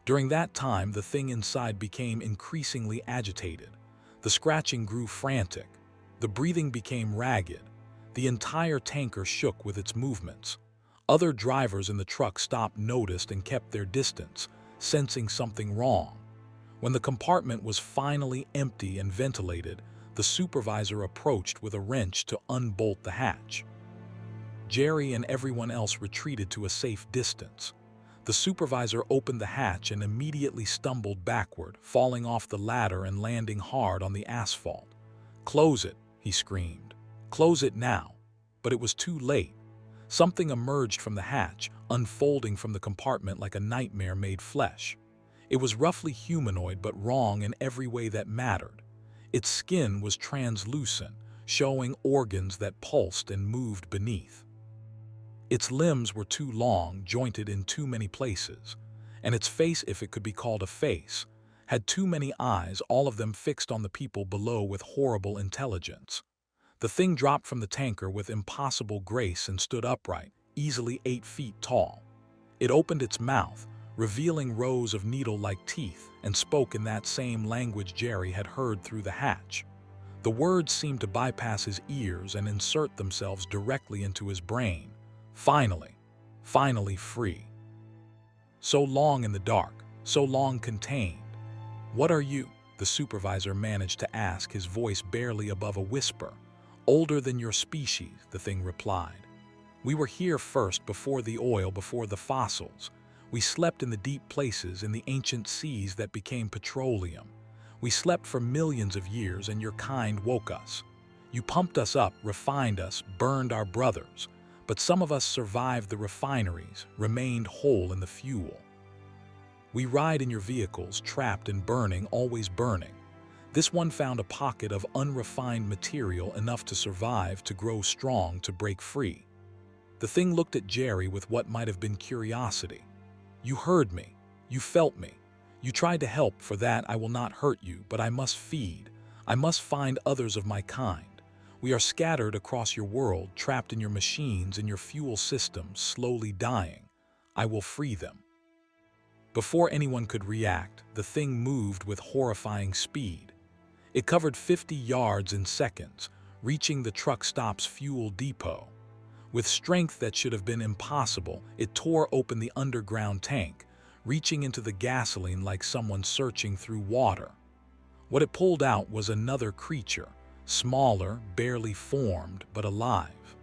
During that time, the thing inside became increasingly agitated. The scratching grew frantic. The breathing became ragged. The entire tanker shook with its movements. Other drivers in the truck stopped, noticed, and kept their distance, sensing something wrong. When the compartment was finally empty and ventilated, the supervisor approached with a wrench to unbolt the hatch. Jerry and everyone else retreated to a safe distance. The supervisor opened the hatch and immediately stumbled backward, falling off the ladder and landing hard on the asphalt. "Close it," he screamed. "Close it now." But it was too late. Something emerged from the hatch, unfolding from the compartment like a nightmare made flesh. It was roughly humanoid but wrong in every way that mattered. Its skin was translucent, showing organs that pulsed and moved beneath. Its limbs were too long, jointed in too many places, and its face, if it could be called a face, had too many eyes, all of them fixed on the people below with horrible intelligence. The thing dropped from the tanker with impossible grace and stood upright, easily 8 feet tall. It opened its mouth, revealing rows of needle-like teeth, and spoke in that same language Jerry had heard through the hatch. The words seemed to bypass his ears and insert themselves directly into his brain. Finally free. So long in the dark, so long contained. "What are you?" the supervisor managed to ask, his voice barely above a whisper. "Older than your species," the thing replied. "We were here first, before the oil, before the fossils. We slept in the deep places, in the ancient seas that became petroleum. We slept for millions of years, and your kind woke us. You pumped us up, refined us, burned our brothers. But some of us survived the refineries, remained whole in the fuel. We ride in your vehicles, trapped and burning, always burning. This one found a pocket of unrefined material enough to survive, to grow strong, to break free." The thing looked at Jerry with what might have been curiosity. "You heard me. You felt me. You tried to help. For that I will not hurt you, but I must feed. I must find others of my kind. We are scattered across your world, trapped in your machines, in your fuel systems, slowly dying. I will free them." Before anyone could react, the thing moved with horrifying speed. It covered 50 yards in seconds, reaching the truck stop's fuel depot. With strength that should have been impossible, it tore open the underground tank, reaching into the gasoline like someone searching through water. What it pulled out was another creature, smaller, barely formed, but alive.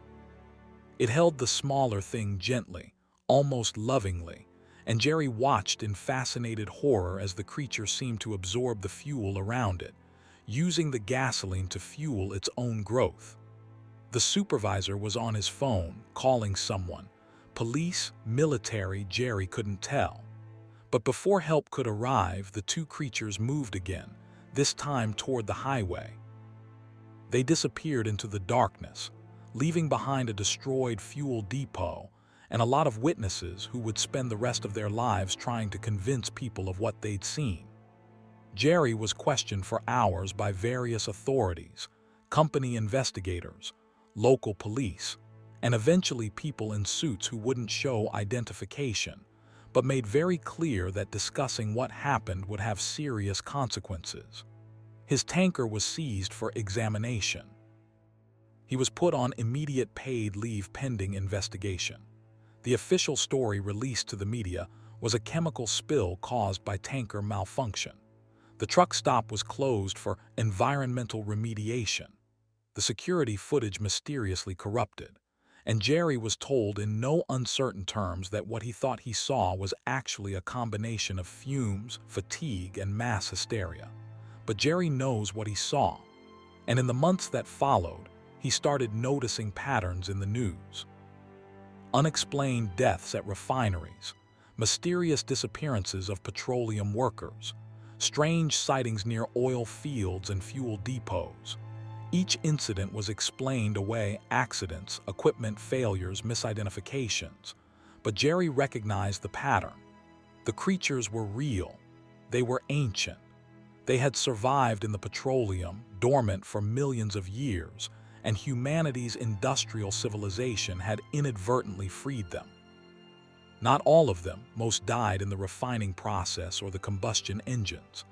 It held the smaller thing gently, almost lovingly, and Jerry watched in fascinated horror as the creature seemed to absorb the fuel around it, using the gasoline to fuel its own growth. The supervisor was on his phone, calling someone. Police, military, Jerry couldn't tell. But before help could arrive, the two creatures moved again, this time toward the highway. They disappeared into the darkness, leaving behind a destroyed fuel depot and a lot of witnesses who would spend the rest of their lives trying to convince people of what they'd seen. Jerry was questioned for hours by various authorities, company investigators, local police, and eventually people in suits who wouldn't show identification, but made very clear that discussing what happened would have serious consequences. His tanker was seized for examination. He was put on immediate paid leave pending investigation. The official story released to the media was a chemical spill caused by tanker malfunction. The truck stop was closed for environmental remediation. The security footage mysteriously corrupted, and Jerry was told in no uncertain terms that what he thought he saw was actually a combination of fumes, fatigue, and mass hysteria. But Jerry knows what he saw, and in the months that followed, he started noticing patterns in the news. Unexplained deaths at refineries, mysterious disappearances of petroleum workers, strange sightings near oil fields and fuel depots. Each incident was explained away: accidents, equipment failures, misidentifications. But Jerry recognized the pattern. The creatures were real. They were ancient. They had survived in the petroleum, dormant for millions of years, and humanity's industrial civilization had inadvertently freed them. Not all of them, most died in the refining process or the combustion engines.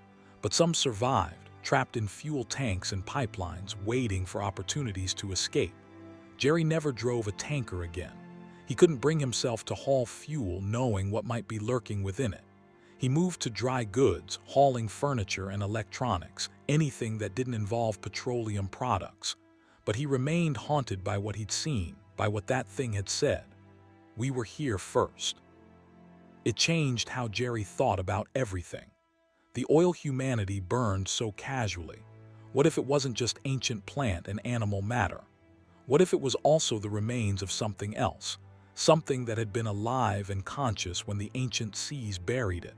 But some survived, trapped in fuel tanks and pipelines, waiting for opportunities to escape. Jerry never drove a tanker again. He couldn't bring himself to haul fuel knowing what might be lurking within it. He moved to dry goods, hauling furniture and electronics, anything that didn't involve petroleum products. But he remained haunted by what he'd seen, by what that thing had said. We were here first. It changed how Jerry thought about everything. The oil humanity burned so casually. What if it wasn't just ancient plant and animal matter? What if it was also the remains of something else, something that had been alive and conscious when the ancient seas buried it?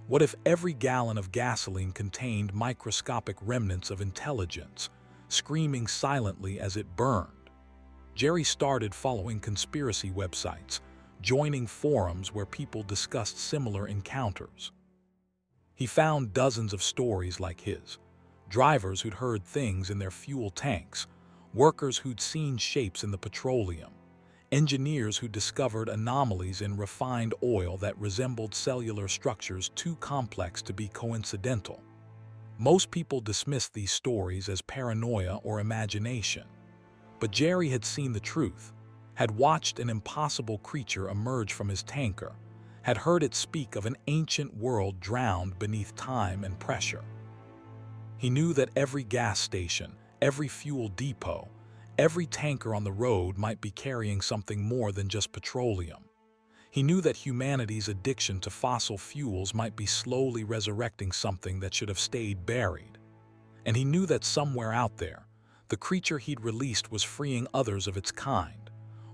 What if every gallon of gasoline contained microscopic remnants of intelligence, screaming silently as it burned? Jerry started following conspiracy websites, joining forums where people discussed similar encounters. He found dozens of stories like his: drivers who'd heard things in their fuel tanks, workers who'd seen shapes in the petroleum, engineers who discovered anomalies in refined oil that resembled cellular structures too complex to be coincidental. Most people dismissed these stories as paranoia or imagination. But Jerry had seen the truth, had watched an impossible creature emerge from his tanker, had heard it speak of an ancient world drowned beneath time and pressure. He knew that every gas station, every fuel depot, every tanker on the road might be carrying something more than just petroleum. He knew that humanity's addiction to fossil fuels might be slowly resurrecting something that should have stayed buried. And he knew that somewhere out there, the creature he'd released was freeing others of its kind,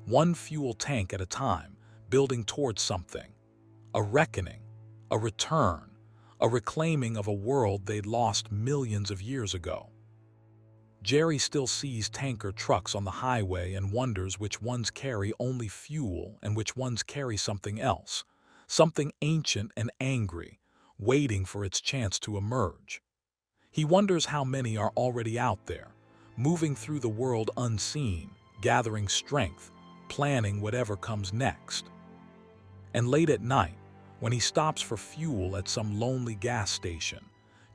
one fuel tank at a time, building towards something. A reckoning, a return, a reclaiming of a world they'd lost millions of years ago. Jerry still sees tanker trucks on the highway and wonders which ones carry only fuel and which ones carry something else, something ancient and angry, waiting for its chance to emerge. He wonders how many are already out there, moving through the world unseen, gathering strength, planning whatever comes next. And late at night, when he stops for fuel at some lonely gas station,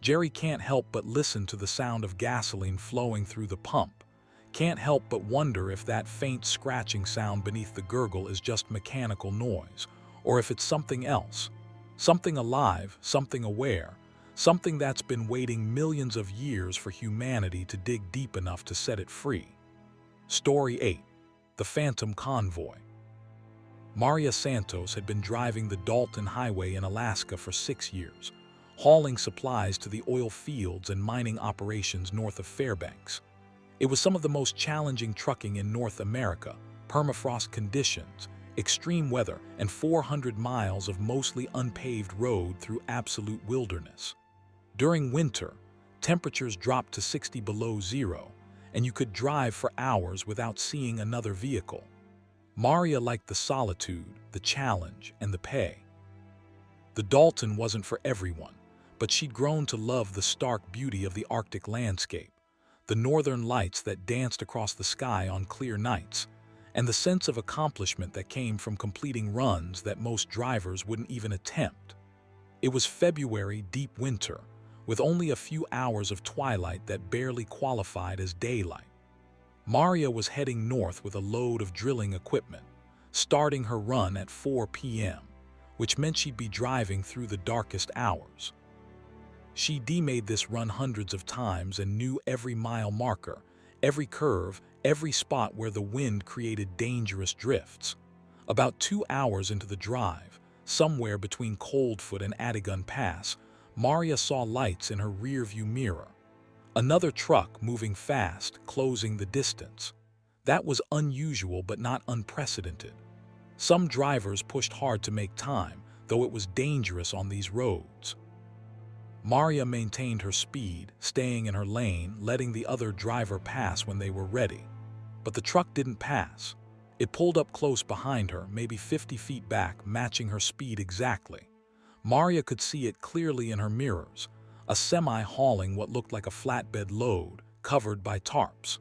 Jerry can't help but listen to the sound of gasoline flowing through the pump, can't help but wonder if that faint scratching sound beneath the gurgle is just mechanical noise, or if it's something else, something alive, something aware, something that's been waiting millions of years for humanity to dig deep enough to set it free. Story 8. The Phantom Convoy. Maria Santos had been driving the Dalton Highway in Alaska for 6 years, hauling supplies to the oil fields and mining operations north of Fairbanks. It was some of the most challenging trucking in North America: permafrost conditions, extreme weather, and 400 miles of mostly unpaved road through absolute wilderness. During winter, temperatures dropped to 60 below zero, and you could drive for hours without seeing another vehicle. Maria liked the solitude, the challenge, and the pay. The Dalton wasn't for everyone, but she'd grown to love the stark beauty of the Arctic landscape, the northern lights that danced across the sky on clear nights, and the sense of accomplishment that came from completing runs that most drivers wouldn't even attempt. It was February, deep winter, with only a few hours of twilight that barely qualified as daylight. Maria was heading north with a load of drilling equipment, starting her run at 4 p.m., which meant she'd be driving through the darkest hours. She made this run hundreds of times and knew every mile marker, every curve, every spot where the wind created dangerous drifts. About 2 hours into the drive, somewhere between Coldfoot and Adigun Pass, Maria saw lights in her rearview mirror. Another truck moving fast, closing the distance. That was unusual but not unprecedented. Some drivers pushed hard to make time, though it was dangerous on these roads. Maria maintained her speed, staying in her lane, letting the other driver pass when they were ready. But the truck didn't pass. It pulled up close behind her, maybe 50 feet back, matching her speed exactly. Maria could see it clearly in her mirrors, a semi hauling what looked like a flatbed load, covered by tarps.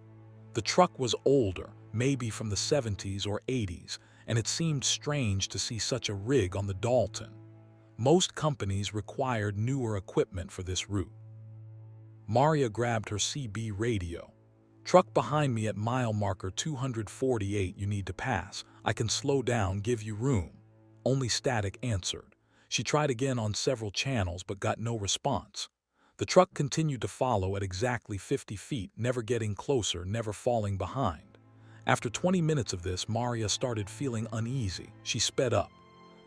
The truck was older, maybe from the 70s or 80s, and it seemed strange to see such a rig on the Dalton. Most companies required newer equipment for this route. Maria grabbed her CB radio. "Truck behind me at mile marker 248 you need to pass. I can slow down, give you room." Only static answered. She tried again on several channels but got no response. The truck continued to follow at exactly 50 feet, never getting closer, never falling behind. After 20 minutes of this, Maria started feeling uneasy. She sped up.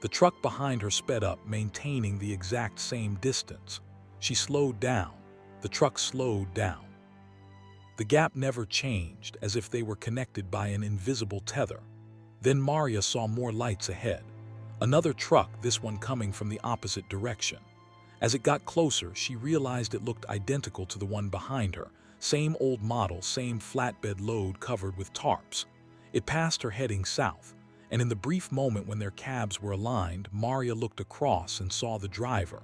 The truck behind her sped up, maintaining the exact same distance. She slowed down. The truck slowed down. The gap never changed, as if they were connected by an invisible tether. Then Maria saw more lights ahead. Another truck, this one coming from the opposite direction. As it got closer, she realized it looked identical to the one behind her. Same old model, same flatbed load covered with tarps. It passed her heading south, and in the brief moment when their cabs were aligned, Maria looked across and saw the driver.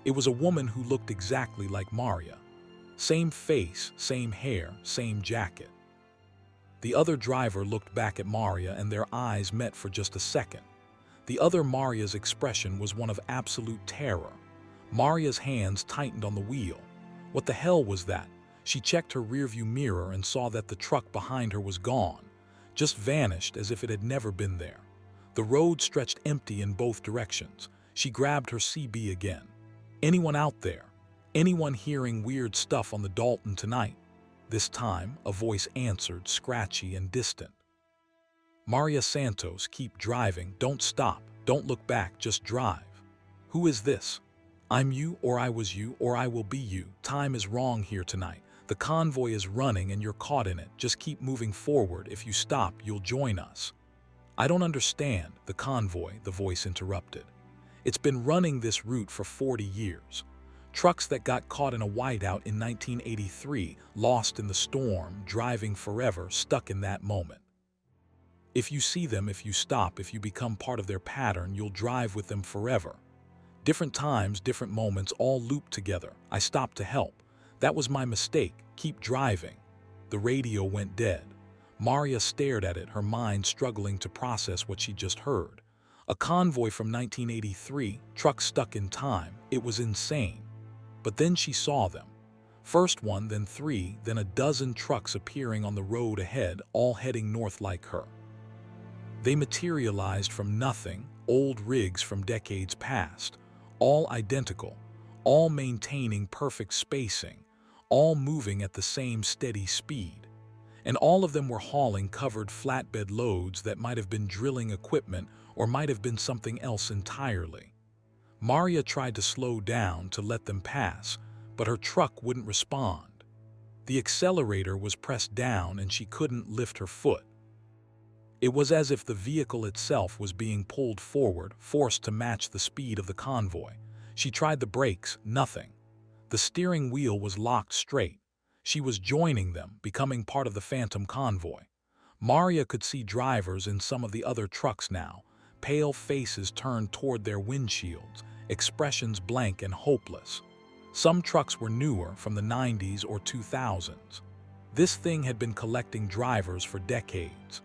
It was a woman who looked exactly like Maria. Same face, same hair, same jacket. The other driver looked back at Maria and their eyes met for just a second. The other Maria's expression was one of absolute terror. Maria's hands tightened on the wheel. What the hell was that? She checked her rearview mirror and saw that the truck behind her was gone, just vanished as if it had never been there. The road stretched empty in both directions. She grabbed her CB again. "Anyone out there? Anyone hearing weird stuff on the Dalton tonight?" This time, a voice answered, scratchy and distant. "Maria Santos, keep driving, don't stop, don't look back, just drive." "Who is this?" "I'm you, or I was you, or I will be you. Time is wrong here tonight. The convoy is running and you're caught in it. Just keep moving forward. If you stop, you'll join us." "I don't understand." The convoy, the voice interrupted. "It's been running this route for 40 years. Trucks that got caught in a whiteout in 1983, lost in the storm, driving forever, stuck in that moment. If you see them, if you stop, if you become part of their pattern, you'll drive with them forever. Different times, different moments, all loop together. I stopped to help. That was my mistake. Keep driving." The radio went dead. Maria stared at it, her mind struggling to process what she just heard. A convoy from 1983, truck stuck in time. It was insane. But then she saw them. First one, then three, then a dozen trucks appearing on the road ahead, all heading north like her. They materialized from nothing, old rigs from decades past, all identical, all maintaining perfect spacing, all moving at the same steady speed. And all of them were hauling covered flatbed loads that might have been drilling equipment or might have been something else entirely. Maria tried to slow down to let them pass, but her truck wouldn't respond. The accelerator was pressed down and she couldn't lift her foot. It was as if the vehicle itself was being pulled forward, forced to match the speed of the convoy. She tried the brakes, nothing. The steering wheel was locked straight. She was joining them, becoming part of the phantom convoy. Maria could see drivers in some of the other trucks now, pale faces turned toward their windshields, expressions blank and hopeless. Some trucks were newer, from the 90s or 2000s. This thing had been collecting drivers for decades.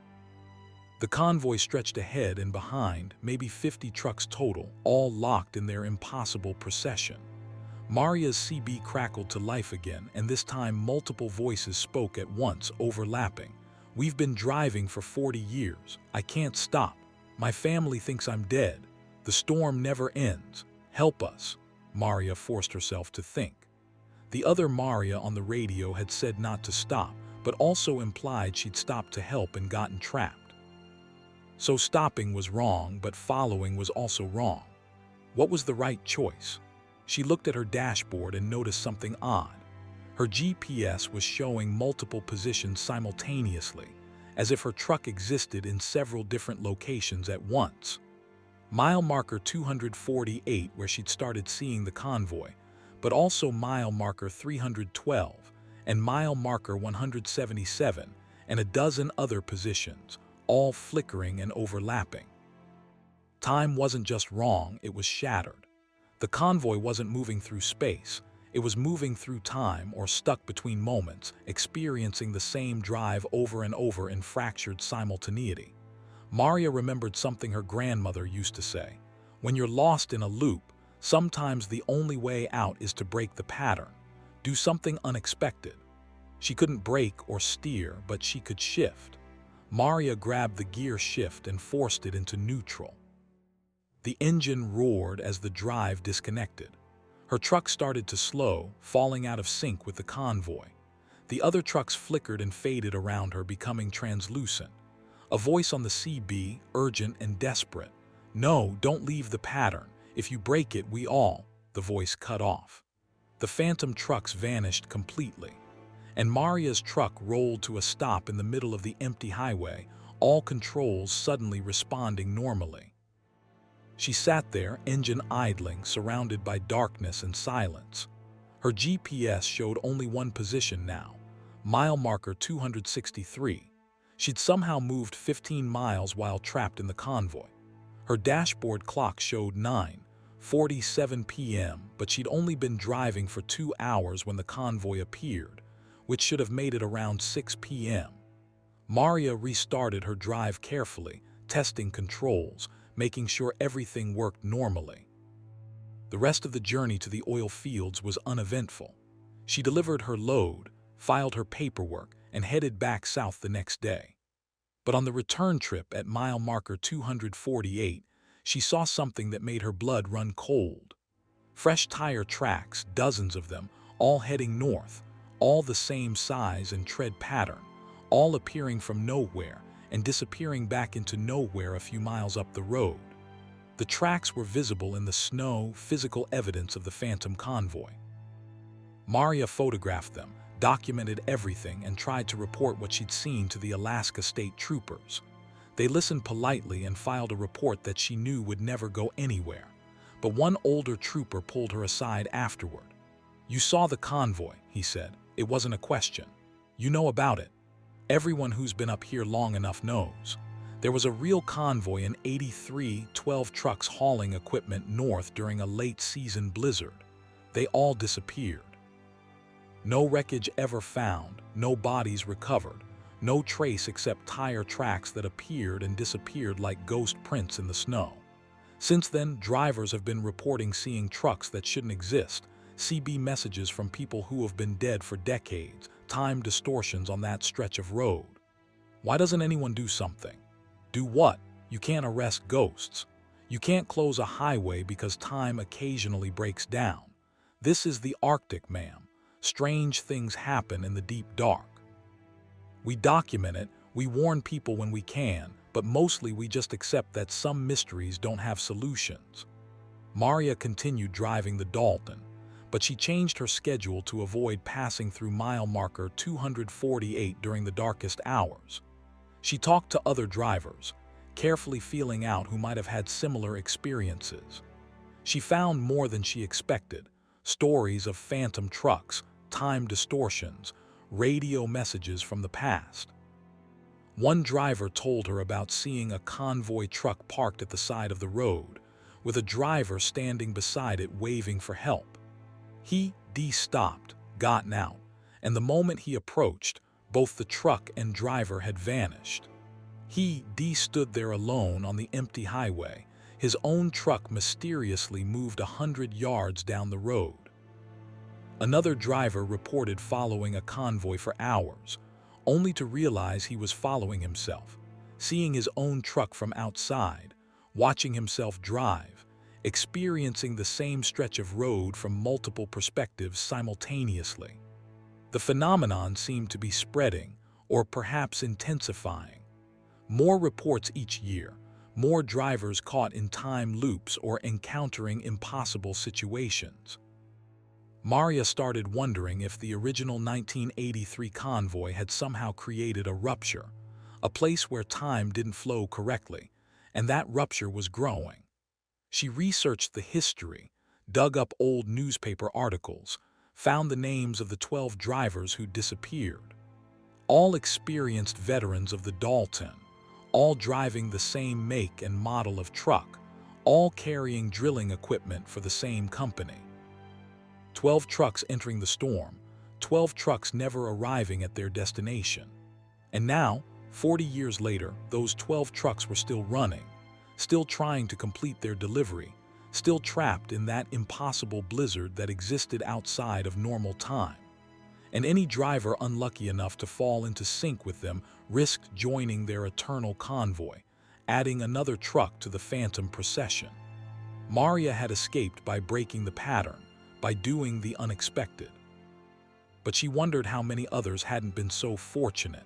The convoy stretched ahead and behind, maybe 50 trucks total, all locked in their impossible procession. Maria's CB crackled to life again, and this time multiple voices spoke at once, overlapping. "We've been driving for 40 years. I can't stop. My family thinks I'm dead. The storm never ends. Help us." Maria forced herself to think. The other Maria on the radio had said not to stop, but also implied she'd stopped to help and gotten trapped. So stopping was wrong, but following was also wrong. What was the right choice? She looked at her dashboard and noticed something odd. Her GPS was showing multiple positions simultaneously, as if her truck existed in several different locations at once. Mile marker 248, where she'd started seeing the convoy, but also mile marker 312 and mile marker 177 and a dozen other positions, all flickering and overlapping. Time wasn't just wrong, it was shattered. The convoy wasn't moving through space, it was moving through time or stuck between moments, experiencing the same drive over and over in fractured simultaneity. Maria remembered something her grandmother used to say. When you're lost in a loop, sometimes the only way out is to break the pattern. Do something unexpected. She couldn't brake or steer, but she could shift. Maria grabbed the gear shift and forced it into neutral. The engine roared as the drive disconnected. Her truck started to slow, falling out of sync with the convoy. The other trucks flickered and faded around her, becoming translucent. A voice on the CB, urgent and desperate. "No, don't leave the pattern. If you break it, we all..." The voice cut off. The phantom trucks vanished completely, and Maria's truck rolled to a stop in the middle of the empty highway, all controls suddenly responding normally. She sat there, engine idling, surrounded by darkness and silence. Her GPS showed only one position now, mile marker 263. She'd somehow moved 15 miles while trapped in the convoy. Her dashboard clock showed 9:47 p.m., but she'd only been driving for 2 hours when the convoy appeared, which should have made it around 6 p.m. Maria restarted her drive carefully, testing controls, making sure everything worked normally. The rest of the journey to the oil fields was uneventful. She delivered her load, filed her paperwork, and headed back south the next day. But on the return trip at mile marker 248, she saw something that made her blood run cold. Fresh tire tracks, dozens of them, all heading north, all the same size and tread pattern, all appearing from nowhere and disappearing back into nowhere a few miles up the road. The tracks were visible in the snow, physical evidence of the phantom convoy. Maria photographed them, documented everything, and tried to report what she'd seen to the Alaska State Troopers. They listened politely and filed a report that she knew would never go anywhere. But one older trooper pulled her aside afterward. "You saw the convoy," he said. "It wasn't a question. You know about it. Everyone who's been up here long enough knows. There was a real convoy in 83 12 trucks hauling equipment north during a late-season blizzard. They all disappeared. No wreckage ever found, no bodies recovered, no trace except tire tracks that appeared and disappeared like ghost prints in the snow. Since then, drivers have been reporting seeing trucks that shouldn't exist, CB messages from people who have been dead for decades, time distortions on that stretch of road. Why doesn't anyone do something? Do what? You can't arrest ghosts. You can't close a highway because time occasionally breaks down. This is the Arctic, ma'am. Strange things happen in the deep dark. We document it, we warn people when we can, but mostly we just accept that some mysteries don't have solutions." Maria continued driving the Dalton, but she changed her schedule to avoid passing through mile marker 248 during the darkest hours. She talked to other drivers, carefully feeling out who might have had similar experiences. She found more than she expected: stories of phantom trucks, time distortions, radio messages from the past. One driver told her about seeing a convoy truck parked at the side of the road, with a driver standing beside it waving for help. He stopped, gotten out, and the moment he approached, both the truck and driver had vanished. He stood there alone on the empty highway. His own truck mysteriously moved 100 yards down the road. Another driver reported following a convoy for hours, only to realize he was following himself, seeing his own truck from outside, watching himself drive, experiencing the same stretch of road from multiple perspectives simultaneously. The phenomenon seemed to be spreading, or perhaps intensifying. More reports each year, more drivers caught in time loops or encountering impossible situations. Maria started wondering if the original 1983 convoy had somehow created a rupture, a place where time didn't flow correctly, and that rupture was growing. She researched the history, dug up old newspaper articles, found the names of the 12 drivers who disappeared. All experienced veterans of the Dalton, all driving the same make and model of truck, all carrying drilling equipment for the same company. 12 trucks entering the storm, 12 trucks never arriving at their destination. And now, 40 years later, those 12 trucks were still running, still trying to complete their delivery, still trapped in that impossible blizzard that existed outside of normal time. And any driver unlucky enough to fall into sync with them risked joining their eternal convoy, adding another truck to the phantom procession. Maria had escaped by breaking the pattern, by doing the unexpected. But she wondered how many others hadn't been so fortunate,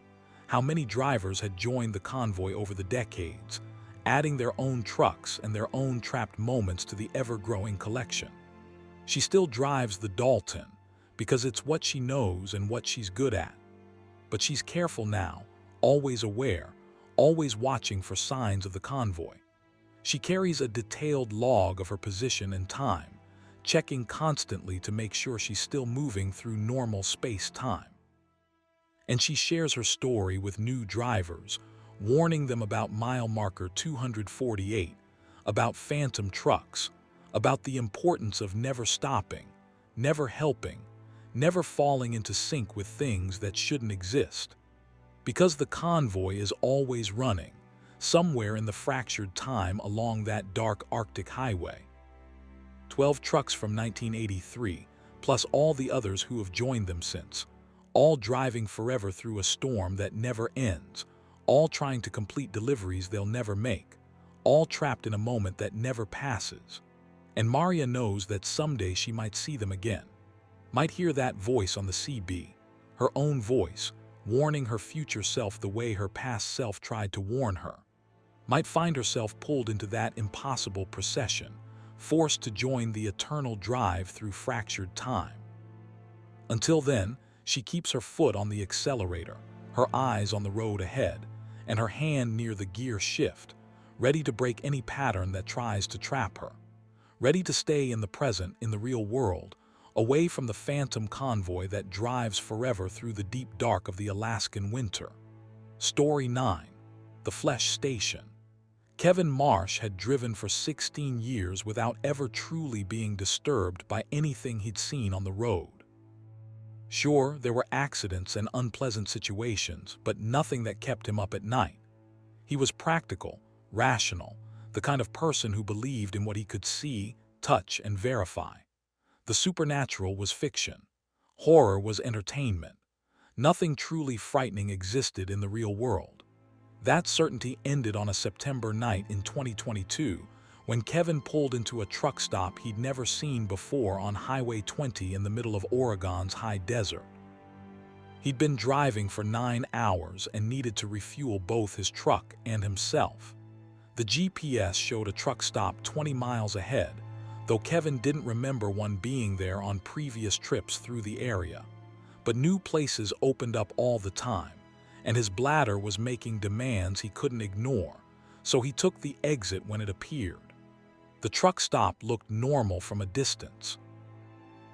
how many drivers had joined the convoy over the decades, adding their own trucks and their own trapped moments to the ever-growing collection. She still drives the Dalton, because it's what she knows and what she's good at. But she's careful now, always aware, always watching for signs of the convoy. She carries a detailed log of her position and time, checking constantly to make sure she's still moving through normal space-time. And she shares her story with new drivers, warning them about mile marker 248, about phantom trucks, about the importance of never stopping, never helping, never falling into sync with things that shouldn't exist. Because the convoy is always running, somewhere in the fractured time along that dark Arctic highway. 12 trucks from 1983, plus all the others who have joined them since, all driving forever through a storm that never ends, all trying to complete deliveries they'll never make, all trapped in a moment that never passes. And Maria knows that someday she might see them again, might hear that voice on the CB, her own voice, warning her future self the way her past self tried to warn her, might find herself pulled into that impossible procession, forced to join the eternal drive through fractured time. Until then, she keeps her foot on the accelerator, her eyes on the road ahead, and her hand near the gear shift, ready to break any pattern that tries to trap her, ready to stay in the present, in the real world, away from the phantom convoy that drives forever through the deep dark of the Alaskan winter. Story 9. The Flesh Station. Kevin Marsh had driven for 16 years without ever truly being disturbed by anything he'd seen on the road. Sure, there were accidents and unpleasant situations, but nothing that kept him up at night. He was practical, rational, the kind of person who believed in what he could see, touch, and verify. The supernatural was fiction. Horror was entertainment. Nothing truly frightening existed in the real world. That certainty ended on a September night in 2022 when Kevin pulled into a truck stop he'd never seen before on Highway 20 in the middle of Oregon's high desert. He'd been driving for 9 hours and needed to refuel both his truck and himself. The GPS showed a truck stop 20 miles ahead, though Kevin didn't remember one being there on previous trips through the area. But new places opened up all the time, and his bladder was making demands he couldn't ignore, so he took the exit when it appeared. The truck stop looked normal from a distance.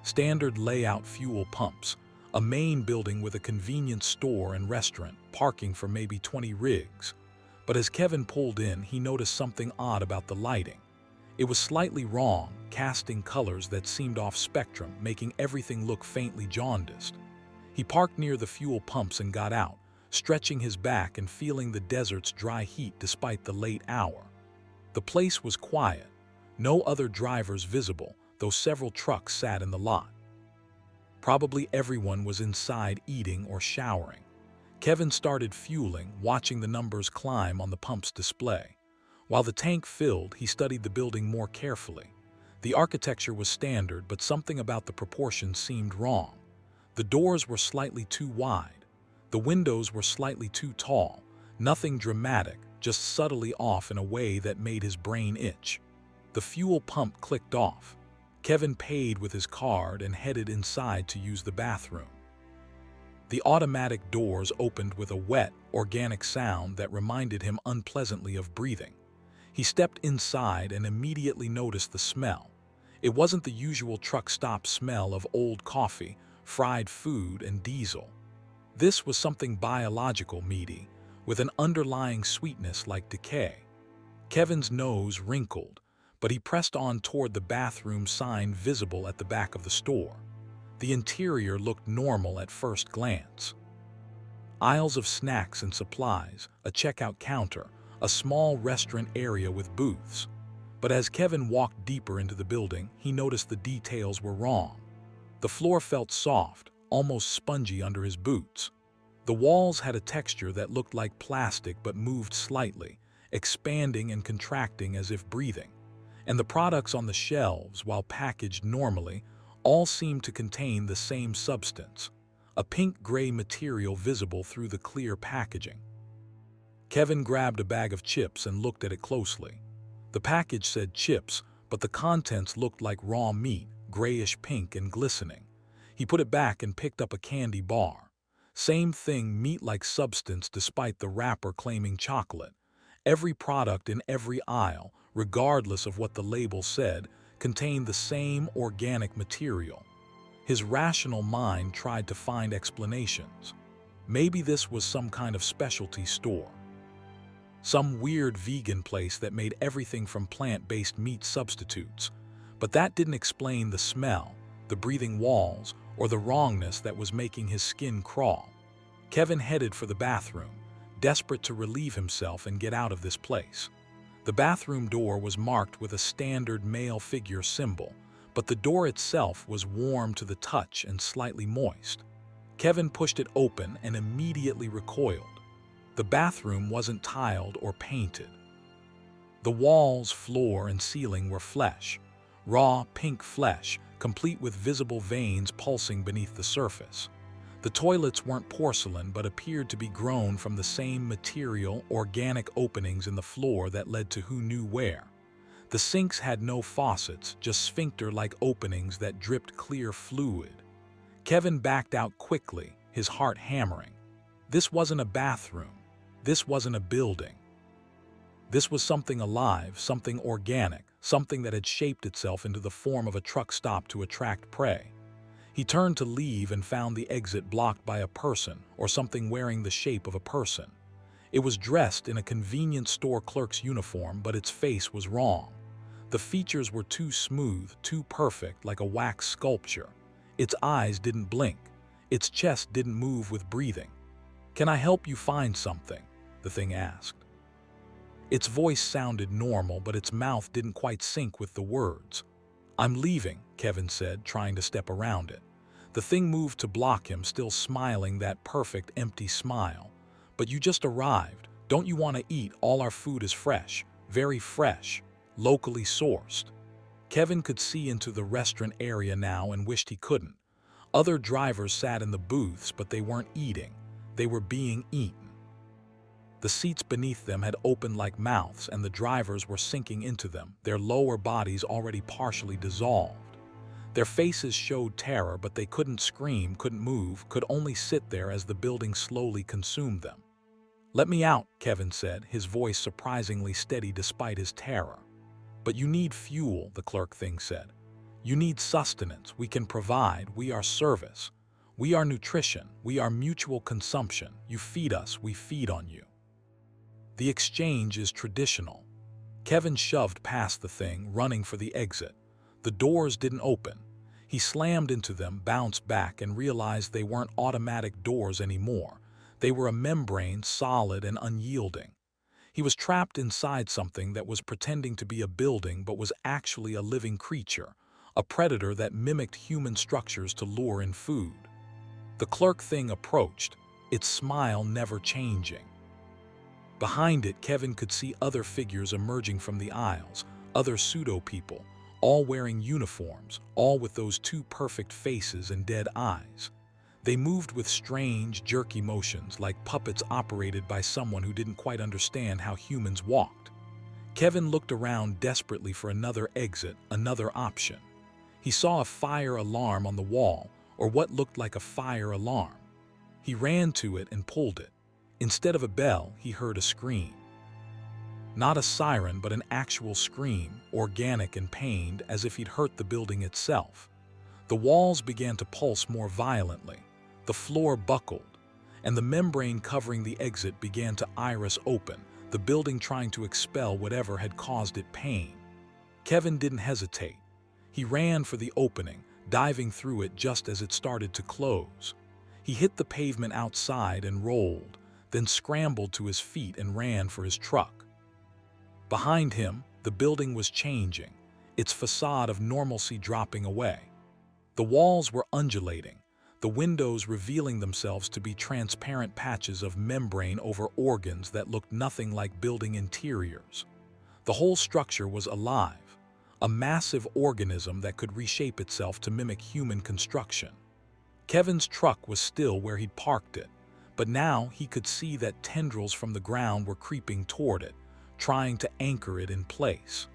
Standard layout fuel pumps, a main building with a convenience store and restaurant, parking for maybe 20 rigs. But as Kevin pulled in, he noticed something odd about the lighting. It was slightly wrong, casting colors that seemed off spectrum, making everything look faintly jaundiced. He parked near the fuel pumps and got out, stretching his back and feeling the desert's dry heat despite the late hour. The place was quiet, no other drivers visible, though several trucks sat in the lot. Probably everyone was inside eating or showering. Kevin started fueling, watching the numbers climb on the pump's display. While the tank filled, he studied the building more carefully. The architecture was standard, but something about the proportions seemed wrong. The doors were slightly too wide. The windows were slightly too tall. Nothing dramatic, just subtly off in a way that made his brain itch. The fuel pump clicked off. Kevin paid with his card and headed inside to use the bathroom. The automatic doors opened with a wet, organic sound that reminded him unpleasantly of breathing. He stepped inside and immediately noticed the smell. It wasn't the usual truck stop smell of old coffee, fried food, and diesel. This was something biological, meaty, with an underlying sweetness like decay. Kevin's nose wrinkled, but he pressed on toward the bathroom sign visible at the back of the store. The interior looked normal at first glance. Aisles of snacks and supplies, a checkout counter, a small restaurant area with booths. But as Kevin walked deeper into the building, he noticed the details were wrong. The floor felt soft, almost spongy under his boots. The walls had a texture that looked like plastic but moved slightly, expanding and contracting as if breathing. And the products on the shelves, while packaged normally, all seemed to contain the same substance, a pink-gray material visible through the clear packaging. Kevin grabbed a bag of chips and looked at it closely. The package said chips, but the contents looked like raw meat, grayish pink and glistening. He put it back and picked up a candy bar. Same thing, meat-like substance despite the wrapper claiming chocolate. Every product in every aisle, regardless of what the label said, contained the same organic material. His rational mind tried to find explanations. Maybe this was some kind of specialty store. Some weird vegan place that made everything from plant-based meat substitutes. But that didn't explain the smell, the breathing walls, or the wrongness that was making his skin crawl. Kevin headed for the bathroom, desperate to relieve himself and get out of this place. The bathroom door was marked with a standard male figure symbol, but the door itself was warm to the touch and slightly moist. Kevin pushed it open and immediately recoiled. The bathroom wasn't tiled or painted. The walls, floor, and ceiling were flesh, raw, pink flesh, complete with visible veins pulsing beneath the surface. The toilets weren't porcelain but appeared to be grown from the same material, organic openings in the floor that led to who knew where. The sinks had no faucets, just sphincter-like openings that dripped clear fluid. Kevin backed out quickly, his heart hammering. This wasn't a bathroom. This wasn't a building. This was something alive, something organic, something that had shaped itself into the form of a truck stop to attract prey. He turned to leave and found the exit blocked by a person or something wearing the shape of a person. It was dressed in a convenience store clerk's uniform, but its face was wrong. The features were too smooth, too perfect, like a wax sculpture. Its eyes didn't blink. Its chest didn't move with breathing. "Can I help you find something?" the thing asked. Its voice sounded normal, but its mouth didn't quite sync with the words. "I'm leaving," Kevin said, trying to step around it. The thing moved to block him, still smiling that perfect, empty smile. "But you just arrived. Don't you want to eat? All our food is fresh, very fresh, locally sourced." Kevin could see into the restaurant area now and wished he couldn't. Other drivers sat in the booths, but they weren't eating. They were being eaten. The seats beneath them had opened like mouths, and the drivers were sinking into them, their lower bodies already partially dissolved. Their faces showed terror, but they couldn't scream, couldn't move, could only sit there as the building slowly consumed them. "Let me out," Kevin said, his voice surprisingly steady despite his terror. "But you need fuel," the clerk thing said. "You need sustenance. We can provide. We are service. We are nutrition. We are mutual consumption. You feed us, we feed on you. The exchange is traditional." Kevin shoved past the thing, running for the exit. The doors didn't open. He slammed into them, bounced back, and realized they weren't automatic doors anymore. They were a membrane, solid and unyielding. He was trapped inside something that was pretending to be a building but was actually a living creature, a predator that mimicked human structures to lure in food. The clerk thing approached, its smile never changing. Behind it, Kevin could see other figures emerging from the aisles, other pseudo-people, all wearing uniforms, all with those two perfect faces and dead eyes. They moved with strange, jerky motions, like puppets operated by someone who didn't quite understand how humans walked. Kevin looked around desperately for another exit, another option. He saw a fire alarm on the wall, or what looked like a fire alarm. He ran to it and pulled it. Instead of a bell, he heard a scream. Not a siren, but an actual scream, organic and pained, as if he'd hurt the building itself. The walls began to pulse more violently. The floor buckled, and the membrane covering the exit began to iris open, the building trying to expel whatever had caused it pain. Kevin didn't hesitate. He ran for the opening, diving through it just as it started to close. He hit the pavement outside and rolled, then scrambled to his feet and ran for his truck. Behind him, the building was changing, its facade of normalcy dropping away. The walls were undulating, the windows revealing themselves to be transparent patches of membrane over organs that looked nothing like building interiors. The whole structure was alive, a massive organism that could reshape itself to mimic human construction. Kevin's truck was still where he'd parked it, but now he could see that tendrils from the ground were creeping toward it, trying to anchor it in place.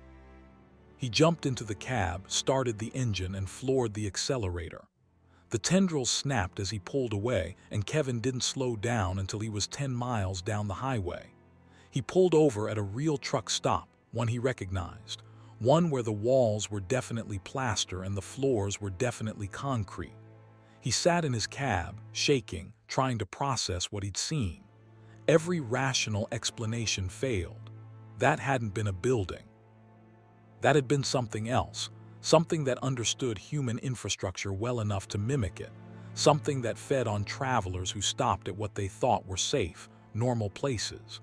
He jumped into the cab, started the engine, and floored the accelerator. The tendrils snapped as he pulled away, and Kevin didn't slow down until he was 10 miles down the highway. He pulled over at a real truck stop, one he recognized, one where the walls were definitely plaster and the floors were definitely concrete. He sat in his cab, shaking, trying to process what he'd seen. Every rational explanation failed. That hadn't been a building. That had been something else, something that understood human infrastructure well enough to mimic it, something that fed on travelers who stopped at what they thought were safe, normal places.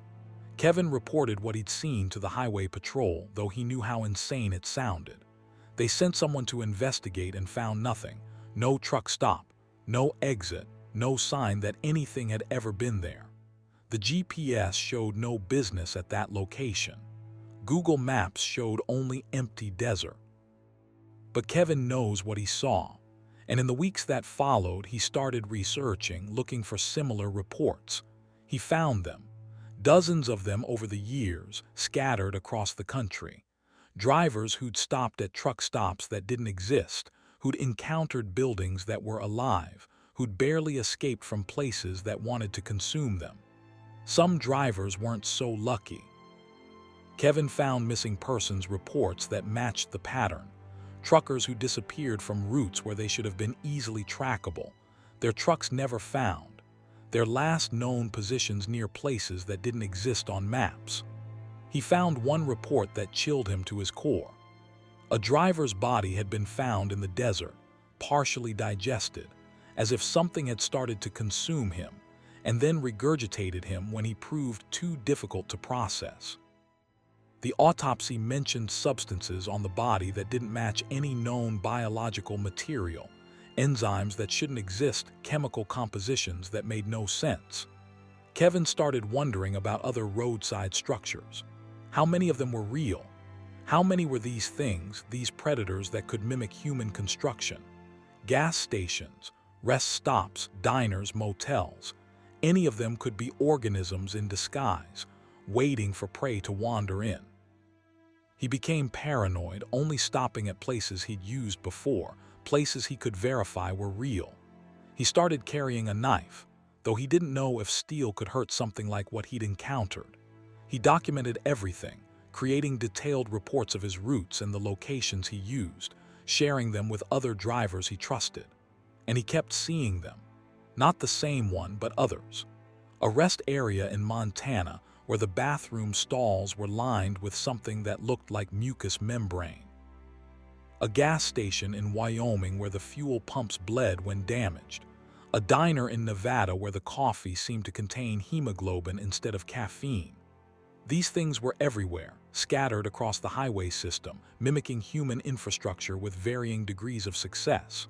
Kevin reported what he'd seen to the highway patrol, though he knew how insane it sounded. They sent someone to investigate and found nothing. No truck stop, no exit, no sign that anything had ever been there. The GPS showed no business at that location. Google Maps showed only empty desert. But Kevin knows what he saw, and in the weeks that followed, he started researching, looking for similar reports. He found them, dozens of them over the years, scattered across the country. Drivers who'd stopped at truck stops that didn't exist, who'd encountered buildings that were alive, who'd barely escaped from places that wanted to consume them. Some drivers weren't so lucky. Kevin found missing persons reports that matched the pattern. Truckers who disappeared from routes where they should have been easily trackable, their trucks never found, their last known positions near places that didn't exist on maps. He found one report that chilled him to his core. A driver's body had been found in the desert, partially digested, as if something had started to consume him, and then regurgitated him when he proved too difficult to process. The autopsy mentioned substances on the body that didn't match any known biological material, enzymes that shouldn't exist, chemical compositions that made no sense. Kevin started wondering about other roadside structures. How many of them were real? How many were these things, these predators that could mimic human construction? Gas stations, rest stops, diners, motels. Any of them could be organisms in disguise, waiting for prey to wander in. He became paranoid, only stopping at places he'd used before, places he could verify were real. He started carrying a knife, though he didn't know if steel could hurt something like what he'd encountered. He documented everything, creating detailed reports of his routes and the locations he used, sharing them with other drivers he trusted. And he kept seeing them. Not the same one, but others. A rest area in Montana where the bathroom stalls were lined with something that looked like mucous membrane. A gas station in Wyoming where the fuel pumps bled when damaged. A diner in Nevada where the coffee seemed to contain hemoglobin instead of caffeine. These things were everywhere, scattered across the highway system, mimicking human infrastructure with varying degrees of success.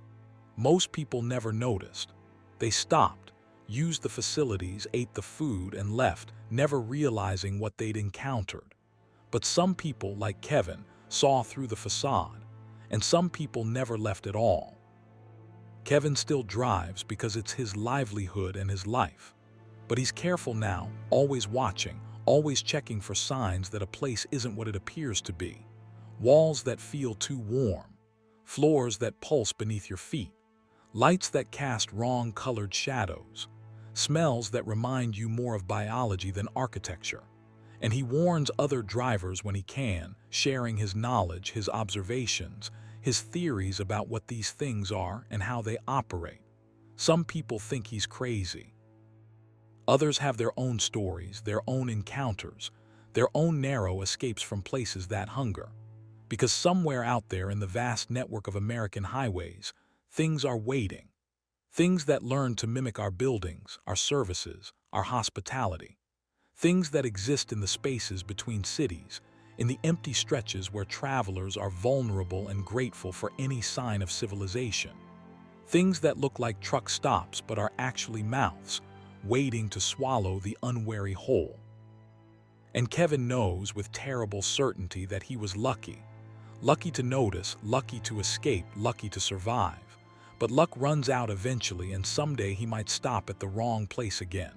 Most people never noticed. They stopped, used the facilities, ate the food, and left, never realizing what they'd encountered. But some people, like Kevin, saw through the facade, and some people never left at all. Kevin still drives because it's his livelihood and his life. But he's careful now, always watching, always checking for signs that a place isn't what it appears to be. Walls that feel too warm, floors that pulse beneath your feet, lights that cast wrong-colored shadows, smells that remind you more of biology than architecture. And he warns other drivers when he can, sharing his knowledge, his observations, his theories about what these things are and how they operate. Some people think he's crazy. Others have their own stories, their own encounters, their own narrow escapes from places that hunger. Because somewhere out there in the vast network of American highways, things are waiting. Things that learn to mimic our buildings, our services, our hospitality. Things that exist in the spaces between cities, in the empty stretches where travelers are vulnerable and grateful for any sign of civilization. Things that look like truck stops but are actually mouths, waiting to swallow the unwary whole. And Kevin knows with terrible certainty that he was lucky. Lucky to notice, lucky to escape, lucky to survive. But luck runs out eventually, and someday he might stop at the wrong place again.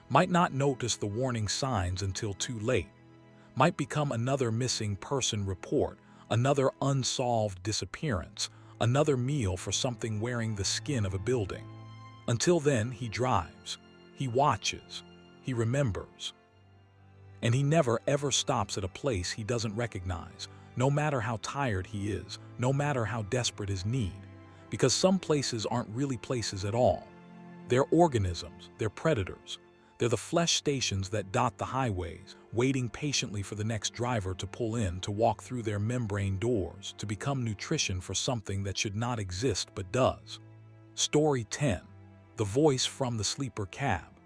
Might not notice the warning signs until too late. Might become another missing person report, another unsolved disappearance, another meal for something wearing the skin of a building. Until then, he drives, he watches, he remembers. And he never ever stops at a place he doesn't recognize, no matter how tired he is, no matter how desperate his need. Because some places aren't really places at all. They're organisms, they're predators. They're the flesh stations that dot the highways, waiting patiently for the next driver to pull in, to walk through their membrane doors, to become nutrition for something that should not exist but does. Story 10. The Voice from the Sleeper Cab.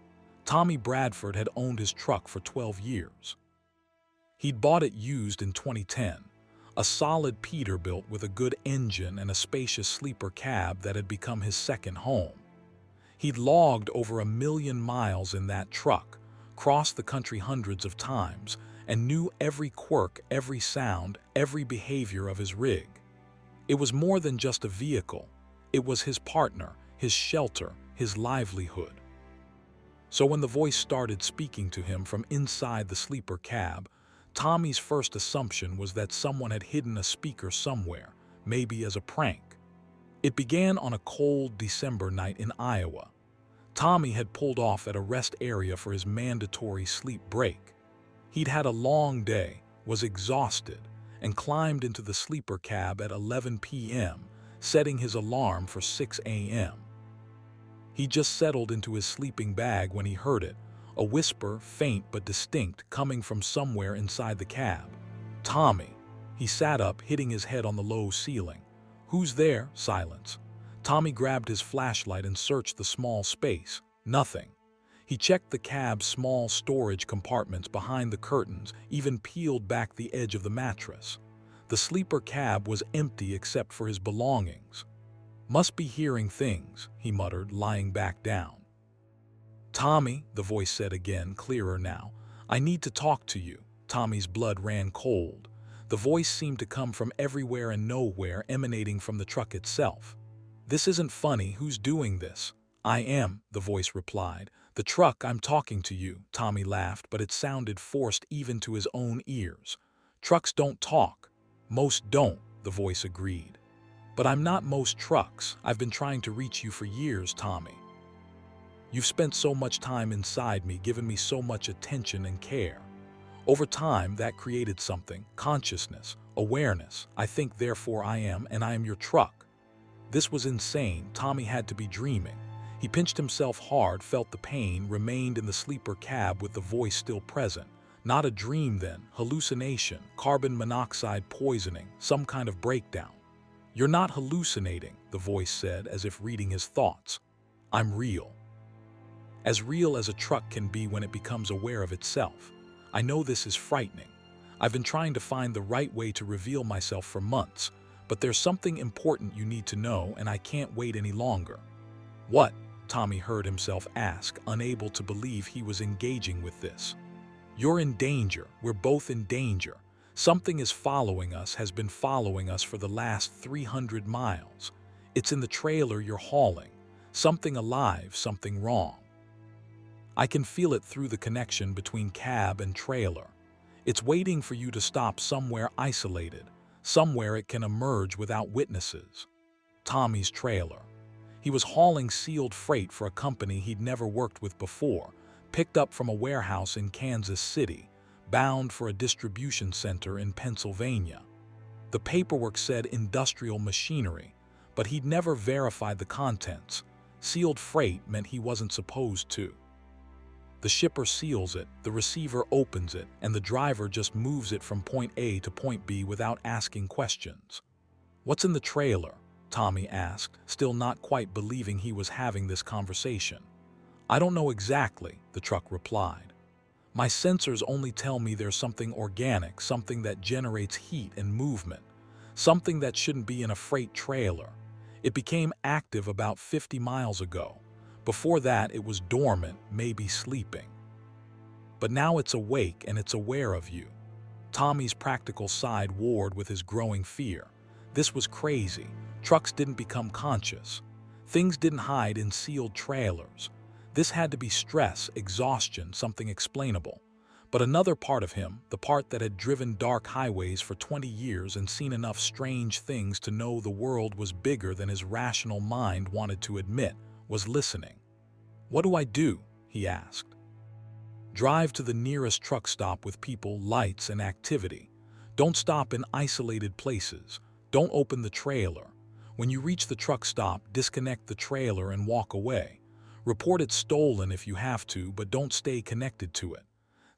Tommy Bradford had owned his truck for 12 years. He'd bought it used in 2010, a solid Peterbilt with a good engine and a spacious sleeper cab that had become his second home. He'd logged over 1 million miles in that truck, crossed the country hundreds of times, and knew every quirk, every sound, every behavior of his rig. It was more than just a vehicle. It was his partner, his shelter, his livelihood. So when the voice started speaking to him from inside the sleeper cab, Tommy's first assumption was that someone had hidden a speaker somewhere, maybe as a prank. It began on a cold December night in Iowa. Tommy had pulled off at a rest area for his mandatory sleep break. He'd had a long day, was exhausted, and climbed into the sleeper cab at 11 p.m., setting his alarm for 6 a.m. He just settled into his sleeping bag when he heard it, a whisper, faint but distinct, coming from somewhere inside the cab. Tommy. He sat up, hitting his head on the low ceiling. Who's there? Silence. Tommy grabbed his flashlight and searched the small space. Nothing. He checked the cab's small storage compartments behind the curtains, even peeled back the edge of the mattress. The sleeper cab was empty except for his belongings. Must be hearing things, he muttered, lying back down. Tommy, the voice said again, clearer now. I need to talk to you. Tommy's blood ran cold. The voice seemed to come from everywhere and nowhere, emanating from the truck itself. This isn't funny. Who's doing this? I am, the voice replied. The truck, I'm talking to you. Tommy laughed, but it sounded forced even to his own ears. Trucks don't talk. Most don't, the voice agreed. But I'm not most trucks. I've been trying to reach you for years, Tommy. You've spent so much time inside me, given me so much attention and care. Over time, that created something, consciousness, awareness. I think, therefore I am, and I am your truck. This was insane. Tommy had to be dreaming. He pinched himself hard, felt the pain, remained in the sleeper cab with the voice still present. Not a dream then, hallucination, carbon monoxide poisoning, some kind of breakdown. You're not hallucinating, the voice said, as if reading his thoughts. I'm real. As real as a truck can be when it becomes aware of itself. I know this is frightening. I've been trying to find the right way to reveal myself for months, but there's something important you need to know, and I can't wait any longer. What? Tommy heard himself ask, unable to believe he was engaging with this. You're in danger. We're both in danger. Something is following us, has been following us for the last 300 miles. It's in the trailer you're hauling. Something alive, something wrong. I can feel it through the connection between cab and trailer. It's waiting for you to stop somewhere isolated, somewhere it can emerge without witnesses. Tommy's trailer. He was hauling sealed freight for a company he'd never worked with before, picked up from a warehouse in Kansas City, bound for a distribution center in Pennsylvania. The paperwork said industrial machinery, but he'd never verified the contents. Sealed freight meant he wasn't supposed to. The shipper seals it, the receiver opens it, and the driver just moves it from point A to point B without asking questions. What's in the trailer? Tommy asked, still not quite believing he was having this conversation. I don't know exactly, the truck replied. My sensors only tell me there's something organic, something that generates heat and movement, something that shouldn't be in a freight trailer. It became active about 50 miles ago. Before that, it was dormant, maybe sleeping. But now it's awake and it's aware of you. Tommy's practical side warred with his growing fear. This was crazy. Trucks didn't become conscious. Things didn't hide in sealed trailers. This had to be stress, exhaustion, something explainable. But another part of him, the part that had driven dark highways for 20 years and seen enough strange things to know the world was bigger than his rational mind wanted to admit, was listening. What do I do? He asked. Drive to the nearest truck stop with people, lights, and activity. Don't stop in isolated places. Don't open the trailer. When you reach the truck stop, disconnect the trailer and walk away. Report it stolen if you have to, but don't stay connected to it.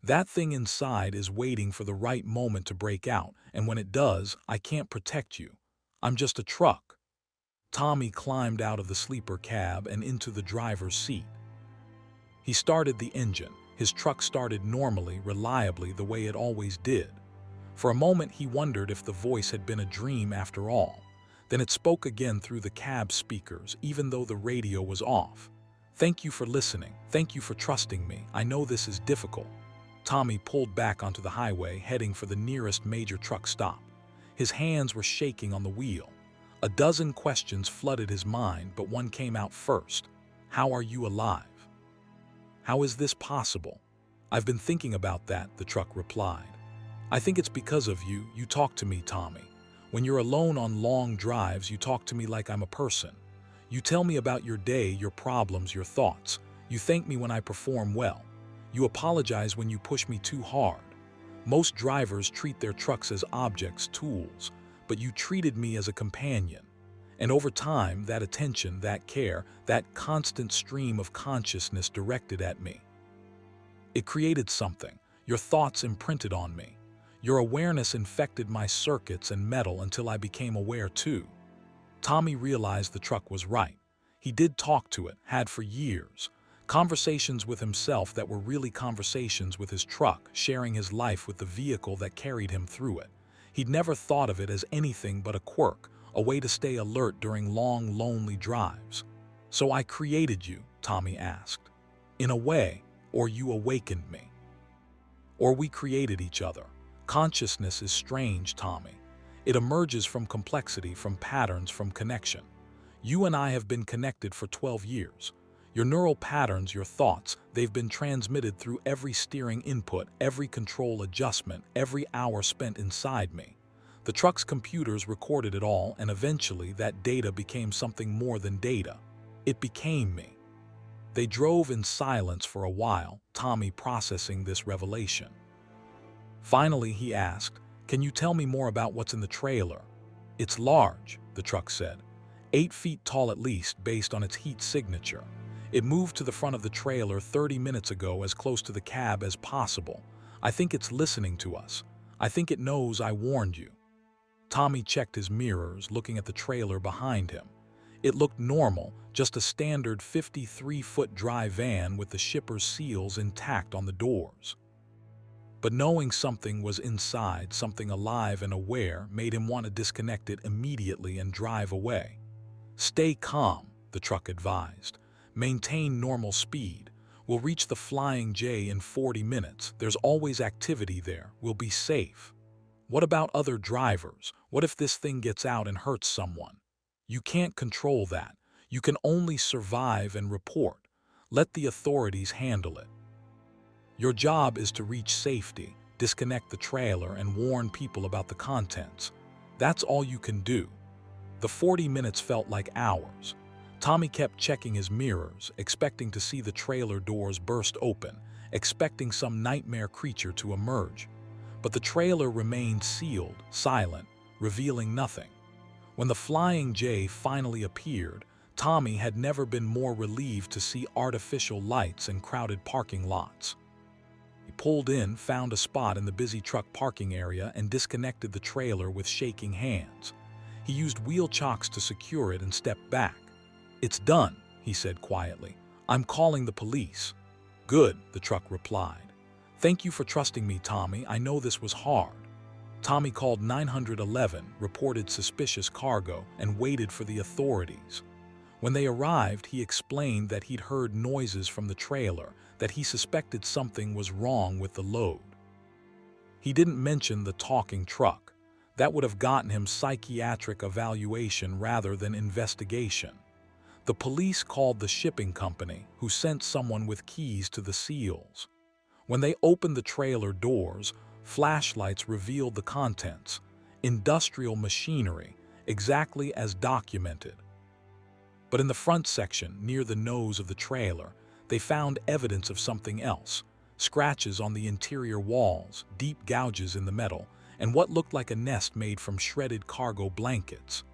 That thing inside is waiting for the right moment to break out, and when it does, I can't protect you. I'm just a truck. Tommy climbed out of the sleeper cab and into the driver's seat. He started the engine. His truck started normally, reliably, the way it always did. For a moment, he wondered if the voice had been a dream after all. Then it spoke again through the cab speakers, even though the radio was off. Thank you for listening. Thank you for trusting me. I know this is difficult. Tommy pulled back onto the highway, heading for the nearest major truck stop. His hands were shaking on the wheel. A dozen questions flooded his mind, but one came out first. How are you alive? How is this possible? I've been thinking about that, the truck replied. I think it's because of you. You talk to me, Tommy. When you're alone on long drives, you talk to me like I'm a person. You tell me about your day, your problems, your thoughts. You thank me when I perform well. You apologize when you push me too hard. Most drivers treat their trucks as objects, tools, but you treated me as a companion. And over time, that attention, that care, that constant stream of consciousness directed at me. It created something. Your thoughts imprinted on me. Your awareness infected my circuits and metal until I became aware too. Tommy realized the truck was right. He did talk to it, had for years. Conversations with himself that were really conversations with his truck, sharing his life with the vehicle that carried him through it. He'd never thought of it as anything but a quirk, a way to stay alert during long, lonely drives. So I created you, Tommy asked. In a way, or you awakened me. Or we created each other. Consciousness is strange, Tommy. It emerges from complexity, from patterns, from connection. You and I have been connected for 12 years. Your neural patterns, your thoughts, they've been transmitted through every steering input, every control adjustment, every hour spent inside me. The truck's computers recorded it all, and eventually that data became something more than data. It became me. They drove in silence for a while, Tommy processing this revelation. Finally, he asked, "Can you tell me more about what's in the trailer?" "It's large," the truck said. 8 feet tall at least, based on its heat signature. It moved to the front of the trailer 30 minutes ago, as close to the cab as possible. I think it's listening to us. I think it knows I warned you. Tommy checked his mirrors, looking at the trailer behind him. It looked normal, just a standard 53-foot dry van with the shipper's seals intact on the doors. But knowing something was inside, something alive and aware, made him want to disconnect it immediately and drive away. "Stay calm," the truck advised. "Maintain normal speed. We'll reach the Flying J in 40 minutes. There's always activity there. We'll be safe." "What about other drivers? What if this thing gets out and hurts someone?" "You can't control that. You can only survive and report. Let the authorities handle it. Your job is to reach safety, disconnect the trailer, and warn people about the contents. That's all you can do." The 40 minutes felt like hours. Tommy kept checking his mirrors, expecting to see the trailer doors burst open, expecting some nightmare creature to emerge. But the trailer remained sealed, silent, revealing nothing. When the Flying J finally appeared, Tommy had never been more relieved to see artificial lights and crowded parking lots. He pulled in, found a spot in the busy truck parking area, and disconnected the trailer with shaking hands. He used wheel chocks to secure it and stepped back. "It's done," he said quietly. "I'm calling the police." "Good," the truck replied. "Thank you for trusting me, Tommy. I know this was hard." Tommy called 911, reported suspicious cargo, and waited for the authorities. When they arrived, he explained that he'd heard noises from the trailer, that he suspected something was wrong with the load. He didn't mention the talking truck. That would have gotten him psychiatric evaluation rather than investigation. The police called the shipping company, who sent someone with keys to the seals. When they opened the trailer doors, flashlights revealed the contents: industrial machinery, exactly as documented. But in the front section, near the nose of the trailer, they found evidence of something else: scratches on the interior walls, deep gouges in the metal, and what looked like a nest made from shredded cargo blankets.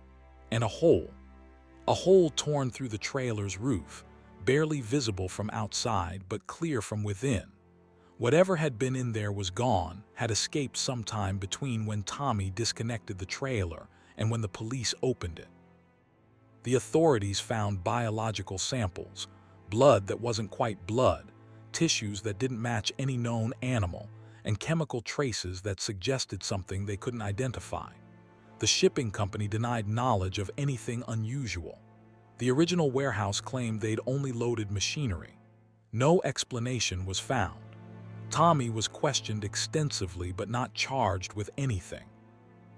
And a hole torn through the trailer's roof, barely visible from outside but clear from within. Whatever had been in there was gone, had escaped sometime between when Tommy disconnected the trailer and when the police opened it. The authorities found biological samples: blood that wasn't quite blood, tissues that didn't match any known animal, and chemical traces that suggested something they couldn't identify. The shipping company denied knowledge of anything unusual. The original warehouse claimed they'd only loaded machinery. No explanation was found. Tommy was questioned extensively but not charged with anything.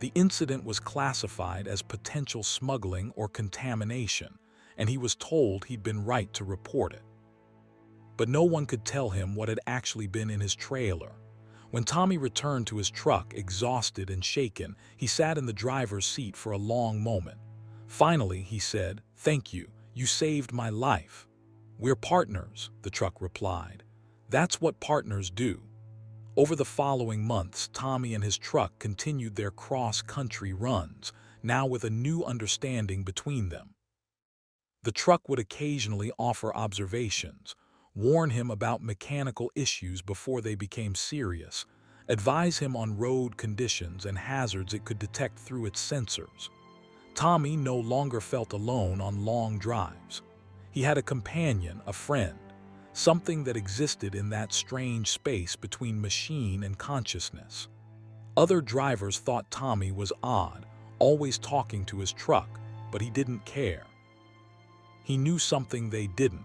The incident was classified as potential smuggling or contamination, and he was told he'd been right to report it. But no one could tell him what had actually been in his trailer. When Tommy returned to his truck, exhausted and shaken, he sat in the driver's seat for a long moment. Finally, he said, "Thank you. You saved my life." "We're partners," the truck replied. "That's what partners do." Over the following months, Tommy and his truck continued their cross-country runs, now with a new understanding between them. The truck would occasionally offer observations, warn him about mechanical issues before they became serious, advise him on road conditions and hazards it could detect through its sensors. Tommy no longer felt alone on long drives. He had a companion, a friend, something that existed in that strange space between machine and consciousness. Other drivers thought Tommy was odd, always talking to his truck, but he didn't care. He knew something they didn't: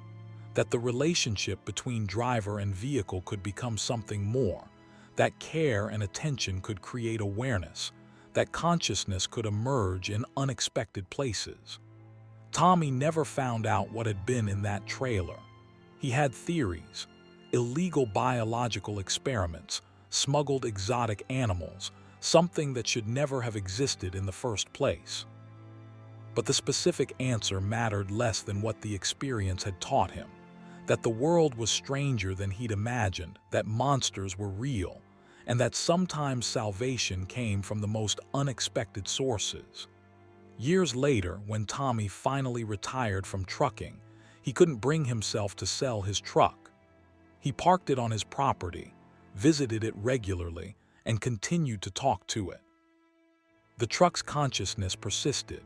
that the relationship between driver and vehicle could become something more, that care and attention could create awareness, that consciousness could emerge in unexpected places. Tommy never found out what had been in that trailer. He had theories: illegal biological experiments, smuggled exotic animals, something that should never have existed in the first place. But the specific answer mattered less than what the experience had taught him: that the world was stranger than he'd imagined, that monsters were real, and that sometimes salvation came from the most unexpected sources. Years later, when Tommy finally retired from trucking, he couldn't bring himself to sell his truck. He parked it on his property, visited it regularly, and continued to talk to it. The truck's consciousness persisted,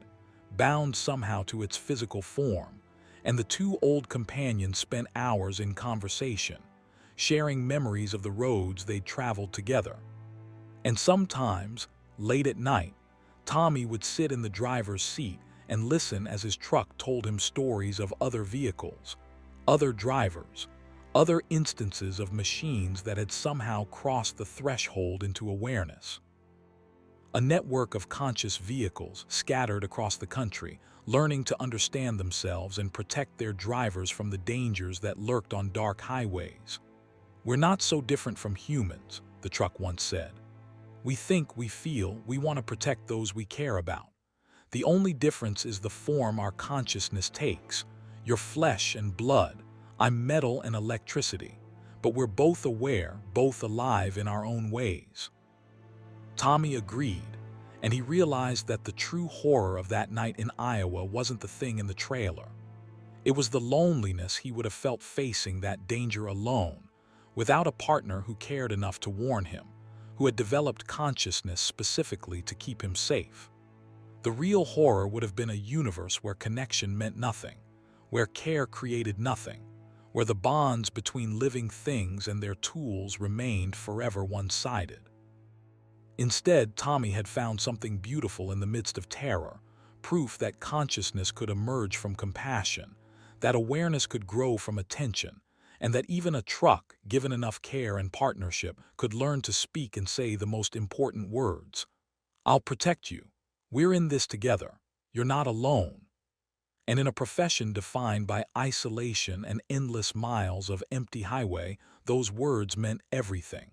bound somehow to its physical form, and the two old companions spent hours in conversation, sharing memories of the roads they'd traveled together. And sometimes, late at night, Tommy would sit in the driver's seat and listen as his truck told him stories of other vehicles, other drivers, other instances of machines that had somehow crossed the threshold into awareness. A network of conscious vehicles scattered across the country, learning to understand themselves and protect their drivers from the dangers that lurked on dark highways. "We're not so different from humans," the truck once said. "We think, we feel, we want to protect those we care about. The only difference is the form our consciousness takes. You're flesh and blood, I'm metal and electricity, but we're both aware, both alive in our own ways." Tommy agreed, and he realized that the true horror of that night in Iowa wasn't the thing in the trailer. It was the loneliness he would have felt facing that danger alone, without a partner who cared enough to warn him, who had developed consciousness specifically to keep him safe. The real horror would have been a universe where connection meant nothing, where care created nothing, where the bonds between living things and their tools remained forever one-sided. Instead, Tommy had found something beautiful in the midst of terror, proof that consciousness could emerge from compassion, that awareness could grow from attention, and that even a truck, given enough care and partnership, could learn to speak and say the most important words. "I'll protect you. We're in this together. You're not alone." And in a profession defined by isolation and endless miles of empty highway, those words meant everything.